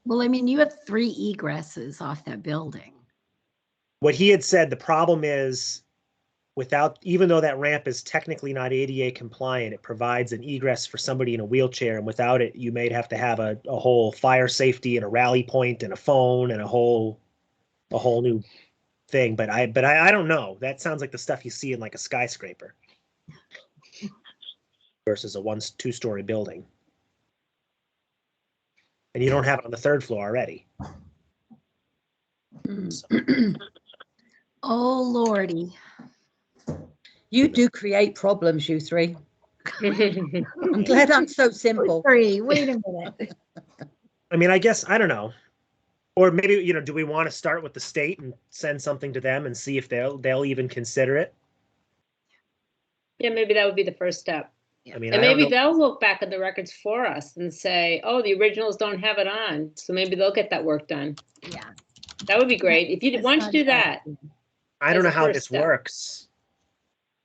Well, you have 3 egresses off that building. What he had said, the problem is, even though that ramp is technically not ADA compliant, it provides an egress for somebody in a wheelchair, and without it, you may have to have a whole fire safety and a rally point and a phone and a whole new thing. But I don't know. That sounds like the stuff you see in like a skyscraper versus a 2-story building. And you don't have it on the 3rd floor already. Oh, Lordy. You do create problems, you 3. I'm glad I'm so simple. 3, wait a minute. I guess, I don't know. Or maybe, do we want to start with the state and send something to them and see if they'll even consider it? Yeah, maybe that would be the first step. And maybe they'll look back at the records for us and say, oh, the originals don't have it on. So maybe they'll get that work done. Yeah. That would be great. Why don't you do that? I don't know how this works.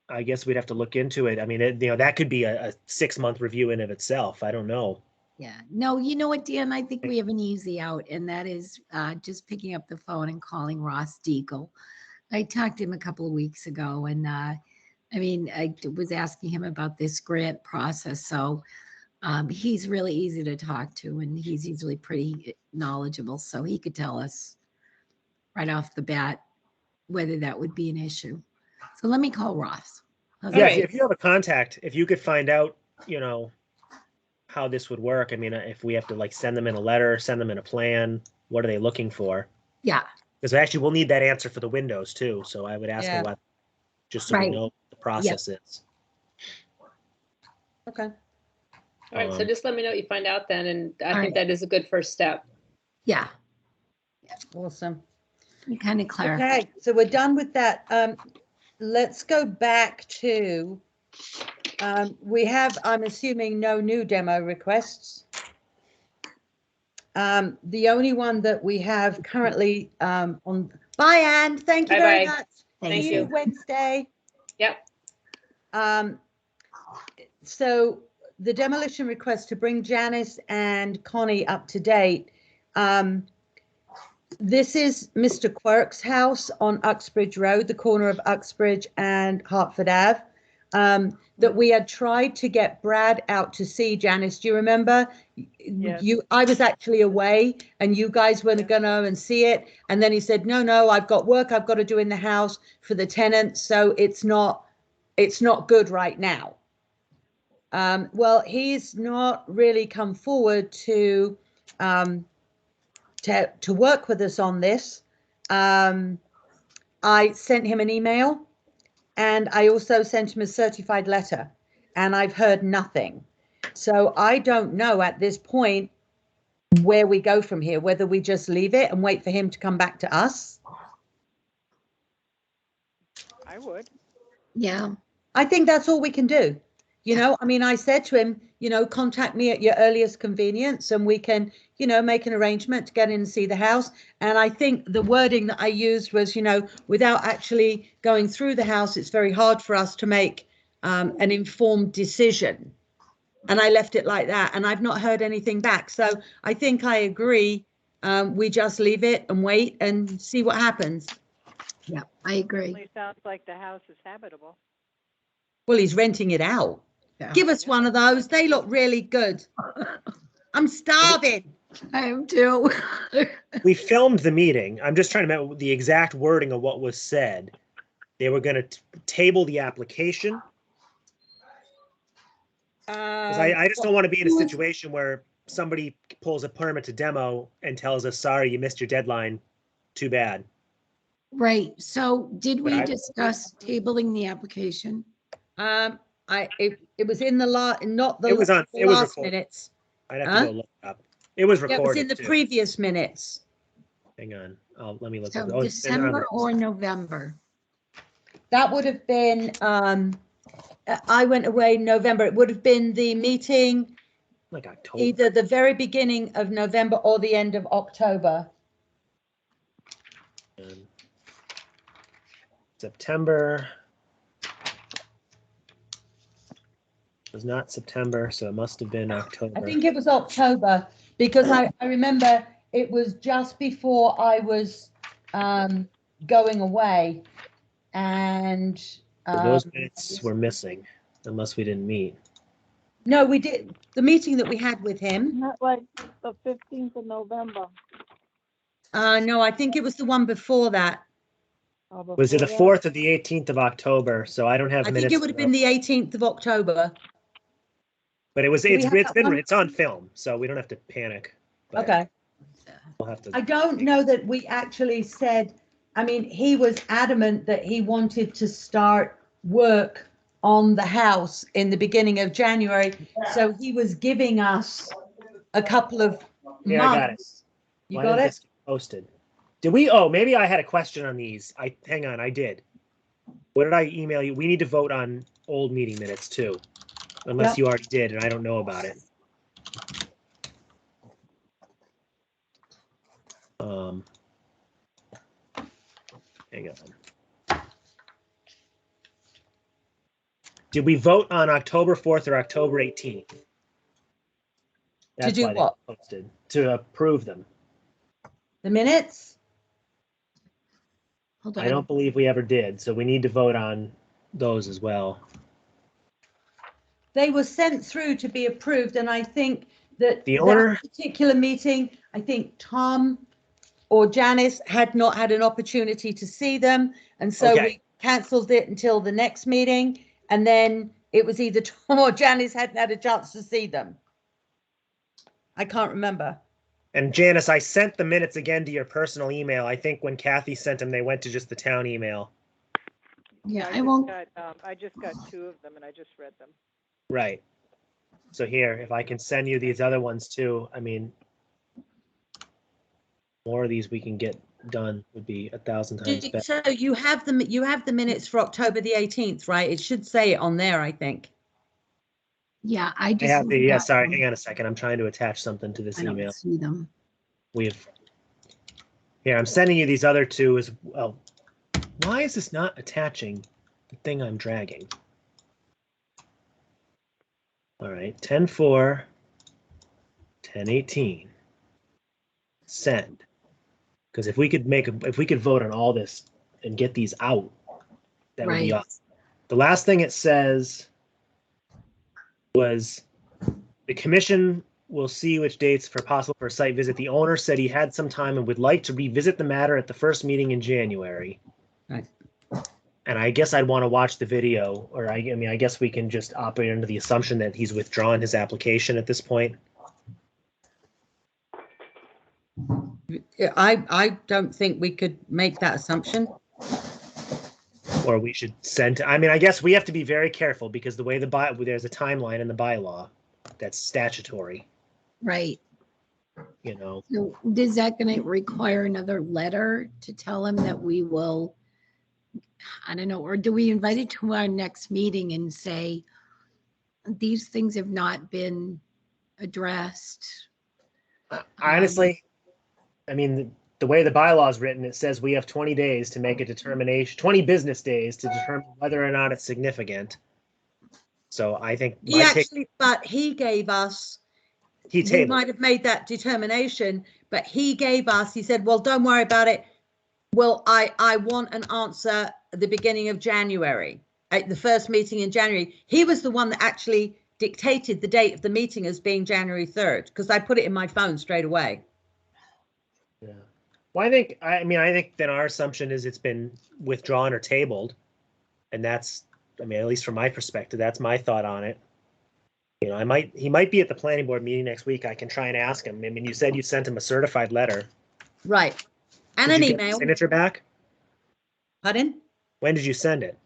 I guess we'd have to look into it. That could be a 6-month review in of itself. I don't know. Yeah. No, you know what, Dan? I think we have an easy out, and that is just picking up the phone and calling Ross Deagle. I talked to him a couple of weeks ago, and I was asking him about this grant process. So he's really easy to talk to, and he's usually pretty knowledgeable. So he could tell us right off the bat whether that would be an issue. So let me call Ross. Yeah, if you have a contact, if you could find out, how this would work. If we have to send them in a letter, send them in a plan, what are they looking for? Yeah. Because actually we'll need that answer for the windows too. So I would ask them about, just so we know what the process is. Okay. All right. So just let me know what you find out then. And I think that is a good first step. Yeah. Awesome. You kind of clarify. Okay. So we're done with that. Let's go back to, we have, I'm assuming, no new demo requests. The only one that we have currently on, bye, Anne. Thank you very much. Thank See you Wednesday. Yep. So the demolition request to bring Janice and Connie up to date. This is Mr. Quirk's house on Uxbridge Road, the corner of Uxbridge and Hartford Ave, that we had tried to get Brad out to see. Janice, do you remember? Yes. I was actually away and you guys were going to and see it. And then he said, no, I've got work I've got to do in the house for the tenants. So it's not good right now. Well, he's not really come forward to work with us on this. I sent him an email and I also sent him a certified letter and I've heard nothing. So I don't know at this point where we go from here, whether we just leave it and wait for him to come back to us. I would. Yeah. I think that's all we can do. I said to him, contact me at your earliest convenience and we can, make an arrangement to get in and see the house. And I think the wording that I used was, without actually going through the house, it's very hard for us to make an informed decision. And I left it like that, and I've not heard anything back. So I think I agree. We just leave it and wait and see what happens. Yeah, I agree. Certainly sounds like the house is habitable. Well, he's renting it out. Yeah. Give us one of those. They look really good. I'm starving. I am too. We filmed the meeting. I'm just trying to remember the exact wording of what was said. They were going to table the application. Because I just don't want to be in a situation where somebody pulls a permit to demo and tells us, sorry, you missed your deadline. Too bad. Right. So did we But discuss tabling the application? It was in the not the It was last recorded. minutes. I'd have to go look it up. It was Yeah, recorded. it was in the too. previous minutes. Hang on. Let me look. So up. Oh, it's been on December the- or November? That would have been, I went away in November. It would have been the meeting like October. either the very beginning of November or the end of October. September. It was not September, so it must have been October. I think it was October because I remember it was just before I was going away, and So those minutes were missing, unless we didn't meet. no, we did the meeting that we had with him. Not like the 15th of November. No, I think it was the one before that. Was it the 4th or the 18th of October? So I don't have I minutes. think it would have been the 18th of October. But it's we have that one? it's on film, so we don't have to panic. But Okay. We'll have to. I don't know that we actually said, I mean, he was adamant that he wanted to start work on the house in the beginning of January. So he was giving us a couple of Yeah, I got it. months. You Why got didn't it? this get posted? Did we? Oh, maybe I had a question on these. Hang on, I did. What did I email you? We need to vote on old meeting minutes too, unless Yep. you already did and I don't know about it. Hang on. Did we vote on October 4th or October 18th? That's do why they what? were posted, to approve them. The minutes? Hold on. I don't believe we ever did, so we need to vote on those as well. They were sent through to be approved, and I think that The owner- that particular meeting, I think Tom or Janice had not had an opportunity to see them, and so Okay. we cancelled it until the next meeting, and then it was either Tom or Janice hadn't had a chance to see them. I can't remember. And Janice, I sent the minutes again to your personal email. I think when Kathy sent them, they went to just the town email. Yeah, I just won't. I just got 2 of them and I just read them. Right. So here, if I can send you these other ones too, I mean, more of these we can get done would be 1,000 times better. So you have the minutes for October the 18th, right? It should say it on there, I think. Yeah, I I just. have the, yeah, got sorry, them. hang on a second. I'm trying to attach something to this I don't email. see them. Here, I'm sending you these other two as well. Why is this not attaching the thing I'm dragging? All right, 10-4, 10-18. Send. Because if we could vote on all this and get these out, that would be Right. awesome. The last thing it says was the commission will see which dates for possible for a site visit. The owner said he had some time and would like to revisit the matter at the first meeting in January. Right. And I guess I'd want to watch the video, or I mean, I guess we can just operate under the assumption that he's withdrawn his application at this point. I don't think we could make that assumption. Or we should send, I mean, I guess we have to be very careful because the way there's a timeline in the bylaw that's statutory, Right. you know. So is that going to require another letter to tell him that we will, I don't know, or do we invite it to our next meeting and say, these things have not been addressed. Honestly, I mean, the way the bylaw is written, it says we have 20 days to make a determination, 20 business days to determine whether or not it's significant. So I think He actually, but he gave us, he we tabled. might have made that determination, but he gave us, he said, well, don't worry about it. Well, I want an answer at the beginning of January, at the first meeting in January. He was the one that actually dictated the date of the meeting as being January 3rd, because I put it in my phone straight away. Yeah. Well, I think then our assumption is it's been withdrawn or tabled. And that's, I mean, at least from my perspective, that's my thought on it. You know, he might be at the planning board meeting next week. I can try and ask him. I mean, you said you sent him a certified letter. Right. And Did an you get the email. signature back? Pardon? When did you send it?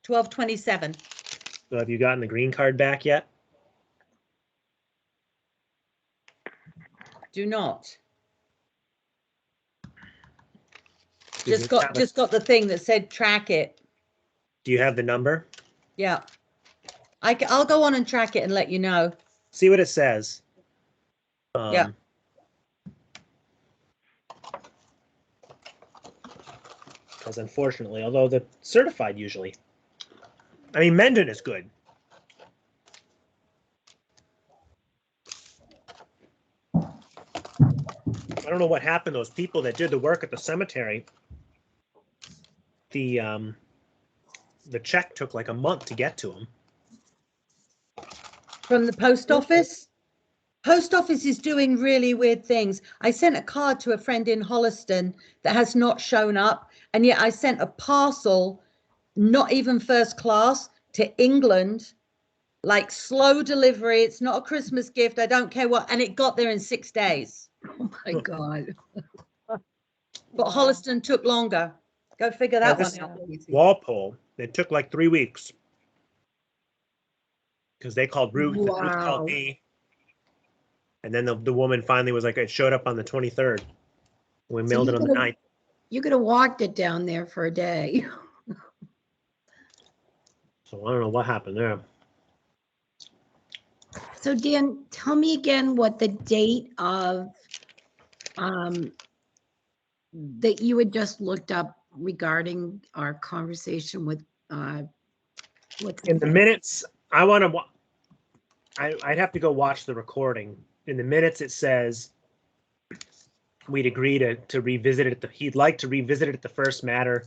$12.27. So have you gotten the green card back yet? Do not. Does it have Just got the thing that said track it. Do you have the number? Yeah. I'll go on and track it and let you know. See what it says. Yeah. Because unfortunately, although the certified usually, I mean, Mendon is good. I don't know what happened. Those people that did the work at the cemetery, the check took like a month to get to them. From the post office? Post office is doing really weird things. I sent a card to a friend in Holliston that has not shown up. And yet I sent a parcel, not even first class, to England, like slow delivery. It's not a Christmas gift. I don't care what. And it got there in 6 days. Oh my God. But Holliston took longer. Go figure that one out. Walpole, it took like 3 weeks. Because they called Ruth, and Ruth Wow. called me. And then the woman finally was like, it showed up on the 23rd. We mailed it on the 9th. You could have walked it down there for a day. So I don't know what happened there. So Dan, tell me again what the date of that you had just looked up regarding our conversation with what's In the minutes, I want to. I'd have to go watch the recording. In the minutes, it says we'd agree to revisit it. He'd like to revisit it at the first matter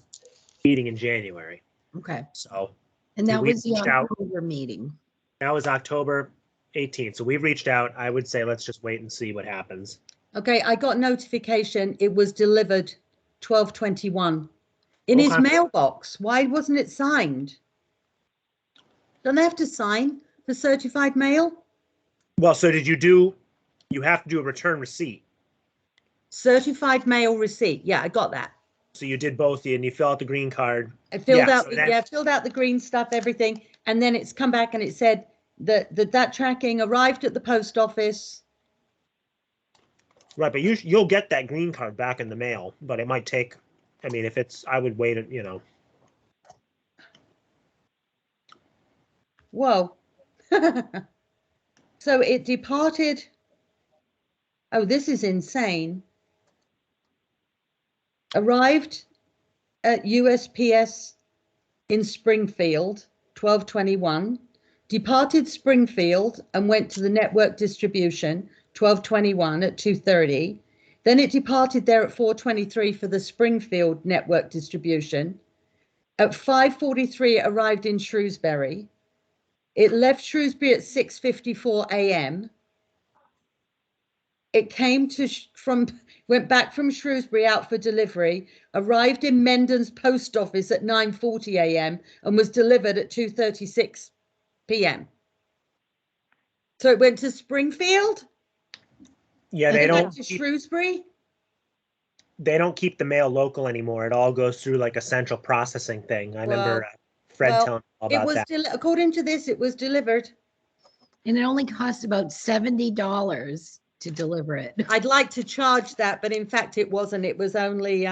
meeting in January. Okay. So. And that we was the reached out. October meeting. That was October 18th. So we've reached out. I would say let's just wait and see what happens. Okay, I got notification. It was delivered 12/21 in his Okay. mailbox. Why wasn't it signed? Don't they have to sign for certified mail? Well, so you have to do a return receipt. Certified mail receipt. Yeah, I got that. So you did both, and you fill out the green card. I filled Yeah, out, so then- filled out the green stuff, everything, and then it's come back and it said that tracking arrived at the post office. Right, but you'll get that green card back in the mail, but it might take. I mean, if it's, I would wait. Whoa. So it departed. Oh, this is insane. Arrived at USPS in Springfield, 12/21. Departed Springfield and went to the network distribution, 12/21 at 2:30. Then it departed there at 4:23 for the Springfield network distribution. At 5:43, it arrived in Shrewsbury. It left Shrewsbury at 6:54 a.m. It came went back from Shrewsbury out for delivery, arrived in Mendon's post office at 9:40 a.m. and was delivered at 2:36 p.m. So it went to Springfield? Yeah, And they it went don't. to Shrewsbury? They don't keep the mail local anymore. It all goes through like a central processing thing. I remember Fred telling me all about that. According to this, it was delivered. And it only cost about $70 to deliver it. I'd like to charge that, but in fact it wasn't. It was only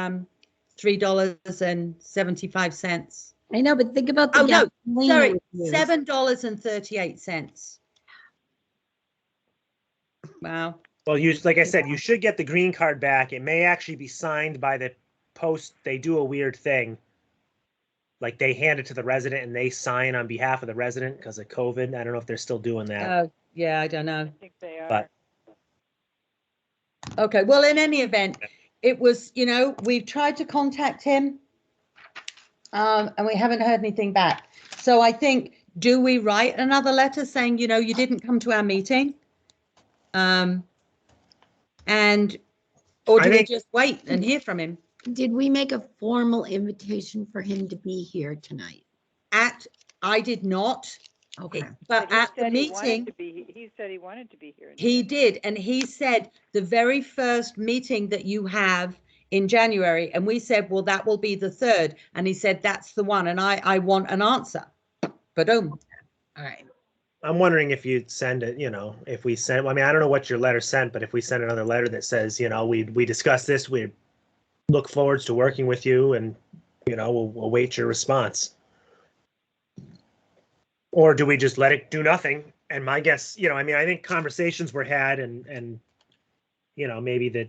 $3.75. I know, but think about the Oh, no, gasoline sorry, we use. $7.38. Wow. Well, like I said, you should get the green card back. It may actually be signed by the post. They do a weird thing. Like they hand it to the resident and they sign on behalf of the resident because of COVID. I don't know if they're still doing that. Oh, yeah, I don't know. I think they are. But Okay, well, in any event, it was, we've tried to contact him, and we haven't heard anything back. So I think, do we write another letter saying, you didn't come to our meeting? Or do we just wait and hear from him? Did we make a formal invitation for him to be here tonight? I did not. Okay. But he at the said he wanted meeting, to be- he said he wanted to be here. he did, and he said the very first meeting that you have in January, and we said, well, that will be the 3rd, and he said that's the one, and I want an answer. All right. I'm wondering if you'd send it, if we send, I mean, I don't know what your letter sent, but if we send another letter that says, we discussed this, we look forward to working with you and, we'll await your response. Or do we just let it do nothing? And my guess, I think conversations were had and maybe that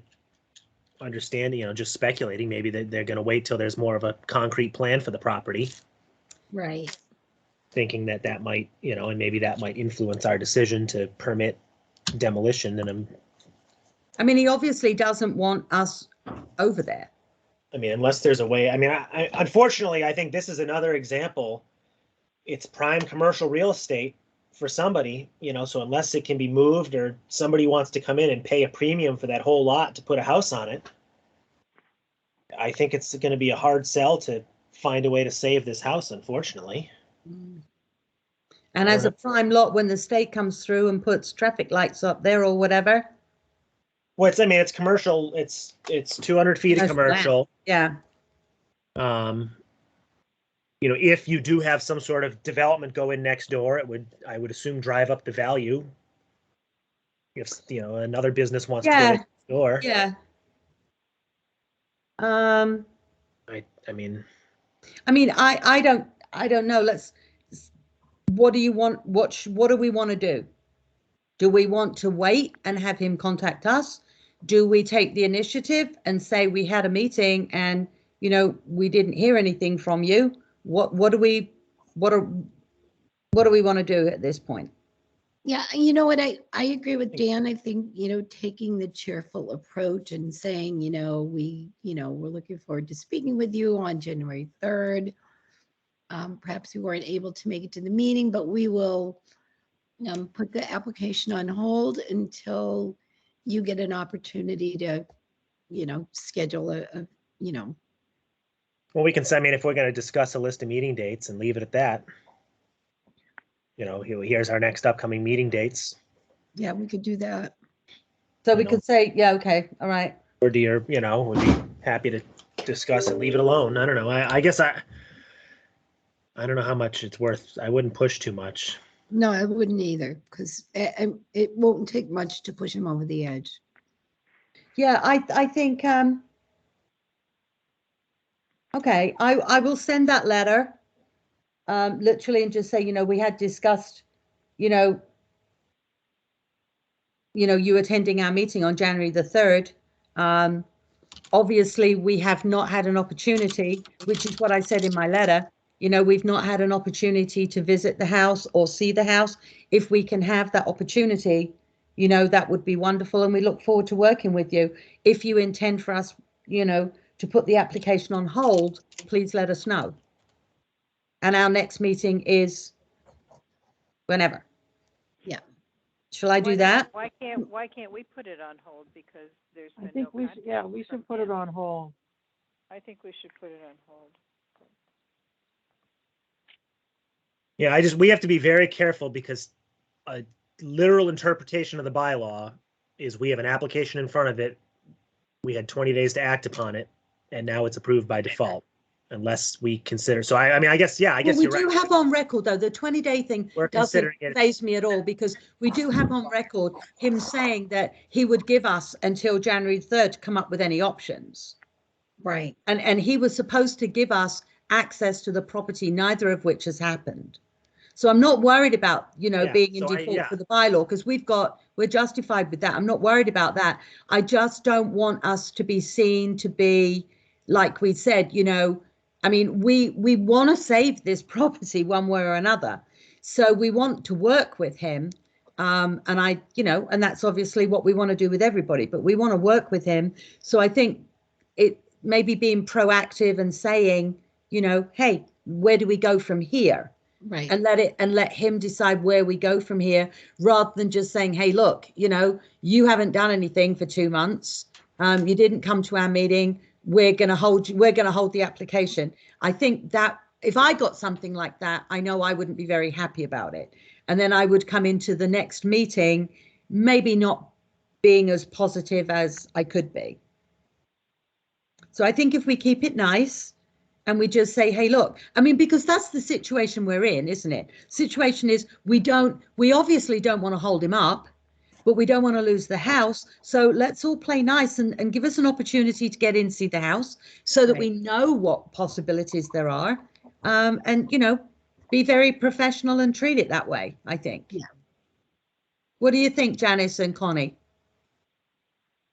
understanding, just speculating, maybe that they're going to wait till there's more of a concrete plan for the property. Right. Thinking that might, and maybe that might influence our decision to permit demolition. And he obviously doesn't want us over there. Unless there's a way, I unfortunately, I think this is another example. It's prime commercial real estate for somebody, so unless it can be moved or somebody wants to come in and pay a premium for that whole lot to put a house on it, I think it's going to be a hard sell to find a way to save this house, unfortunately. And as a prime lot, when the state comes through and puts traffic lights up there or whatever. Well, it's commercial. It's 200 feet of commercial. Yeah. If you do have some sort of development go in next door, I would assume drive up the value. If, another business wants to go next door. Yeah. I don't know. What do you want? What do we want to do? Do we want to wait and have him contact us? Do we take the initiative and say we had a meeting and, we didn't hear anything from you? What do we want to do at this point? Yeah, you know what, I agree with Dan. I think, taking the cheerful approach and saying, we're looking forward to speaking with you on January 3rd. Perhaps we weren't able to make it to the meeting, but we will put the application on hold until you get an opportunity to, schedule Well, we can say, if we're going to discuss a list of meeting dates and leave it at that, here's our next upcoming meeting dates. Yeah, we could do that. So we could say, yeah, okay, all right. Or do you, would be happy to discuss it, leave it alone. I don't know. I guess I don't know how much it's worth. I wouldn't push too much. No, I wouldn't either, because it won't take much to push him over the edge. Yeah, I think, okay, I will send that letter, literally, and just say, we had discussed, you attending our meeting on January the 3rd. Obviously, we have not had an opportunity, which is what I said in my letter. We've not had an opportunity to visit the house or see the house. If we can have that opportunity, that would be wonderful. And we look forward to working with you. If you intend for us, to put the application on hold, please let us know. And our next meeting is whenever. Yeah. Shall I do that? Why can't we put it on hold? Because there's been I think we should put it on hold. I think we should put it on hold. Yeah, we have to be very careful because a literal interpretation of the bylaw is we have an application in front of it. We had 20 days to act upon it, and now it's approved by default, unless we consider. So I guess you're right. We do have on record, though, the 20-day thing doesn't faze me at all, because we do have on record him saying that he would give us until January 3rd to come up with any options. Right. And he was supposed to give us access to the property, neither of which has happened. So I'm not worried about, Yeah, being in so default for the bylaw, because we're justified with that. I'm not worried about that. I just don't want us to be seen to be, like we said, I mean, we want to save this property one way or another. So we want to work with him. And and that's obviously what we want to do with everybody, but we want to work with him. So I think it maybe being proactive and saying, hey, where do we go from here? Right. And let him decide where we go from here, rather than just saying, hey, look, you haven't done anything for 2 months. You didn't come to our meeting. We're going to hold the application. I think that if I got something like that, I know I wouldn't be very happy about it. And then I would come into the next meeting, maybe not being as positive as I could be. So I think if we keep it nice, and we just say, hey, look, I mean, because that's the situation we're in, isn't it? Situation is we obviously don't want to hold him up, but we don't want to lose the house. So let's all play nice and give us an opportunity to get in, see the house, so that we know what possibilities there are. And, be very professional and treat it that way, I think. Yeah. What do you think, Janice and Connie?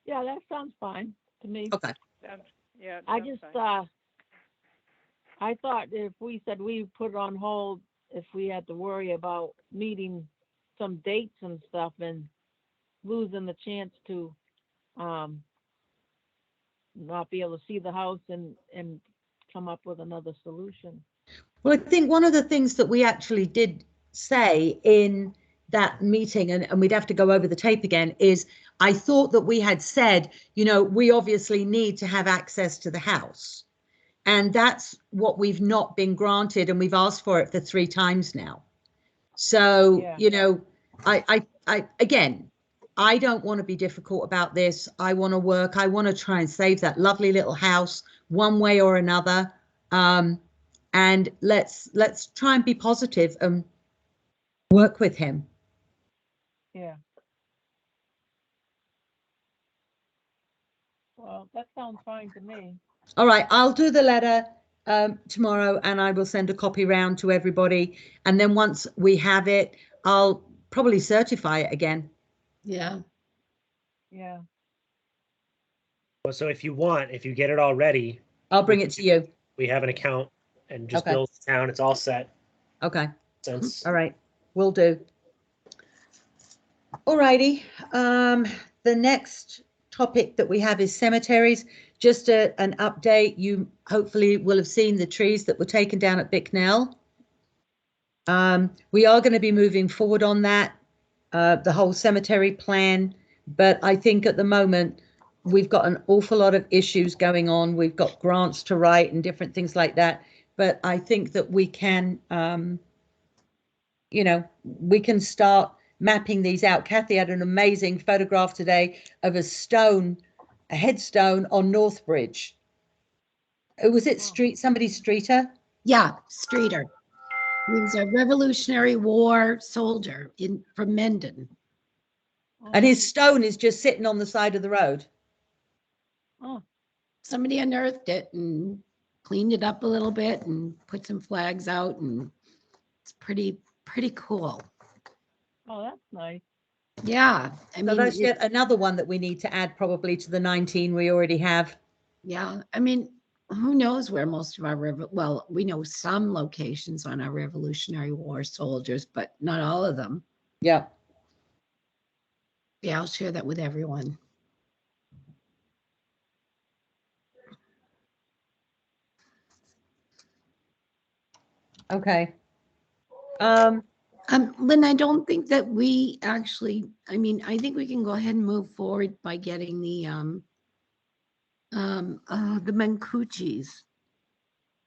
Yeah, that sounds fine to me. Okay. Yeah. I just, I thought if we said we put it on hold, if we had to worry about meeting some dates and stuff and losing the chance to not be able to see the house and come up with another solution. Well, I think one of the things that we actually did say in that meeting, and we'd have to go over the tape again, is I thought that we had said, we obviously need to have access to the house. And that's what we've not been granted, and we've asked for it for 3 times now. So, I again, I don't want to be difficult about this. I want to work. I want to try and save that lovely little house one way or another. And let's try and be positive and work with him. Yeah. Well, that sounds fine to me. All right, I'll do the letter tomorrow, and I will send a copy round to everybody. And then once we have it, I'll probably certify it again. Yeah. Yeah. Well, so if you get it all ready, I'll bring it to you. we have an account and just Okay. bill the town. It's all set. Okay. Since All right, will do. All righty. The next topic that we have is cemeteries. Just an update. You hopefully will have seen the trees that were taken down at Bicknell. We are going to be moving forward on that, the whole cemetery plan. But I think at the moment, we've got an awful lot of issues going on. We've got grants to write and different things like that. But I think that we can, we can start mapping these out. Kathy had an amazing photograph today of a headstone on Northbridge. Was it somebody's Streeter? Yeah, Streeter. He was a Revolutionary War soldier from Mendon. And his stone is just sitting on the side of the road. Oh. Somebody unearthed it and cleaned it up a little bit and put some flags out, and it's pretty cool. Oh, that's nice. Yeah, I mean, so that's yet another one that we need to add probably to the 19 we already have. Yeah, I mean, who knows where most of our we know some locations on our Revolutionary War soldiers, but not all of them. Yeah. Yeah, I'll share that with everyone. Okay. Lynn, I don't think that we actually, I mean, I think we can go ahead and move forward by getting the Mancucci's.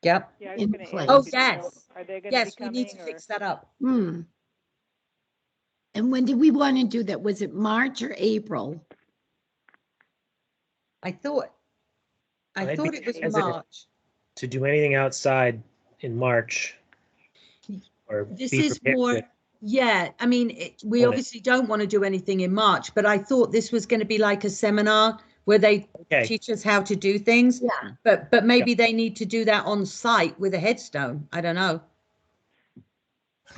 Yep. Yeah, in place. Oh, yes. Are they going Yes, to be we coming? need to fix that up. And when did we want to do that? Was it March or April? I thought it was March. To do anything outside in March. Or this is more, yeah, I mean, we obviously don't want to do anything in March, but I thought this was going to be like a seminar where they Okay. teach us how to do things. Yeah. But maybe they need to do that on site with a headstone. I don't know.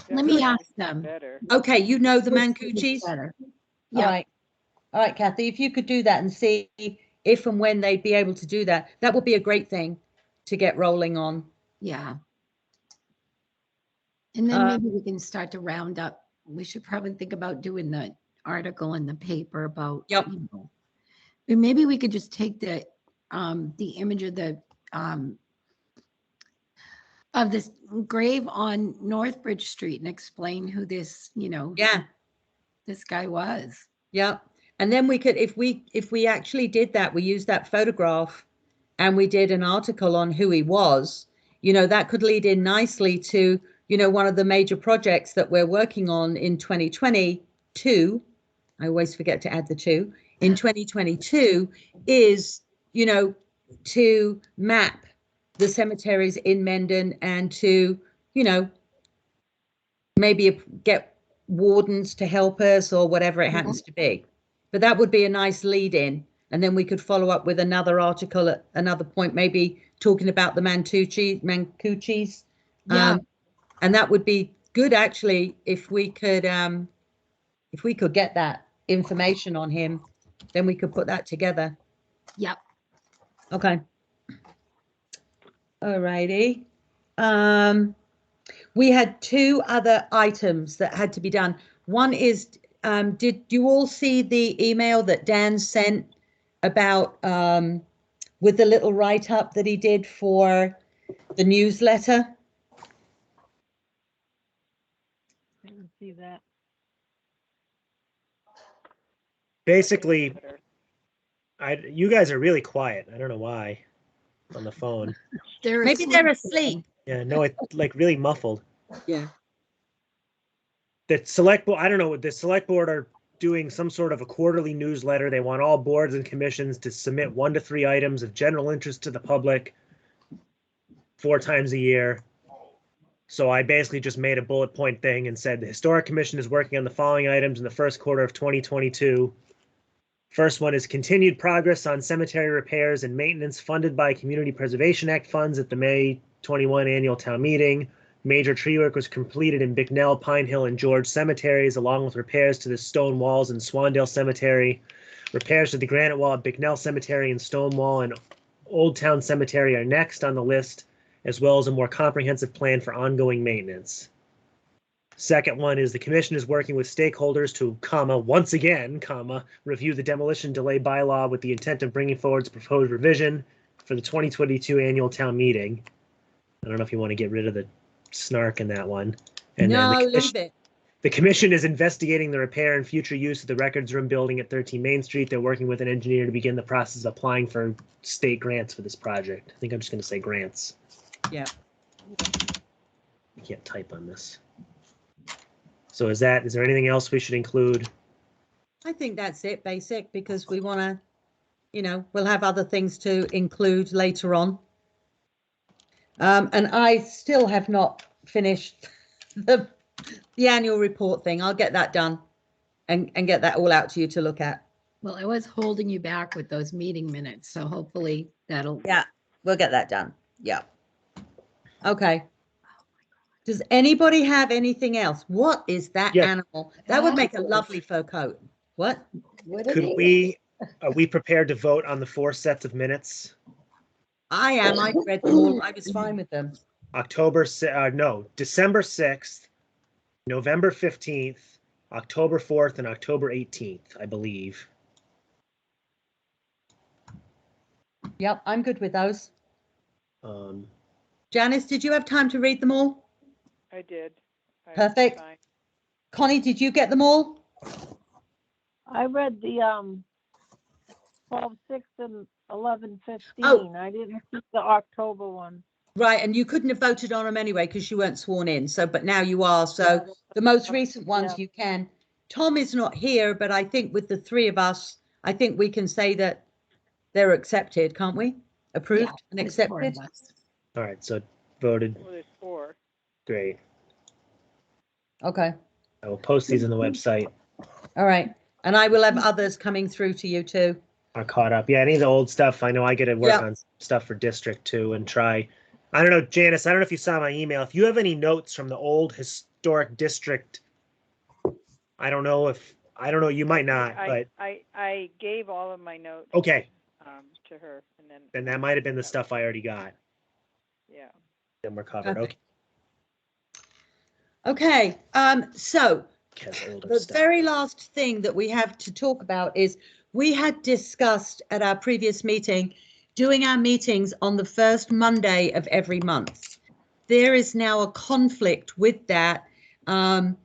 Let me That ask might be them. better. Okay, you know the Which is Mancucci's? better. All Yeah. right. All right, Kathy, if you could do that and see if and when they'd be able to do that, that would be a great thing to get rolling on. Yeah. And then Uh, maybe we can start to round up. We should probably think about doing the article in the paper about, Yep. you know, and maybe we could just take the image of this grave on Northbridge Street and explain who this, you know, Yeah, this guy was. yeah. And then we could, if we actually did that, we used that photograph and we did an article on who he was, you know, that could lead in nicely to, you know, one of the major projects that we're working on in 2022. I always forget to add the 2. In 2022 is, you know, to map the cemeteries in Mendon and to, you know, maybe get wardens to help us or whatever it happens to be. But that would be a nice lead in. And then we could follow up with another article at another point, maybe talking about the Mancucci's. Yeah. And that would be good actually if we could get that information on him, then we could put that together. Yep. Okay. All righty. We had 2 other items that had to be done. One is, did you all see the email that Dan sent about with the little write-up that he did for the newsletter? I didn't see that. Basically, you guys are really quiet. I don't know why on the phone. Maybe they're asleep. Yeah, no, it's like really muffled. Yeah. The select board, I don't know, the select board are doing some sort of a quarterly newsletter. They want all boards and commissions to submit 1 to 3 items of general interest to the public 4 times a year. So I basically just made a bullet point thing and said the Historic Commission is working on the following items in the first quarter of 2022. First one is continued progress on cemetery repairs and maintenance funded by Community Preservation Act funds at the May 21 annual town meeting. Major tree work was completed in Bicknell, Pine Hill, and George cemeteries, along with repairs to the stone walls in Swandale Cemetery. Repairs to the granite wall at Bicknell Cemetery and stone wall in Old Town Cemetery are next on the list, as well as a more comprehensive plan for ongoing maintenance. Second one is the commission is working with stakeholders to, once again, review the demolition delay bylaw with the intent of bringing forward proposed revision for the 2022 annual town meeting. I don't know if you want to get rid of the snark in that one. And no, then leave it. the commission is investigating the repair and future use of the records room building at 13 Main Street. They're working with an engineer to begin the process of applying for state grants for this project. I think I'm just going to say grants. Yeah. I can't type on this. So is there anything else we should include? I think that's it, basic, because we want to, you know, we'll have other things to include later on. And I still have not finished the annual report thing. I'll get that done and get that all out to you to look at. Well, I was holding you back with those meeting minutes, so hopefully that'll. Yeah, we'll get that done. Yeah. Okay. Does anybody have anything else? What is that animal? That would make a lovely fur coat. What? Are we prepared to vote on the 4 sets of minutes? I am. I read them all. I was fine with them. December 6th, November 15th, October 4th, and October 18th, I believe. Yep, I'm good with those. Janice, did you have time to read them all? I did. Perfect. Connie, did you get them all? I read the 12/6 and 11/15. Oh. I didn't see the October one. Right, and you couldn't have voted on them anyway because you weren't sworn in. So, but now you are. So the most recent ones you can. Tom is not here, but I think with the 3 of us, I think we can say that they're accepted, can't we? Approved and accepted. All right, so voted. Well, there's 4. Great. Okay. I will post these on the website. All right. And I will have others coming through to you too. are caught up. Yeah, any of the old stuff, I know I get to work Yeah. on stuff for district too and try. I don't know, Janice, I don't know if you saw my email. If you have any notes from the old historic district, I don't know, you might not, but I gave all of my notes okay, to her, and then then that might have been the stuff I already got. yeah. Then we're covered. Perfect. Okay. Okay, so Kes older the stuff. very last thing that we have to talk about is we had discussed at our previous meeting doing our meetings on the first Monday of every month. There is now a conflict with that, and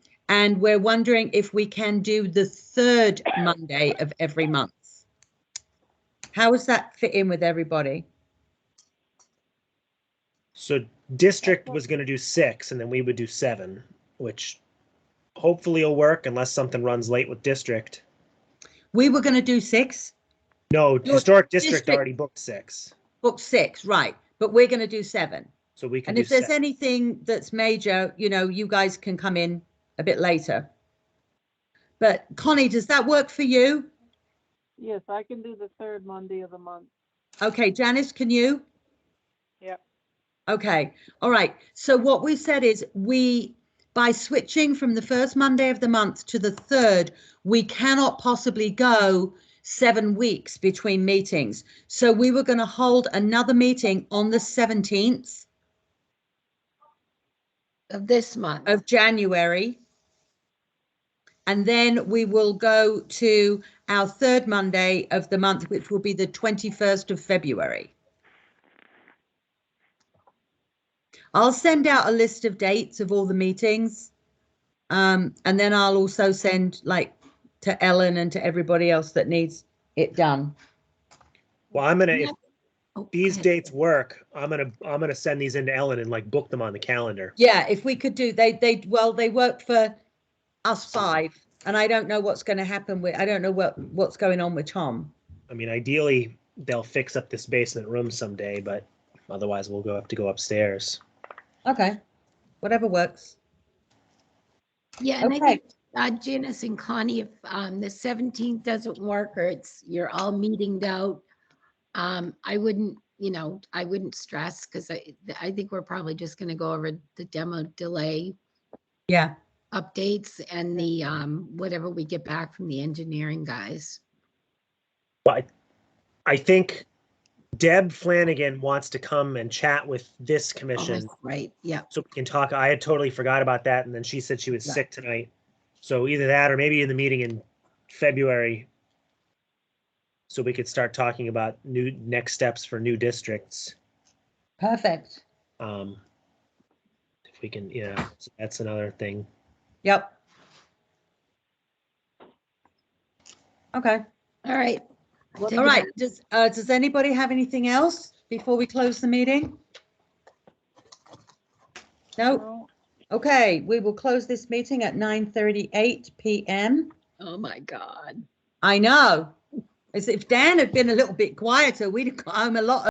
we're wondering if we can do the third Monday of every month. How does that fit in with everybody? So district was going to do 6 and then we would do 7, which hopefully will work unless something runs late with district. We were going to do 6. No, Your historic district district- already booked 6. Book 6, right? But we're going to do 7. So we can And do if there's 7. anything that's major, you guys can come in a bit later. But Connie, does that work for you? Yes, I can do the third Monday of the month. Okay, Janice, can you? Yep. Okay, all right. So what we said is by switching from the first Monday of the month to the third, we cannot possibly go 7 weeks between meetings. So we were going to hold another meeting on the 17th Of this month. of January. And then we will go to our third Monday of the month, which will be the 21st of February. I'll send out a list of dates of all the meetings. And then I'll also send to Ellen and to everybody else that needs it done. Well, I'm going to, if Oh, these go ahead. dates work, I'm going to send these into Ellen and book them on the calendar. Yeah, if we could do, they work for us 5, and I don't know what's going to happen I don't know what's going on with Tom. I mean, ideally they'll fix up this basement room someday, but otherwise we'll have to go upstairs. Okay, whatever works. Yeah, and I Okay. think Janice and Connie, if the 17th doesn't work or you're all meetinged out, I wouldn't stress because I think we're probably just going to go over the demo delay Yeah. updates and the whatever we get back from the engineering guys. But I think Deb Flanagan wants to come and chat with this Oh, commission. that's right. Yeah. So we can talk. I had totally forgot about that. And then she said she was Yeah. sick tonight. So either that or maybe in the meeting in February. So we could start talking about next steps for new districts. Perfect. If we can, so that's another thing. Yep. Okay. All right. All right. Does anybody have anything else before we close the meeting? No. Okay, we will close this meeting at 9:38 p.m. Oh my God. I know. As if Dan had been a little bit quieter, we'd have got home a lot